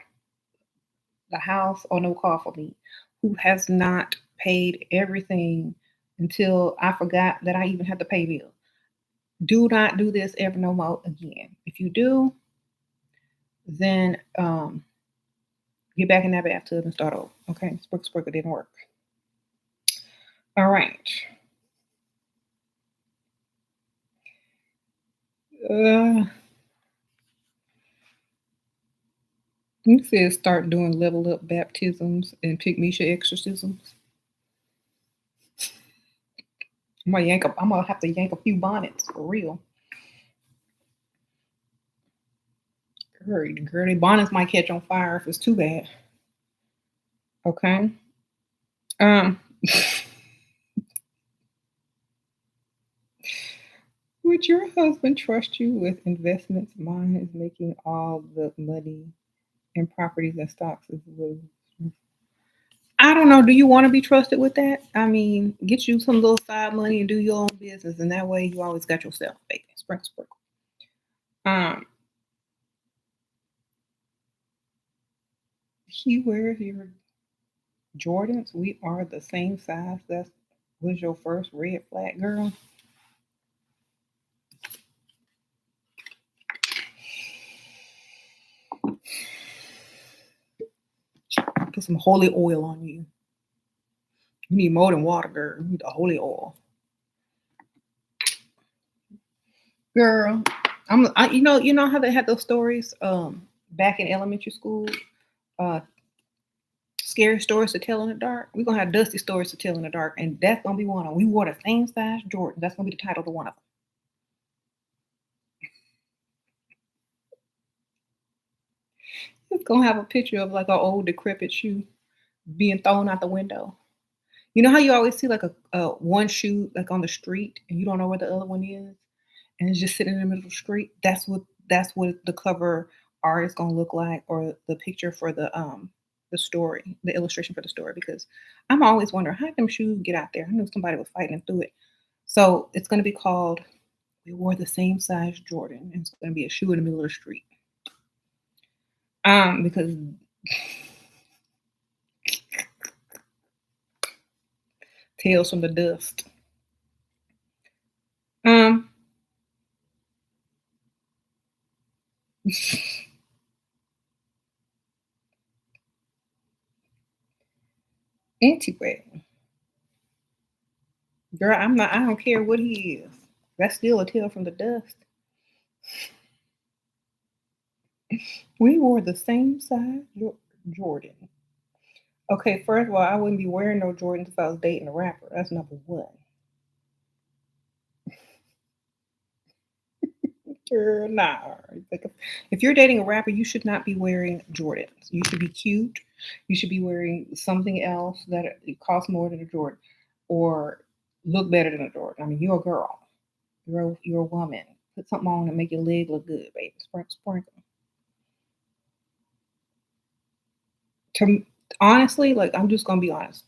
the house or no car for me, who has not paid everything until I forgot that I even had to pay bills. Do not do this ever no more again. If you do, then get back in that bathtub and start over. Okay, Sprinkle didn't work. All right. Uh, you said start doing level up baptisms and pick Misha exorcisms. I'm gonna have to yank a few bonnets for real. Girl, the bonnets might catch on fire if it's too bad. Okay. Um, would your husband trust you with investments? Mine is making all the money in properties and stocks as well. I don't know. Do you want to be trusted with that? I mean, get you some little side money and do your own business, and that way you always got yourself bacon. Sprinkle, sprinkle. Um, he wears your Jordans. We are the same size. That was your first red flag, girl. Put some holy oil on you. You need more than water, girl. You need the holy oil, girl. You know how they had those stories back in elementary school, uh, scary stories to tell in the dark. We're gonna have dusty stories to tell in the dark, and that's gonna be one of them. We wore the same size Jordan. That's gonna be the title to one of them. It's gonna have a picture of like an old decrepit shoe being thrown out the window. You know how you always see like a one shoe like on the street and you don't know where the other one is, and it's just sitting in the middle of the street. That's what the cover art is gonna look like, or the picture for the story, the illustration for the story. Because I'm always wondering how did them shoes get out there. I knew somebody was fighting through it. So it's gonna be called "We Wore the Same Size Jordan," and it's gonna be a shoe in the middle of the street. Because Tales from the Dust. Um, anyway, girl, I'm not. I don't care what he is. That's still a tale from the dust. We wore the same size Jordan. Okay, first of all, I wouldn't be wearing no Jordans if I was dating a rapper. That's number one. Girl, nah. Like if you're dating a rapper, you should not be wearing Jordans. You should be cute. You should be wearing something else that it costs more than a Jordan, or look better than a Jordan. I mean, you're a girl. You're a woman. Put something on and make your leg look good, baby. Sprinkle, sprinkle. To honestly, like I'm just gonna be honest.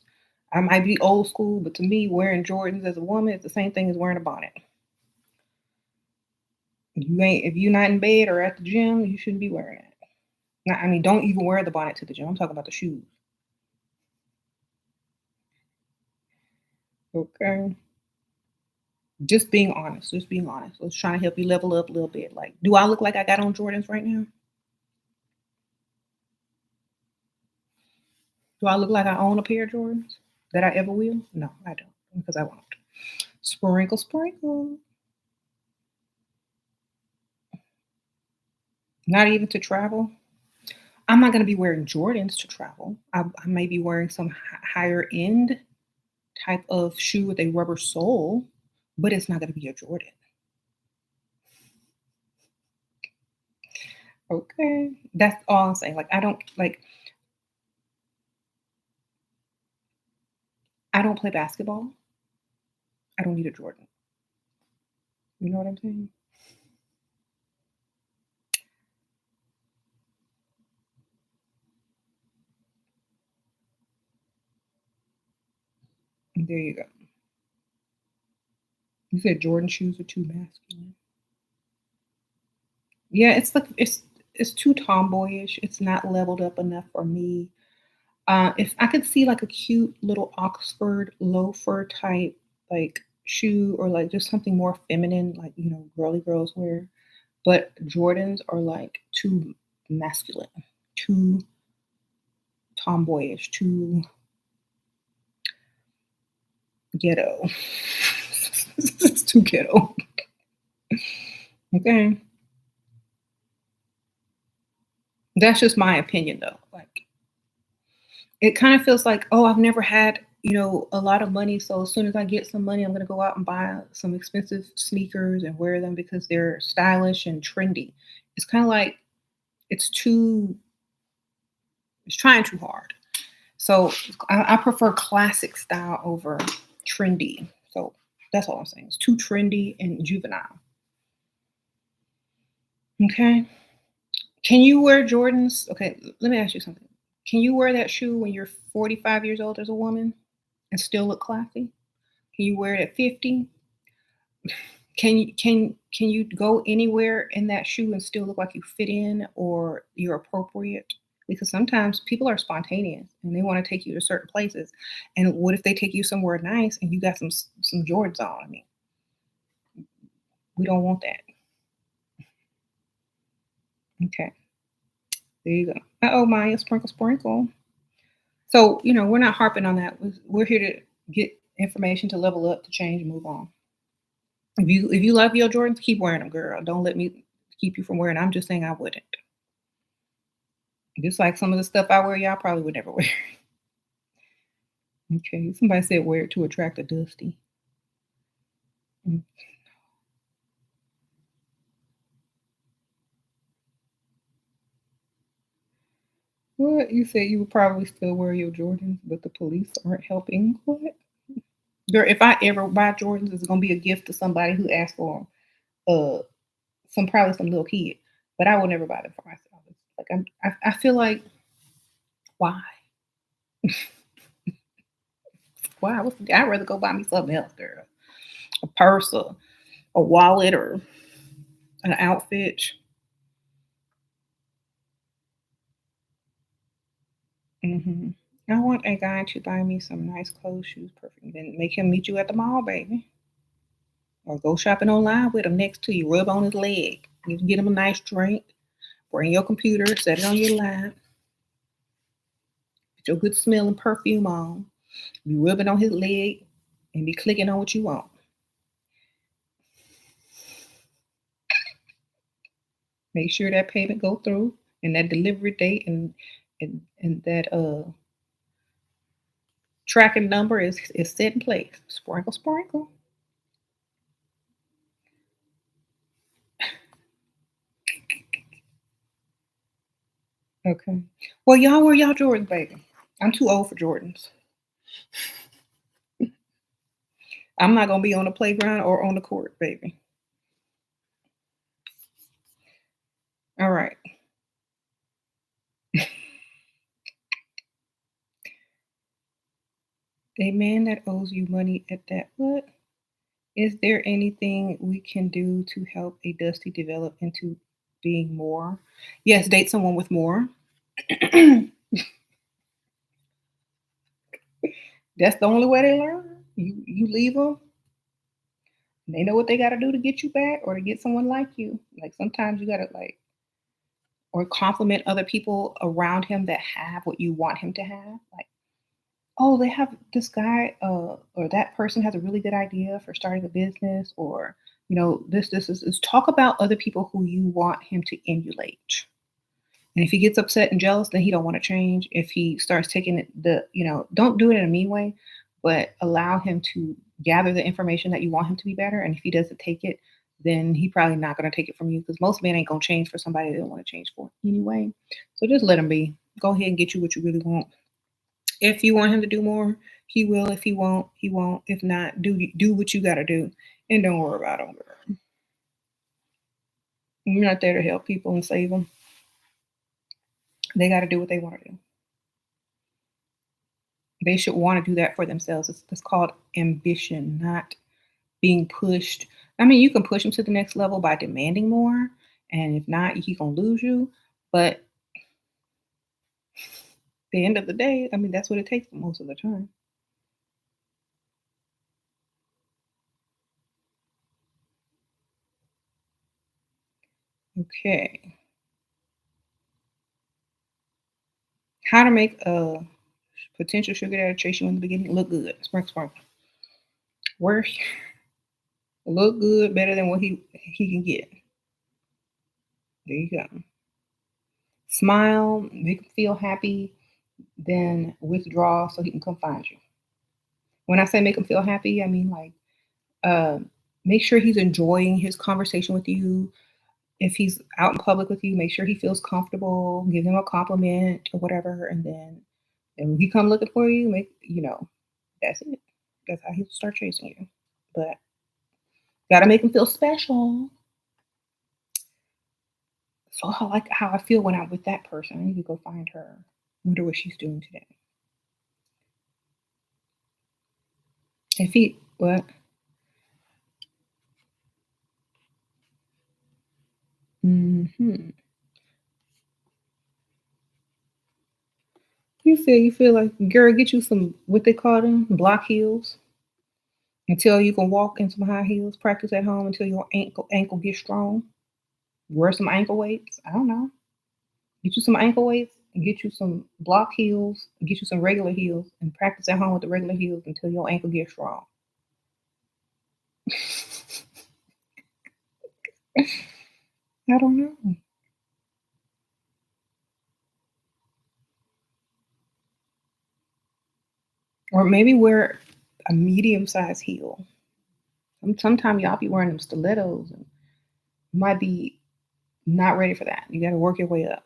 I might be old school, but to me, wearing Jordans as a woman is the same thing as wearing a bonnet. You ain't if you're not in bed or at the gym, you shouldn't be wearing it. I mean, don't even wear the bonnet to the gym. I'm talking about the shoes. Okay. Just being honest. Just being honest. I was trying to help you level up a little bit. Like, do I look like I got on Jordans right now? Do I look like I own a pair of Jordans that I ever will? No, I don't because I won't. Sprinkle, sprinkle. Not even to travel. I'm not going to be wearing Jordans to travel. I may be wearing some higher end type of shoe with a rubber sole, but it's not going to be a Jordan. Okay. That's all I'm saying. Like I don't play basketball. I don't need a Jordan. You know what I'm saying? There you go. You said Jordan shoes are too masculine. Yeah, it's like it's too tomboyish. It's not leveled up enough for me. If I could see like a cute little Oxford loafer type like shoe or like just something more feminine, like girly girls wear. But Jordans are like too masculine, too tomboyish, too ghetto. It's too ghetto. Okay. That's just my opinion though. Like it kind of feels like, oh, I've never had, a lot of money. So as soon as I get some money, I'm gonna go out and buy some expensive sneakers and wear them because they're stylish and trendy. It's kind of like it's too it's trying too hard. So I prefer classic style over trendy. So that's all I'm saying. It's too trendy and juvenile. Okay. Can you wear Jordans? Okay, let me ask you something. Can you wear that shoe when you're 45 years old as a woman and still look classy? Can you wear it at 50? Can you go anywhere in that shoe and still look like you fit in or you're appropriate? Because sometimes people are spontaneous and they want to take you to certain places. And what if they take you somewhere nice and you got some Jordans on? I mean, we don't want that. Okay, there you go. Oh, Maya, sprinkle, sprinkle. So we're not harping on that. We're here to get information to level up, to change, and move on. If you love your Jordans, keep wearing them, girl. Don't let me keep you from wearing. I'm just saying I wouldn't. Just like some of the stuff I wear, y'all probably would never wear. Okay, somebody said wear it to attract a dusty. Mm. What? You said you would probably still wear your Jordans, but the police aren't helping? What? Girl, if I ever buy Jordans, it's gonna be a gift to somebody who asked for them. Some probably some little kid, but I will never buy them for myself. It's like I feel like why? Why? I'd rather go buy me something else, girl. A purse, or a wallet, or an outfit. Hmm. I want a guy to buy me some nice clothes, shoes, perfume. Then make him meet you at the mall, baby. Or go shopping online with him next to you. Rub on his leg. You can get him a nice drink. Bring your computer, set it on your lap. Put your good smelling perfume on. Be rubbing on his leg and be clicking on what you want. Make sure that payment go through and that delivery date and that tracking number is set in place. Sprinkle, sprinkle. Okay. Well, y'all wear y'all Jordans, baby. I'm too old for Jordans. I'm not gonna be on the playground or on the court, baby. All right. A man that owes you money at that what? Is there anything we can do to help a Dusty develop into being more? Yes, date someone with more. That's the only way they learn. You leave them, they know what they got to do to get you back or to get someone like you. Like sometimes you got to like or compliment other people around him that have what you want him to have. Like, oh, they have this guy or that person has a really good idea for starting a business or this is talk about other people who you want him to emulate. And if he gets upset and jealous, then he don't want to change. If he starts taking don't do it in a mean way, but allow him to gather the information that you want him to be better. And if he doesn't take it, then he probably not going to take it from you because most men ain't going to change for somebody they don't want to change for anyway. So just let him be. Go ahead and get you what you really want. If you want him to do more, he will. If he won't, he won't. If not, do what you got to do, and don't worry about him. Girl. You're not there to help people and save them. They got to do what they want to do. They should want to do that for themselves. It's called ambition, not being pushed. I mean, you can push them to the next level by demanding more, and if not, he gonna lose you. But at the end of the day, I mean, that's what it takes most of the time. Okay, how to make a potential sugar daddy chase you in the beginning look good? Spark, spark. Where look good better than what he can get. There you go. Smile, make him feel happy, then withdraw so he can come find you. When I say make him feel happy, I mean like make sure he's enjoying his conversation with you. If he's out in public with you, make sure he feels comfortable. Give him a compliment or whatever, and when he come looking for you, that's it. That's how he'll start chasing you. But gotta make him feel special. So I like how I feel when I'm with that person. I need to go find her. Wonder what she's doing today. If he what? Hmm. You said you feel like girl, get you some what they call them block heels until you can walk in some high heels. Practice at home until your ankle gets strong. Wear some ankle weights. I don't know. Get you some ankle weights and get you some block heels. And get you some regular heels and practice at home with the regular heels until your ankle gets strong. I don't know. Or maybe wear a medium size heel. Sometimes y'all be wearing them stilettos and you might be not ready for that. You got to work your way up.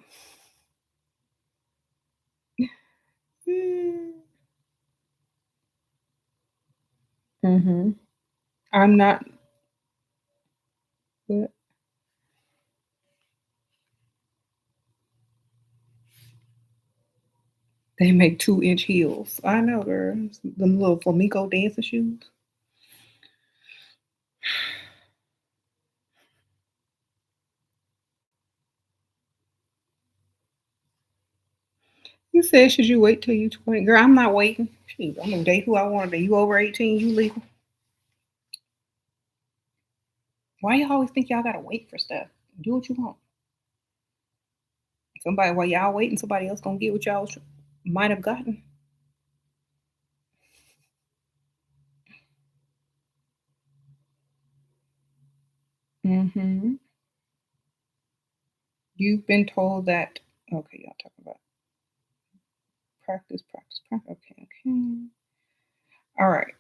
Mm-hmm. I'm not. They make 2-inch heels. I know, girl. Them little flamenco dancing shoes. You said, should you wait till you 20? Girl, I'm not waiting. Shoot, I'm gonna date who I want to date. You over 18, you legal. Why you always think y'all gotta wait for stuff? Do what you want. Somebody while y'all waiting, somebody else gonna get what y'all might have gotten. Mm-hmm. You've been told that. Okay, y'all talking about practice, practice, practice. Okay, okay. All right.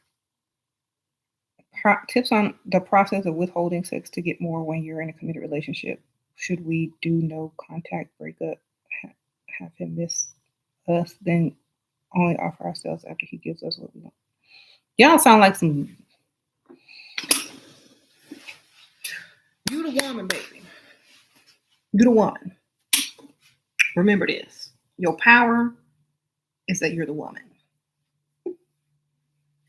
Tips on the process of withholding sex to get more when you're in a committed relationship. Should we do no contact breakup? have him miss us, then only offer ourselves after he gives us what we want. Y'all sound like some you the woman, baby. You the woman. Remember this. Your power is that you're the woman.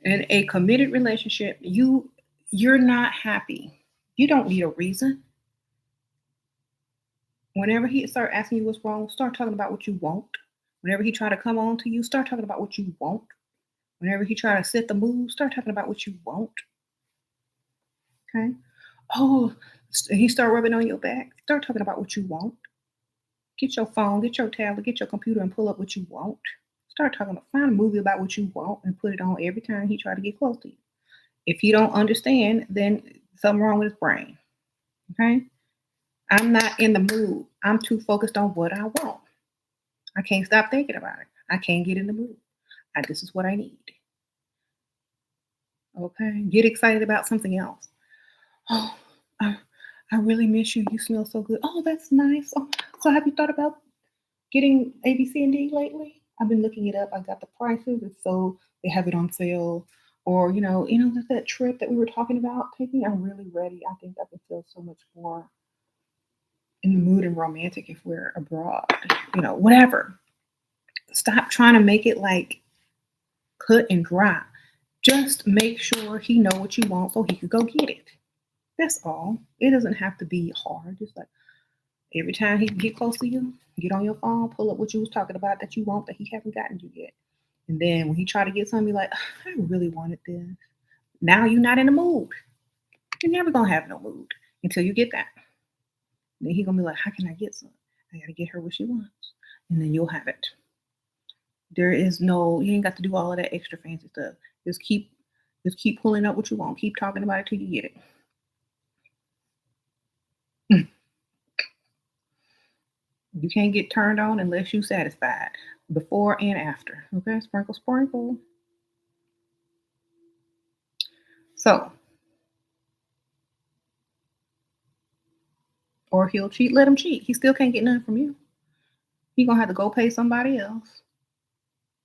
In a committed relationship, you're not happy. You don't need a reason. Whenever he start asking you what's wrong, start talking about what you want. Whenever he try to come on to you, start talking about what you want. Whenever he try to set the mood, start talking about what you want. Okay. Oh, he start rubbing on your back. Start talking about what you want. Get your phone, get your tablet, get your computer, and pull up what you want. Start talking about find a movie about what you want and put it on every time he try to get close to you. If you don't understand, then something wrong with his brain. Okay. I'm not in the mood. I'm too focused on what I want. I can't stop thinking about it. I can't get in the mood. This is what I need. Okay. Get excited about something else. Oh, I really miss you. You smell so good. Oh, that's nice. Oh, so have you thought about getting A, B, C, and D lately? I've been looking it up. I got the prices. It's so they have it on sale. Or that trip that we were talking about taking. I'm really ready. I think I can feel so much more in the mood and romantic if we're abroad. Whatever. Stop trying to make it like cut and dry. Just make sure he know what you want so he could go get it. That's all. It doesn't have to be hard. Just like every time he get close to you, get on your phone, pull up what you was talking about that you want that he haven't gotten you yet. And then when he try to get something, you're like, I really wanted this. Now you're not in the mood. You're never gonna have no mood until you get that. Then he gonna be like, how can I get some? I gotta get her what she wants, and then you'll have it. There is no, you ain't got to do all of that extra fancy stuff. Just keep pulling up what you want. Keep talking about it till you get it. You can't get turned on unless you satisfied before and after. Okay, sprinkle, sprinkle. So, or he'll cheat. Let him cheat. He still can't get nothing from you. He gonna have to go pay somebody else.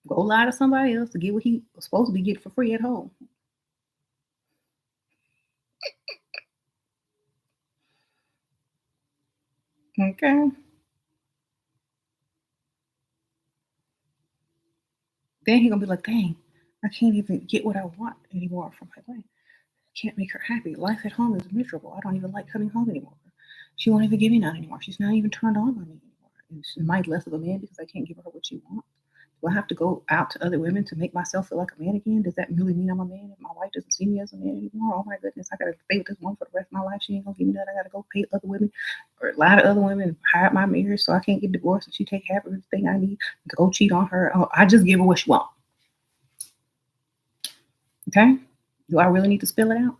Go lie to somebody else to get what he was supposed to be getting for free at home. Okay. Then he gonna be like, dang, I can't even get what I want anymore from my life. Can't make her happy. Life at home is miserable. I don't even like coming home anymore. She won't even give me none anymore. She's not even turned on by me anymore. And she might less of a man because I can't give her what she wants. Do I have to go out to other women to make myself feel like a man again? Does that really mean I'm a man if my wife doesn't see me as a man anymore? Oh my goodness, I gotta stay with this one for the rest of my life. She ain't gonna give me that. I gotta go pay other women or lie to other women and hide my marriage so I can't get divorced and she take half of everything I need to go cheat on her. Oh, I just give her what she wants. Okay? Do I really need to spell it out?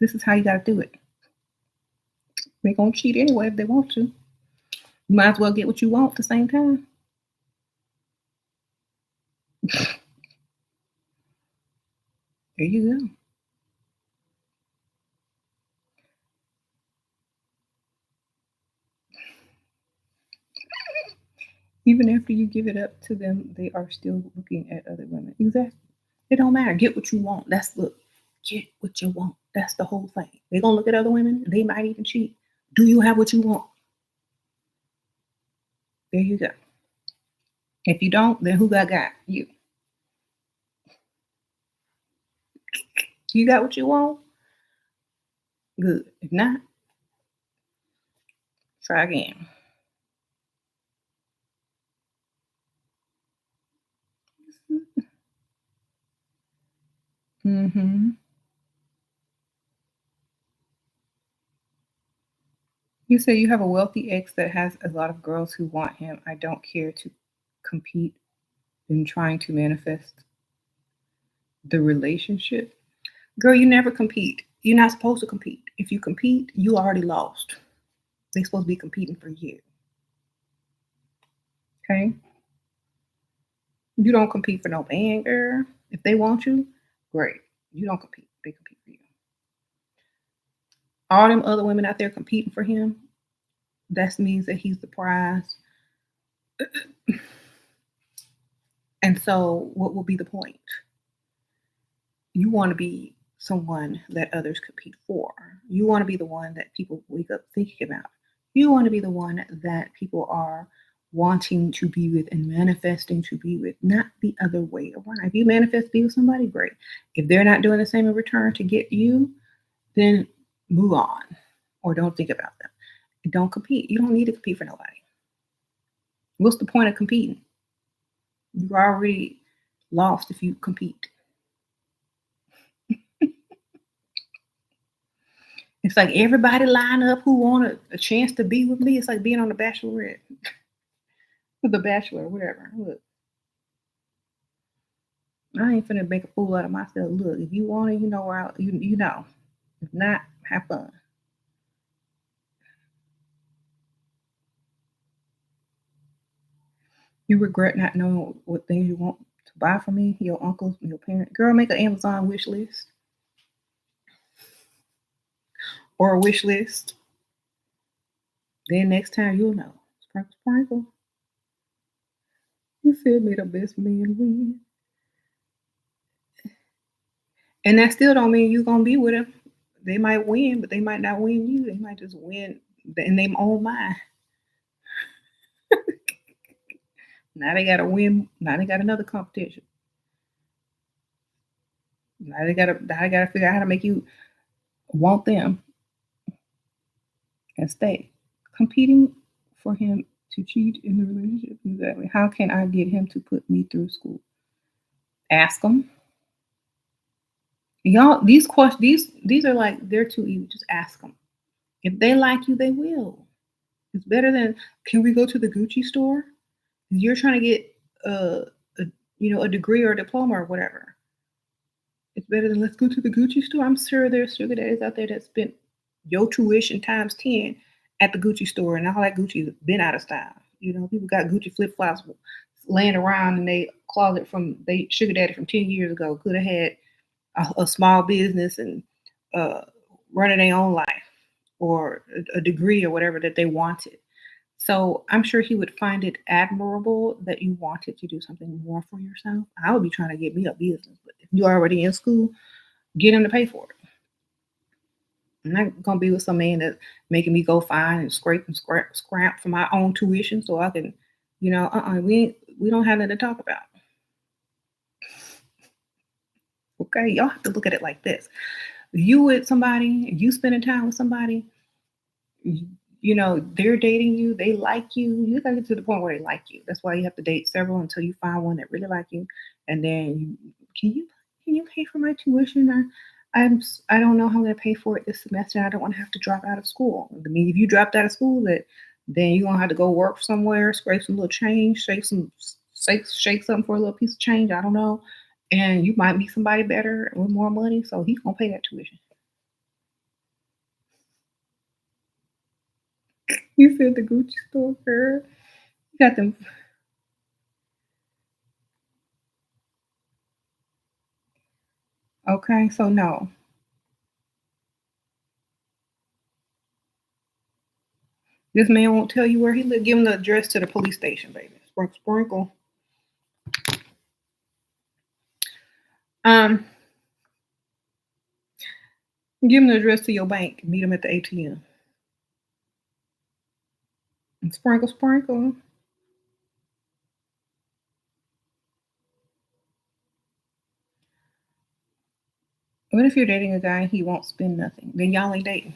This is how you gotta do it. They're gonna cheat anyway if they want to. You might as well get what you want at the same time. There you go. Even after you give it up to them, they are still looking at other women. Exactly. It don't matter. Get what you want. Get what you want. That's the whole thing. They're gonna look at other women. They might even cheat. Do you have what you want? There you go. If you don't, then who got you? You got what you want? Good. If not, try again. Mm-hmm. You say you have a wealthy ex that has a lot of girls who want him. I don't care to compete in trying to manifest the relationship. Girl, you never compete. You're not supposed to compete. If you compete, you already lost. They're supposed to be competing for you. Okay? You don't compete for no man, girl. If they want you, great. You don't compete. They compete for you. All them other women out there competing for him, that means that he's the prize. And so, what will be the point? You want to be someone that others compete for. You want to be the one that people wake up thinking about. You want to be the one that people are wanting to be with and manifesting to be with, not the other way around. If you manifest to be with somebody, great. If they're not doing the same in return to get you, then move on or don't think about them. Don't compete. You don't need to compete for nobody. What's the point of competing? You're already lost if you compete. It's like everybody line up who want a chance to be with me. It's like being on the Bachelorette, the Bachelor, whatever. Look, I ain't finna make a fool out of myself. Look, if you want it, you know where you know. If not, have fun. You regret not knowing what things you want to buy for me, your uncles, your parents. Girl, make an Amazon wish list or a wish list. Then next time you'll know. Sprinkle, sprinkle. You said me the best man win. And that still don't mean you gonna be with them. They might win, but they might not win you. They might just win in their own mind. Now they gotta win. Now they got another competition. Now they gotta figure out how to make you want them and stay. Competing for him to cheat in the relationship. Exactly. How can I get him to put me through school? Ask them. Y'all, these questions, these are like they're too easy. Just ask them. If they like you, they will. It's better than can we go to the Gucci store? You're trying to get a a degree or a diploma or whatever. It's better than let's go to the Gucci store. I'm sure there's sugar daddies out there that spent your tuition times 10 at the Gucci store, and all that Gucci's been out of style. People got Gucci flip flops laying around in their closet from they sugar daddy from 10 years ago. Could have had a small business and uh, running their own life or a degree or whatever that they wanted. So I'm sure he would find it admirable that you wanted to do something more for yourself. I would be trying to get me a business, but if you're already in school, get him to pay for it. I'm not gonna be with some man that's making me go find and scrape and scrap for my own tuition so I can, we don't have nothing to talk about. Okay, y'all have to look at it like this: you with somebody, you spending time with somebody, they're dating you, they like you. You gotta get to the point where they like you. That's why you have to date several until you find one that really like you. And then can you pay for my tuition? Or I don't know how I'm gonna pay for it this semester. I don't want to have to drop out of school. I mean, if you dropped out of school, that then you're gonna have to go work somewhere, scrape some little change, shake something for a little piece of change. I don't know. And you might meet somebody better with more money, so he's gonna pay that tuition. You said the Gucci store, girl. You got them. Okay, so no. This man won't tell you where he live. Give him the address to the police station, baby. Sprinkle, sprinkle. Um, Give him the address to your bank. Meet him at the ATM. And sprinkle, sprinkle. What if you're dating a guy and he won't spend nothing? Then y'all ain't dating.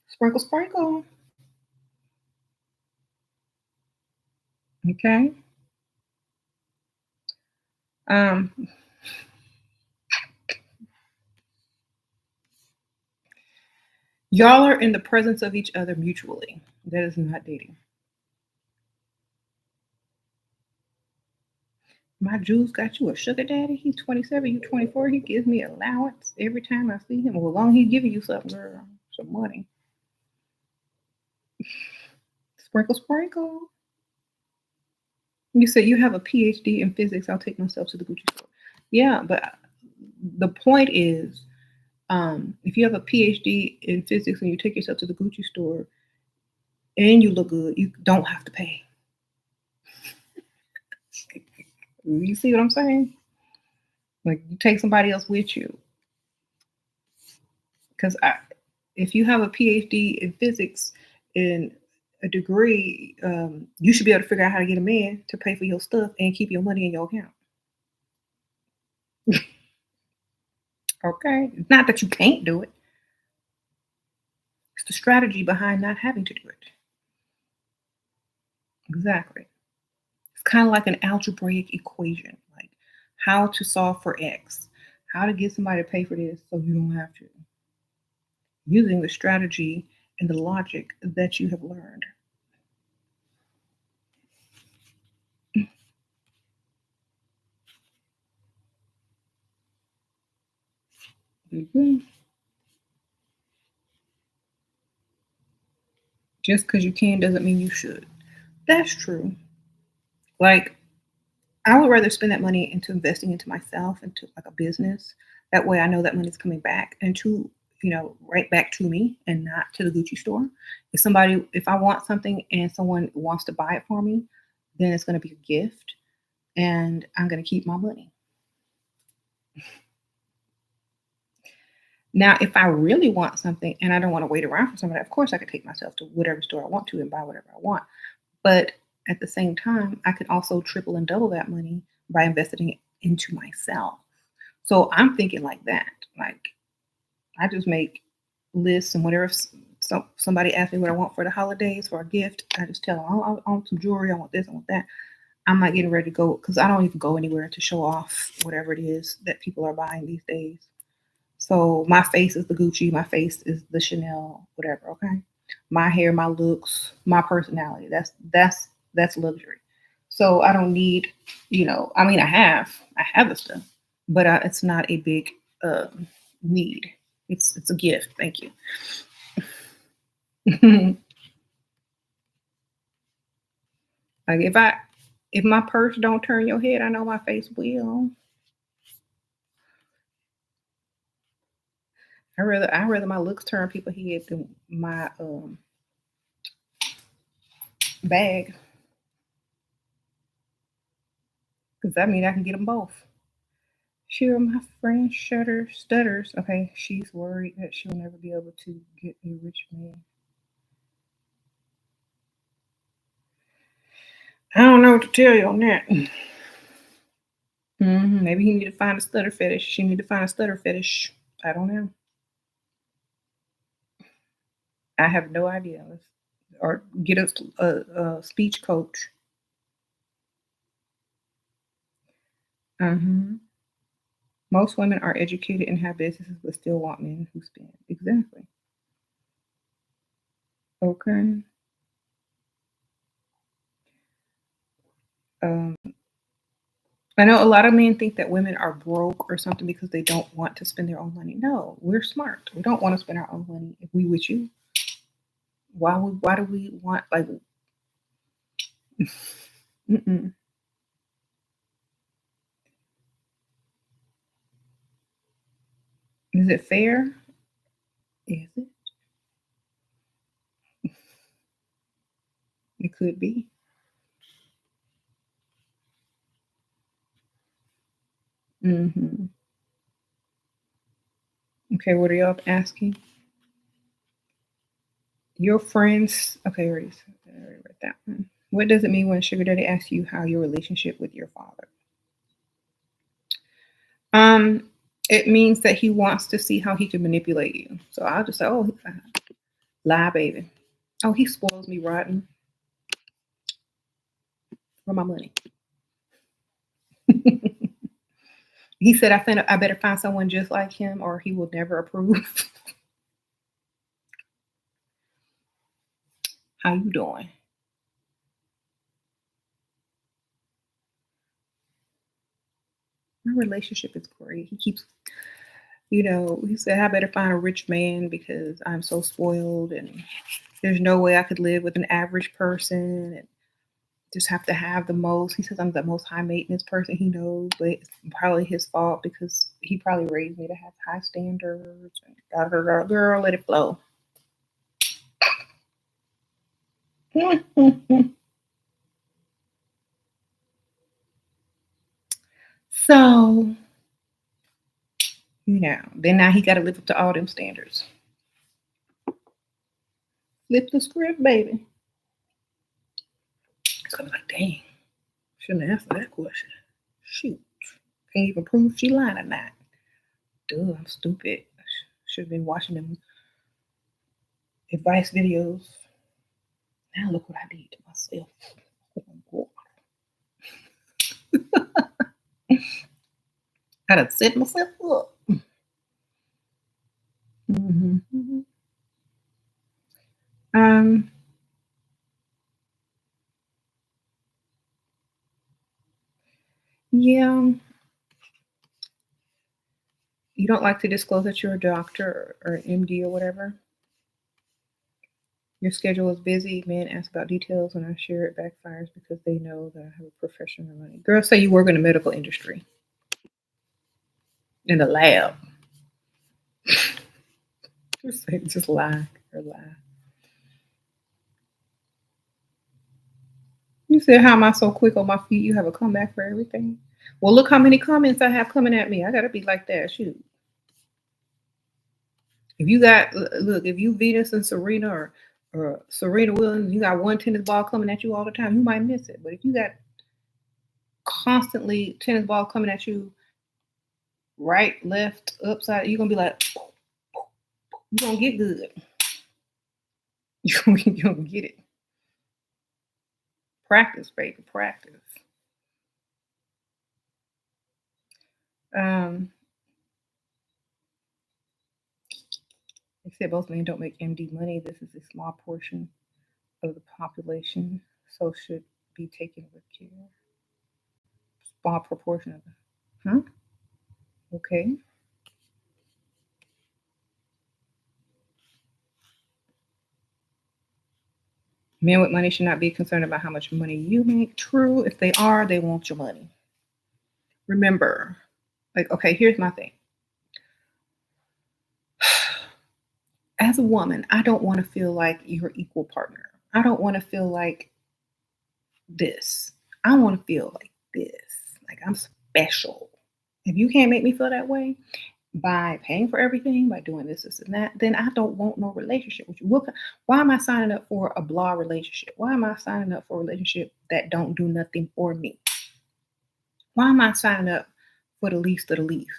Sprinkle, sprinkle. Okay. Um, y'all are in the presence of each other mutually. That is not dating. My Jules got you a sugar daddy. He's 27, you 24. He gives me allowance every time I see him. Well, as long as he's giving you something, girl, some money. Sprinkle, sprinkle. You said you have a PhD in physics. I'll take myself to the Gucci store. Yeah, but the point is, if you have a PhD in physics and you take yourself to the Gucci store and you look good, you don't have to pay. You see what I'm saying? Like you take somebody else with you. Because if you have a PhD in physics and a degree, you should be able to figure out how to get a man to pay for your stuff and keep your money in your account. Okay? It's not that you can't do it, it's the strategy behind not having to do it. Exactly. It's kind of like an algebraic equation, like how to solve for X, how to get somebody to pay for this so you don't have to, using the strategy and the logic that you have learned. Mhm. Just because you can doesn't mean you should. That's true. Like, I would rather spend that money into investing into myself, into like a business. That way I know that money's coming back and right back to me and not to the Gucci store. If I want something and someone wants to buy it for me, then it's going to be a gift and I'm going to keep my money. Now, if I really want something and I don't want to wait around for somebody, of course I could take myself to whatever store I want to and buy whatever I want. But at the same time, I could also triple and double that money by investing it into myself. So I'm thinking like that. Like I just make lists and whatever. Somebody asks me what I want for the holidays for a gift, I just tell them I want some jewelry. I want this. I want that. I'm not getting ready to go because I don't even go anywhere to show off whatever it is that people are buying these days. So my face is the Gucci, my face is the Chanel, whatever. Okay, my hair, my looks, my personality. That's luxury. So I don't need, I mean, I have the stuff, but it's not a big need. It's a gift. Thank you. Like if my purse don't turn your head, I know my face will. I rather my looks turn people head than my bag, because that means I can get them both. Sure, my friend stutters. Okay, she's worried that she'll never be able to get a rich man. I don't know what to tell you on that. Maybe he need to find a stutter fetish. She need to find a stutter fetish. I don't know. I have no idea. Or get a speech coach. hmm Most women are educated and have businesses, but still want men who spend. Exactly. Okay. Um, I know a lot of men think that women are broke or something because they don't want to spend their own money. No, we're smart. We don't want to spend our own money. If we with you, why do we want like? Mm-mm. Is it fair? Is it? It could be. hmm Okay, what are y'all asking? Your friends. Okay, I already read that one. What does it mean when sugar daddy asks you how your relationship with your father? Um, it means that he wants to see how he can manipulate you. So I'll just say, oh, lie, baby. Oh, he spoils me rotten for my money. He said, I better find someone just like him, or he will never approve. How you doing? My relationship is great. He said, I better find a rich man because I'm so spoiled, and there's no way I could live with an average person. And just have to have the most. He says I'm the most high maintenance person he knows, but it's probably his fault because he probably raised me to have high standards. And girl, let it flow. So, then now he got to live up to all them standards. Flip the script, baby. It's gonna be like, dang, shouldn't have answered that question. Shoot, can't even prove she lying or not. Duh, I'm stupid. Should have been watching them advice videos. Now look what I did to myself. Oh, I done set myself up. Mm-hmm. Um, yeah, you don't like to disclose that you're a doctor or an MD or whatever. Your schedule is busy. Men ask about details when I share it backfires because they know that I have a profession or money. Girls say you work in the medical industry, in the lab. Just lie or lie. You said, how am I so quick on my feet? You have a comeback for everything. Well, look how many comments I have coming at me. I gotta be like that. Shoot. If you got look, if you Venus and Serena or Serena Williams, you got one tennis ball coming at you all the time, you might miss it. But if you got constantly tennis ball coming at you right, left, upside, you're gonna be like, you're gonna get good. You're gonna get it. Practice, baby, practice. Um, they said most men don't make MD money. This is a small portion of the population, so should be taken with care. Small proportion of it. Huh? Okay. Men with money should not be concerned about how much money you make. True. If they are, they want your money. Remember, like, okay, here's my thing. As a woman, I don't want to feel like your equal partner. I don't want to feel like this. I want to feel like this. Like I'm special. If you can't make me feel that way by paying for everything, by doing this, and that, then I don't want no relationship with you. Why am I signing up for a blah relationship? Why am I signing up for a relationship that don't do nothing for me? Why am I signing up for the least of the least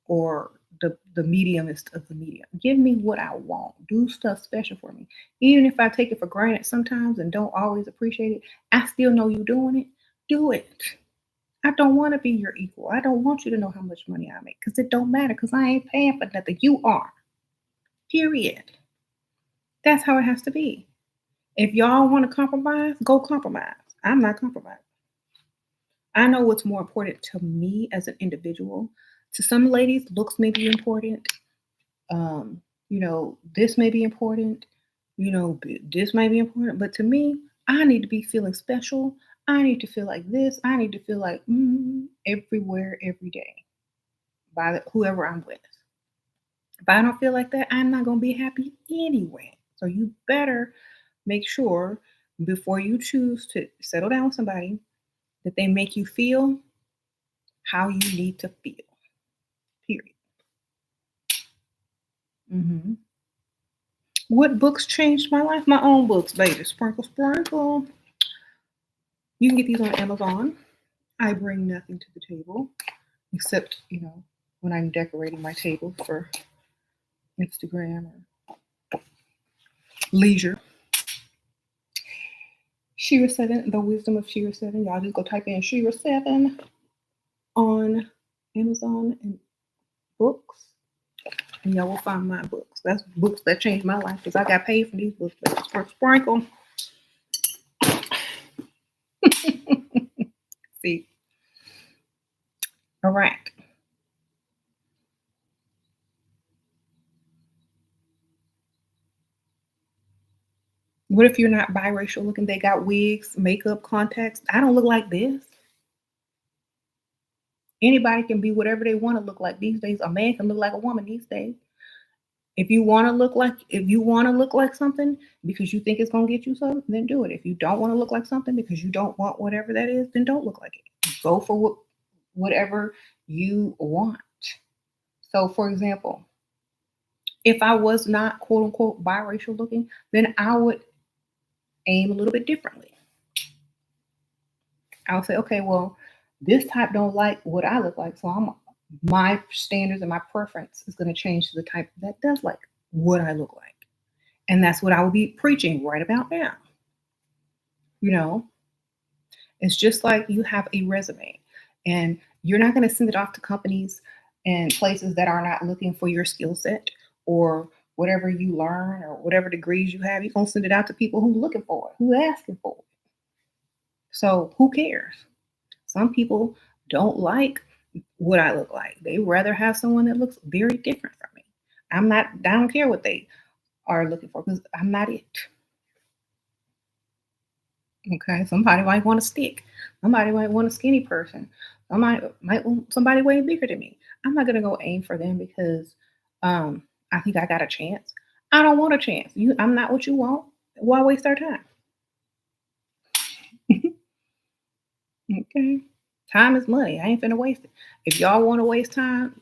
or the mediumest of the medium? Give me what I want. Do stuff special for me. Even if I take it for granted sometimes and don't always appreciate it, I still know you doing it. Do it. I don't want to be your equal. I don't want you to know how much money I make because it don't matter because I ain't paying for nothing. You are. Period. That's how it has to be. If y'all want to compromise, go compromise. I'm not compromising. I know what's more important to me as an individual. To some ladies, looks may be important. This may be important. This may be important. But to me, I need to be feeling special. I need to feel like this. I need to feel like everywhere, every day by whoever I'm with. If I don't feel like that, I'm not going to be happy anyway. So you better make sure before you choose to settle down with somebody that they make you feel how you need to feel. Period. Hmm. What books changed my life? My own books, baby. Sprinkle, sprinkle. You can get these on Amazon. I bring nothing to the table except, when I'm decorating my table for Instagram or leisure. SheRaSeven, The Wisdom of SheRaSeven. Y'all just go type in SheRaSeven on Amazon and books, and y'all will find my books. That's books that changed my life because I got paid for these books. For sprinkle. See. All right. What if you're not biracial looking? They got wigs, makeup, contacts. I don't look like this. Anybody can be whatever they want to look like these days. A man can look like a woman these days. If you want to look like something because you think it's gonna get you something, then do it. If you don't want to look like something because you don't want whatever that is, then don't look like it. Go for whatever you want. So, for example, if I was not quote unquote biracial looking, then I would aim a little bit differently. I'll say, okay, well, this type don't like what I look like, so I'm my standards and my preference is going to change to the type that does like what I look like, and that's what I will be preaching right about now. You know, it's just like you have a resume, and you're not going to send it off to companies and places that are not looking for your skill set or whatever you learn or whatever degrees you have. You're going to send it out to people who looking for it, who asking for it. So who cares? Some people don't like what I look like. They rather have someone that looks very different from me. I'm not, I don't care what they are looking for because I'm not it. Okay. Somebody might want a stick. Somebody might want a skinny person. Somebody might want somebody way bigger than me. I'm not gonna go aim for them because um I think I got a chance. I don't want a chance. I'm not what you want. Why waste our time? Okay. Time is money. I ain't finna waste it. If y'all want to waste time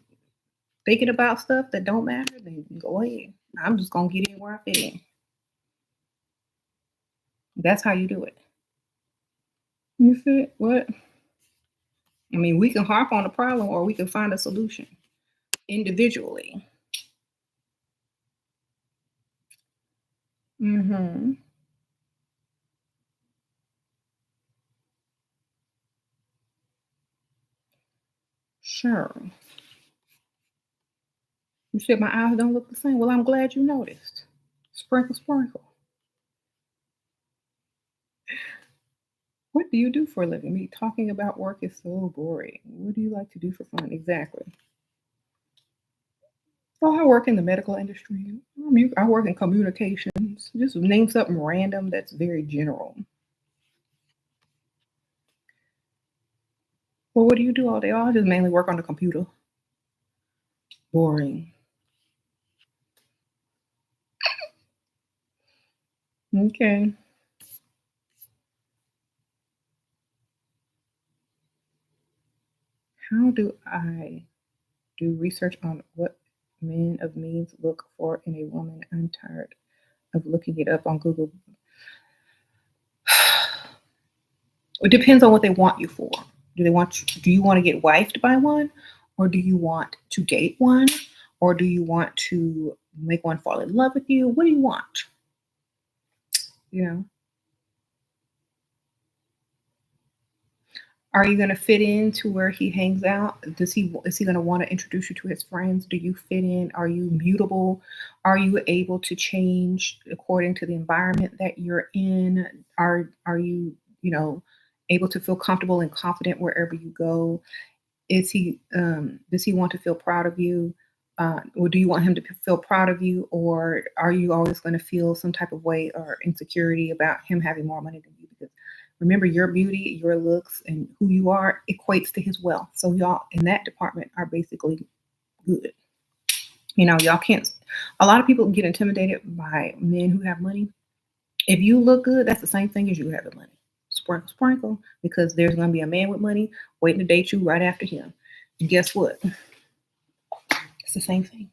thinking about stuff that don't matter, then go ahead. I'm just gonna get in where I fit in. That's how you do it. You see what? I mean, we can harp on the problem or we can find a solution individually. Hmm. Sure. You said my eyes don't look the same. Well, I'm glad you noticed. Sprinkle, sprinkle. What do you do for a living? Me talking about work is so boring. What do you like to do for fun? Exactly. Oh, I work in the medical industry. I work in communications. Just name something random that's very general. Well, what do you do all day? Oh, I just mainly work on the computer. Boring. Okay. How do I do research on what men of means look for in a woman? I'm tired of looking it up on Google. It depends on what they want you for. Do you want to get wifed by one, or do you want to date one, or do you want to make one fall in love with you? What do you want? You know, are you going to fit into where he hangs out? Is he going to want to introduce you to his friends? Do you fit in? Are you mutable? Are you able to change according to the environment that you're in? Are you, able to feel comfortable and confident wherever you go? Does he want to feel proud of you? Or do you want him to feel proud of you, or are you always going to feel some type of way or insecurity about him having more money than you? Because remember, your beauty, your looks, and who you are equates to his wealth. So y'all in that department are basically good. Y'all can't. A lot of people get intimidated by men who have money. If you look good, that's the same thing as you having money. Sprinkle, sprinkle, because there's going to be a man with money waiting to date you right after him. And guess what? It's the same thing.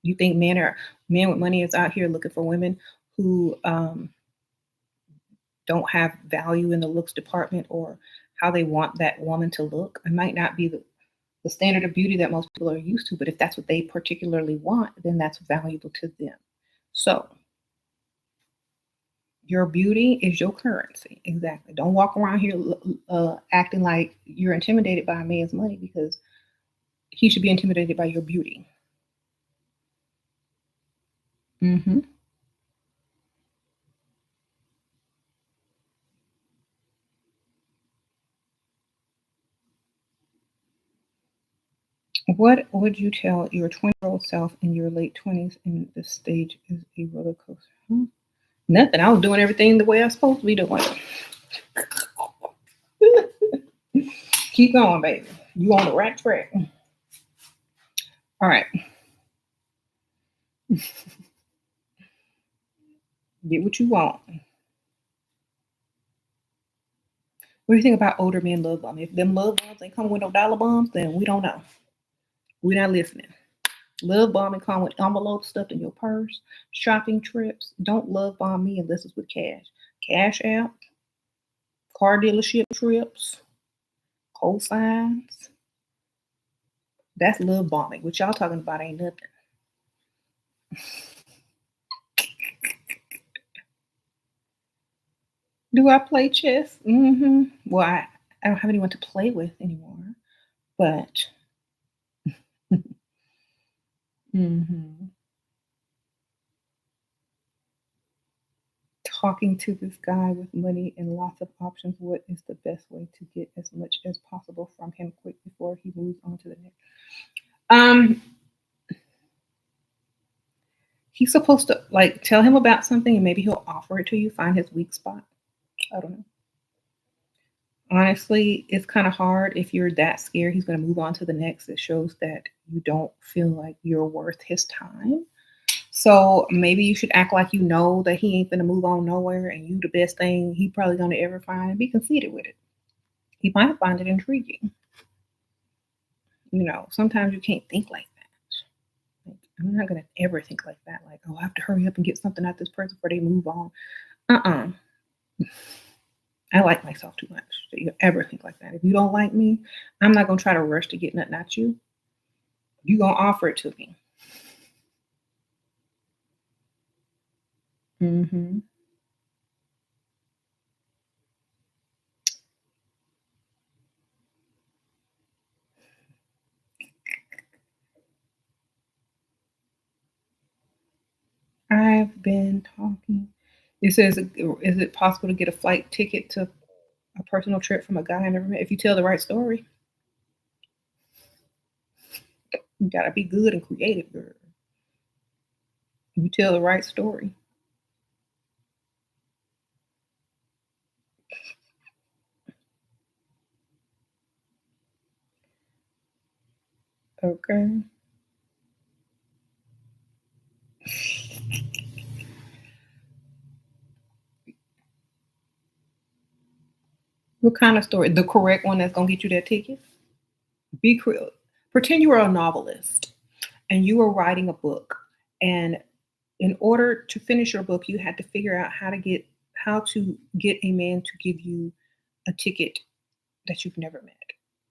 You think men with money is out here looking for women who don't have value in the looks department or how they want that woman to look? It might not be the standard of beauty that most people are used to, but if that's what they particularly want, then that's valuable to them. So your beauty is your currency. Exactly. Don't walk around here acting like you're intimidated by a man's money because he should be intimidated by your beauty. Hmm. What would you tell your 20-year-old self in your late 20s and the stage is a roller coaster? Hmm? Nothing. I was doing everything the way I was supposed to be doing. Keep going, baby. You on the right track. All right. Get what you want. What do you think about older men love bombing? If them love bombs ain't come with no dollar bombs, then we don't know. We're not listening. Love bombing come with envelopes stuffed in your purse, shopping trips. Don't love bomb me unless it's with cash. Cash out, car dealership trips, cosigns. That's love bombing. What y'all talking about ain't nothing. Do I play chess? Well, I don't have anyone to play with anymore. But hmm talking to this guy with money and lots of options, what is the best way to get as much as possible from him quick before he moves on to the next? Um, he's supposed to like tell him about something and maybe he'll offer it to you, find his weak spot. I don't know. Honestly, it's kind of hard if you're that scared he's going to move on to the next. It shows that you don't feel like you're worth his time. So maybe you should act like you know that he ain't gonna move on nowhere and you the best thing he probably gonna ever find and be conceited with it. He might find it intriguing. Sometimes you can't think like that. Like, I'm not gonna ever think like that. Like, oh, I have to hurry up and get something out of this person before they move on. Uh-uh. I like myself too much to ever think like that. If you don't like me, I'm not gonna try to rush to get nothing at you. You gonna offer it to me. hmm I've been talking. It says, is it possible to get a flight ticket to a personal trip from a guy I never met? If you tell the right story, you gotta be good and creative, girl. You tell the right story. Okay. What kind of story? The correct one that's gonna get you that ticket? Be creative. Pretend you are a novelist and you are writing a book. And in order to finish your book, you had to figure out how to get a man to give you a ticket that you've never met.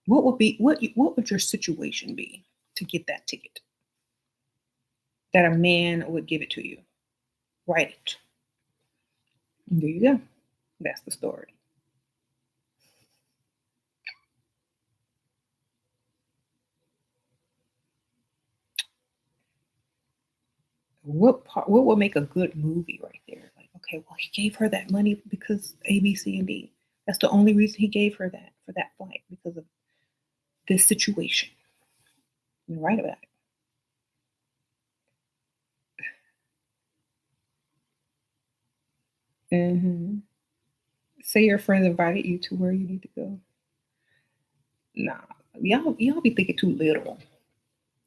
What would your situation be to get that ticket that a man would give it to you? Write it. There you go. That's the story. What would make a good movie right there? Like, okay, well, he gave her that money because A, B, C, and D. That's the only reason he gave her that for that flight because of this situation. You're right about it. Say your friend invited you to where you need to go. Nah, y'all be thinking too little.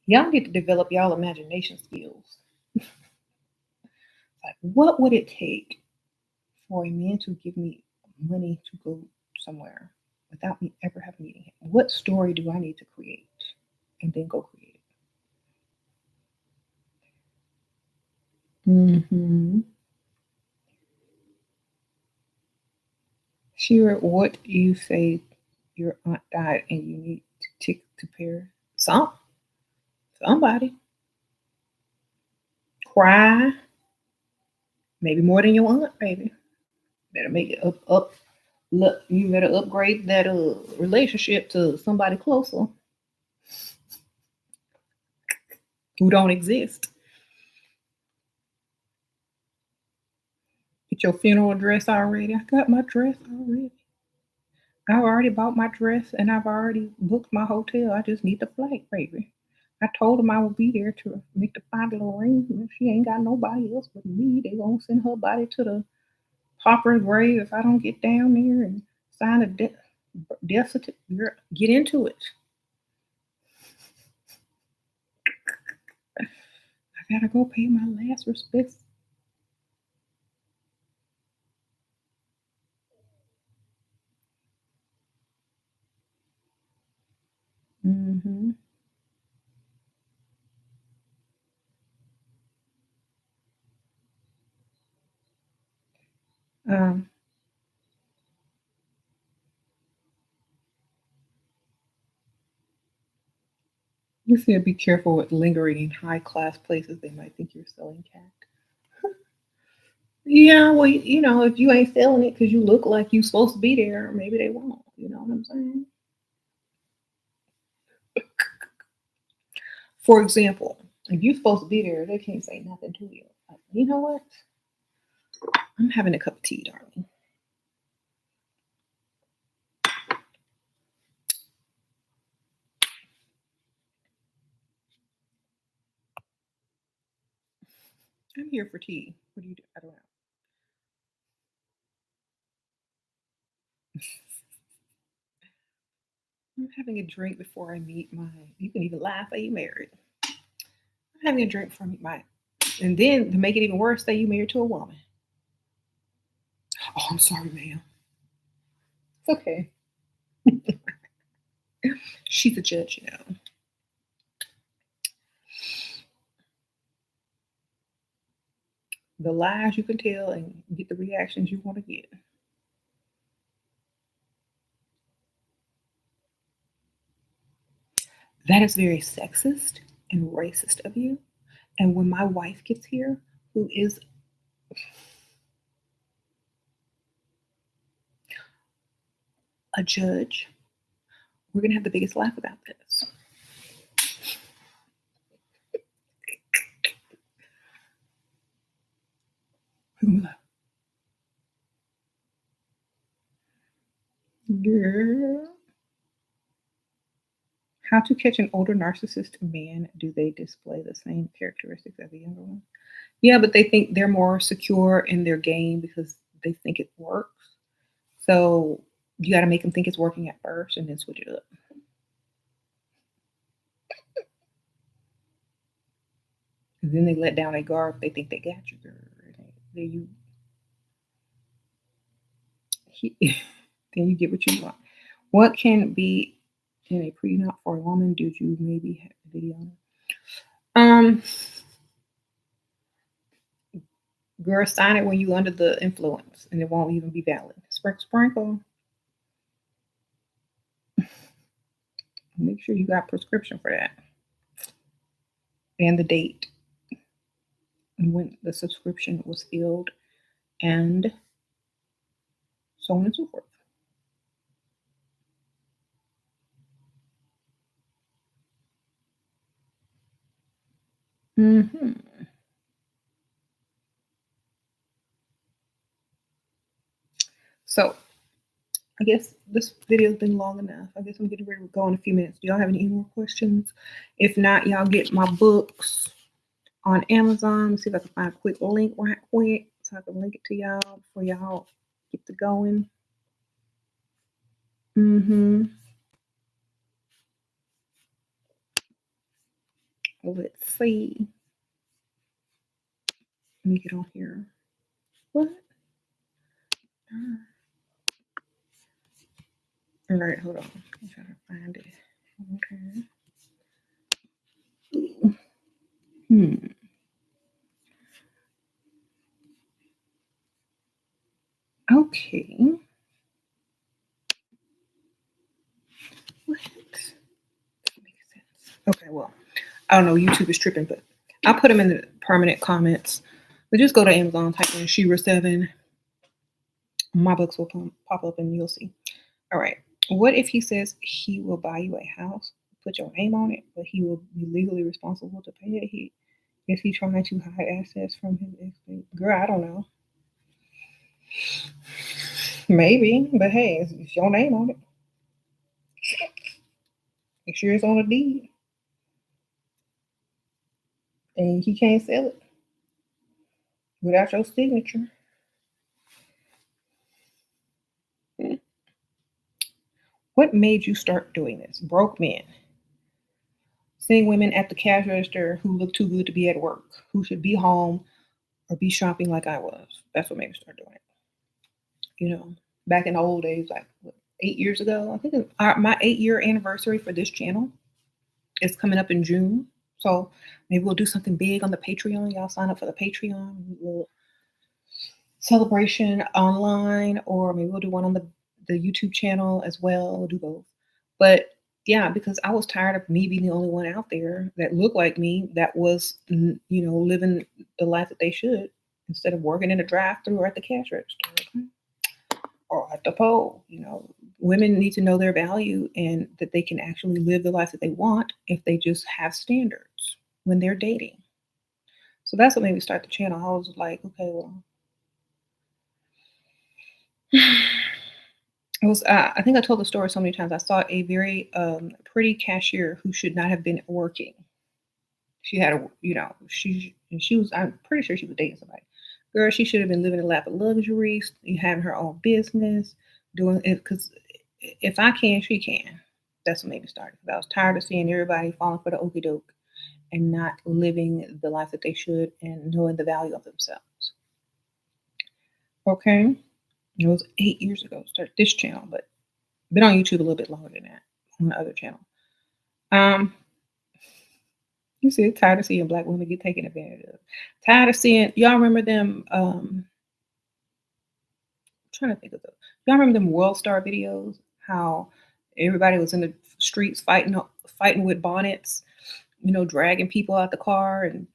Y'all need to develop y'all imagination skills. Like, what would it take for a man to give me money to go somewhere without me ever having meeting him? What story do I need to create? And then go create it. Sure, what you say your aunt died and you need to tick to pair somebody. Cry, maybe more than your aunt, baby. Better make it up. Look, you better upgrade that relationship to somebody closer who don't exist. Get your funeral dress already. I got my dress already. I've already bought my dress and I've already booked my hotel. I just need the flight, baby. I told them I would be there to make the final arrangement. She ain't got nobody else but me. They gonna send her body to the pauper's grave if I don't get down there and sign a death certificate. Get into it. I gotta go pay my last respects. Mm-hmm. Um, you said be careful with lingering in high class places. They might think you're selling cat. Yeah, well, if you ain't selling it because you look like you supposed to be there, maybe they won't. You know what I'm saying? For example, if you're supposed to be there, they can't say nothing to you. Like, you know what? I'm having a cup of tea, darling. I'm here for tea. What do you do? I don't know. I'm having a drink before I meet my. You can even laugh that you married. I'm having a drink before I meet my. And then to make it even worse, say you married to a woman. Oh, I'm sorry, ma'am. It's okay. She's a judge, you know. The lies you can tell and get the reactions you want to get. That is very sexist and racist of you. And when my wife gets here, who is a judge, we're going to have the biggest laugh about this. Girl. How to catch an older narcissist man? Do they display the same characteristics as a younger one? Yeah, but they think they're more secure in their game because they think it works. So you got to make them think it's working at first and then switch it up. And then they let down their guard. They think they got you, girl. Then then you get what you want. What can be in a prenup for a woman? Did you maybe have a video on it? Girl, sign it when you under the influence, and it won't even be valid. Sprinkle, sprinkle. Make sure you got prescription for that, and the date, and when the subscription was filled, and so on and so forth. Hmm. So I guess this video's been long enough. I guess I'm getting ready to go in a few minutes. Do y'all have any more questions? If not, y'all get my books on Amazon. Let's see if I can find a quick link right quick so I can link it to y'all before y'all get to going. Mm-hmm. Let's see. Let me get on here. What? All right, hold on. I'm trying to find it. Okay. Hmm. Okay. What? Makes sense. Okay, well, I don't know. YouTube is tripping, but I'll put them in the permanent comments. But just go to Amazon, type in SheRaSeven. My books will pop up and you'll see. All right. What if he says he will buy you a house, put your name on it, but he will be legally responsible to pay it? Is he trying to hide assets from his ex? Girl, I don't know. Maybe, but hey, it's your name on it. Make sure it's on a deed, and he can't sell it without your signature. What made you start doing this? Broke men. Seeing women at the cash register who look too good to be at work, who should be home or be shopping like I was. That's what made me start doing it. Back in the old days, like what, 8 years ago, I think it's my 8-year anniversary for this channel. It's coming up in June. So maybe we'll do something big on the Patreon. Y'all sign up for the Patreon. We'll celebration online, or maybe we'll do one on the YouTube channel as well. We'll do both. But yeah, because I was tired of me being the only one out there that looked like me that was, living the life that they should instead of working in a drive-through or at the cash register. Okay? Or at the pole. Women need to know their value and that they can actually live the life that they want if they just have standards when they're dating. So that's what made me start the channel. I was like, okay, well, it was. I think I told the story so many times. I saw a very pretty cashier who should not have been working. She had a, she was. I'm pretty sure she was dating somebody. Girl, she should have been living a lap of luxury, having her own business, doing it. Because if I can, she can. That's what made me start. 'Cause I was tired of seeing everybody falling for the okey doke and not living the life that they should and knowing the value of themselves. Okay, it was 8 years ago. Started this channel, but been on YouTube a little bit longer than that on the other channel. Um, you see, tired of seeing black women get taken advantage of. Tired of seeing y'all remember them. Trying to think of those. Y'all remember them World Star videos? How everybody was in the streets fighting with bonnets, dragging people out the car and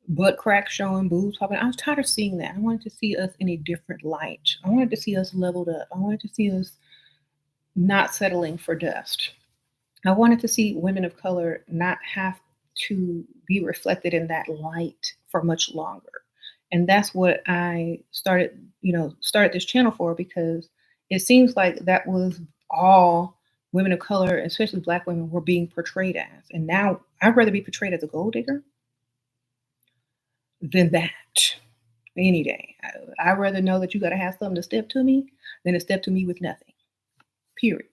butt cracks showing, boobs popping. I was tired of seeing that. I wanted to see us in a different light. I wanted to see us leveled up. I wanted to see us not settling for dust. I wanted to see women of color not have to be reflected in that light for much longer. And that's what I started this channel for, because it seems like that was all women of color, especially black women, were being portrayed as. And now I'd rather be portrayed as a gold digger than that any day. I'd rather know that you got to have something to step to me than to step to me with nothing, period.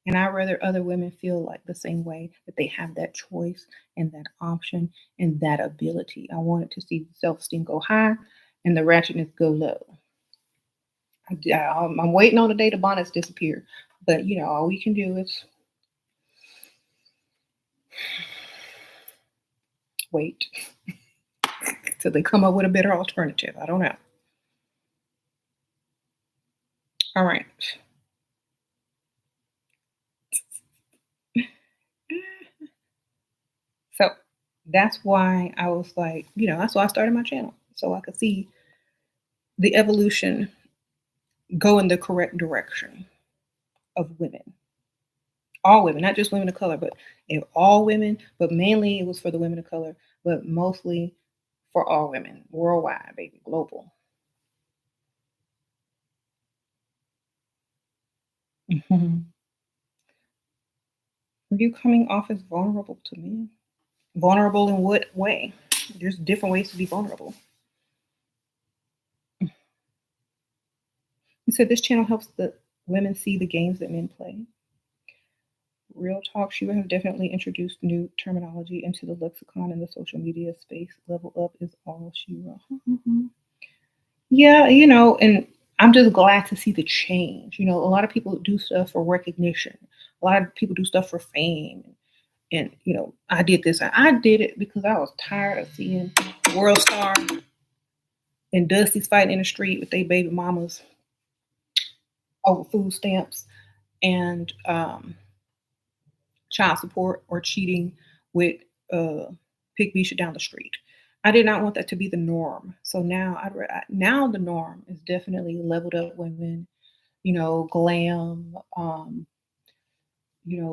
And I'd rather other women feel like the same way, that they have that choice and that option and that ability. I wanted to see self esteem go high and the ratchetness go low. I'm waiting on the day the bonnets disappear. But, all we can do is wait till they come up with a better alternative. I don't know. All right. So that's why I was like, that's why I started my channel. So I could see the evolution go in the correct direction of women. All women, not just women of color, but all women, but mainly it was for the women of color, but mostly for all women, worldwide, baby, global. Mhm. Are you coming off as vulnerable to me? Vulnerable in what way? There's different ways to be vulnerable. You said this channel helps the women see the games that men play. Real talk, you have definitely introduced new terminology into the lexicon in the social media space. Level up is all she wrote. Yeah, and I'm just glad to see the change. A lot of people do stuff for recognition. A lot of people do stuff for fame. And I did this. I did it because I was tired of seeing World Star and Dusty's fighting in the street with their baby mamas over food stamps and child support, or cheating with uh, Pig Bisha down the street. I did not want that to be the norm. So now, now the norm is definitely leveled up women, glam,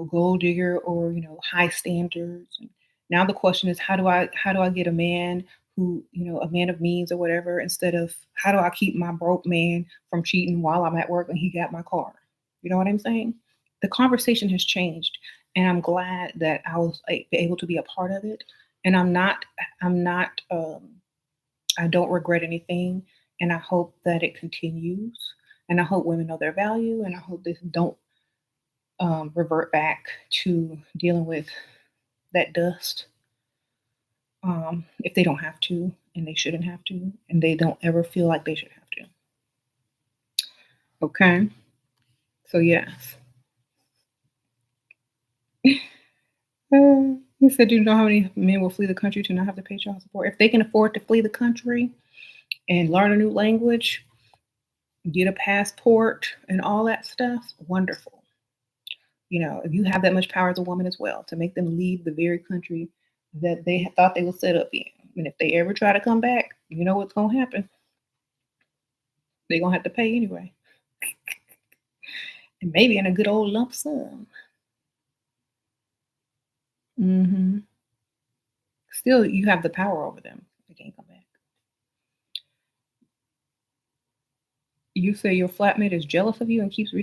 gold digger, or high standards. And now the question is, how do I get a man who, a man of means or whatever, instead of how do I keep my broke man from cheating while I'm at work and he got my car? You know what I'm saying? The conversation has changed, and I'm glad that I was able to be a part of it. And I'm not I don't regret anything, and I hope that it continues. And I hope women know their value, and I hope they don't revert back to dealing with that dust, if they don't have to, and they shouldn't have to, and they don't ever feel like they should have to. Okay, so yes. He said, "Do you know how many men will flee the country to not have to pay child support? If they can afford to flee the country and learn a new language, get a passport, and all that stuff, wonderful. If you have that much power as a woman as well to make them leave the very country that they thought they were set up in. And if they ever try to come back, you know what's going to happen? They're going to have to pay anyway. And maybe in a good old lump sum. Hmm. Still, you have the power over them. They can't come back. You say your flatmate is jealous of you and keeps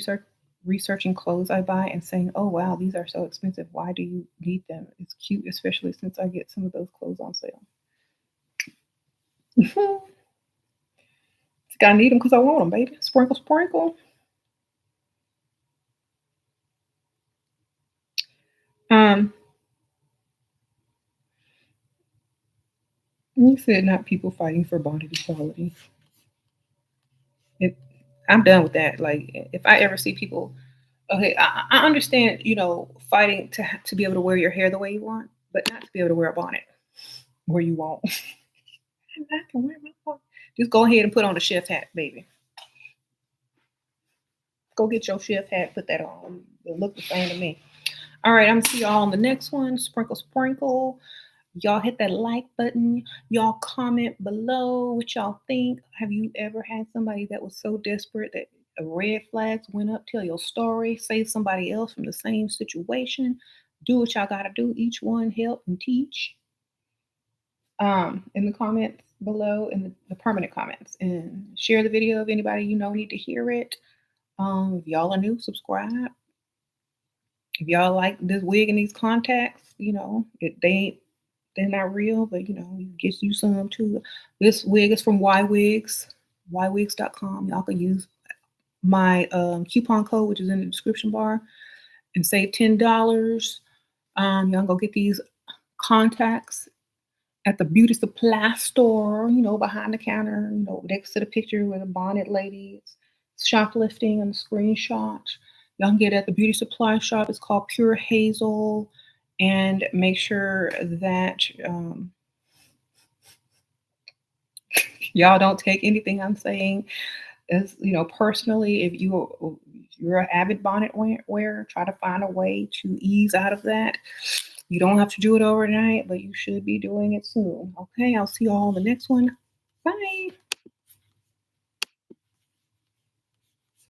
researching clothes I buy and saying, "Oh wow, these are so expensive. Why do you need them? It's cute, especially since I get some of those clothes on sale." Gotta need them because I want them, baby. Sprinkle, sprinkle. Um, you said not people fighting for bonded equality. It, I'm done with that. Like, if I ever see people, okay, I understand, fighting to be able to wear your hair the way you want, but not to be able to wear a bonnet where you won't. I can wear my bonnet. Just go ahead and put on a chef hat, baby. Go get your chef hat, put that on. It look the same to me. All right, I'm gonna see y'all on the next one. Sprinkle, sprinkle. Y'all hit that like button. Y'all comment below what y'all think. Have you ever had somebody that was so desperate that red flags went up? Tell your story. Save somebody else from the same situation. Do what y'all gotta do. Each one help and teach. In the comments below, in the permanent comments, and share the video if anybody you know need to hear it. If y'all are new, subscribe. If y'all like this wig and these contacts, they're not real, but you get you some too. This wig is from ywigs.com. Y'all can use my coupon code, which is in the description bar, and save $10. Y'all go get these contacts at the beauty supply store, behind the counter, next to the picture where the bonnet lady is shoplifting and the screenshot. Y'all can get it at the beauty supply shop. It's called Pure Hazel. And make sure that y'all don't take anything I'm saying as personally. If you're an avid bonnet wearer, try to find a way to ease out of that. You don't have to do it overnight, but you should be doing it soon. Okay, I'll see you all in the next one. Bye.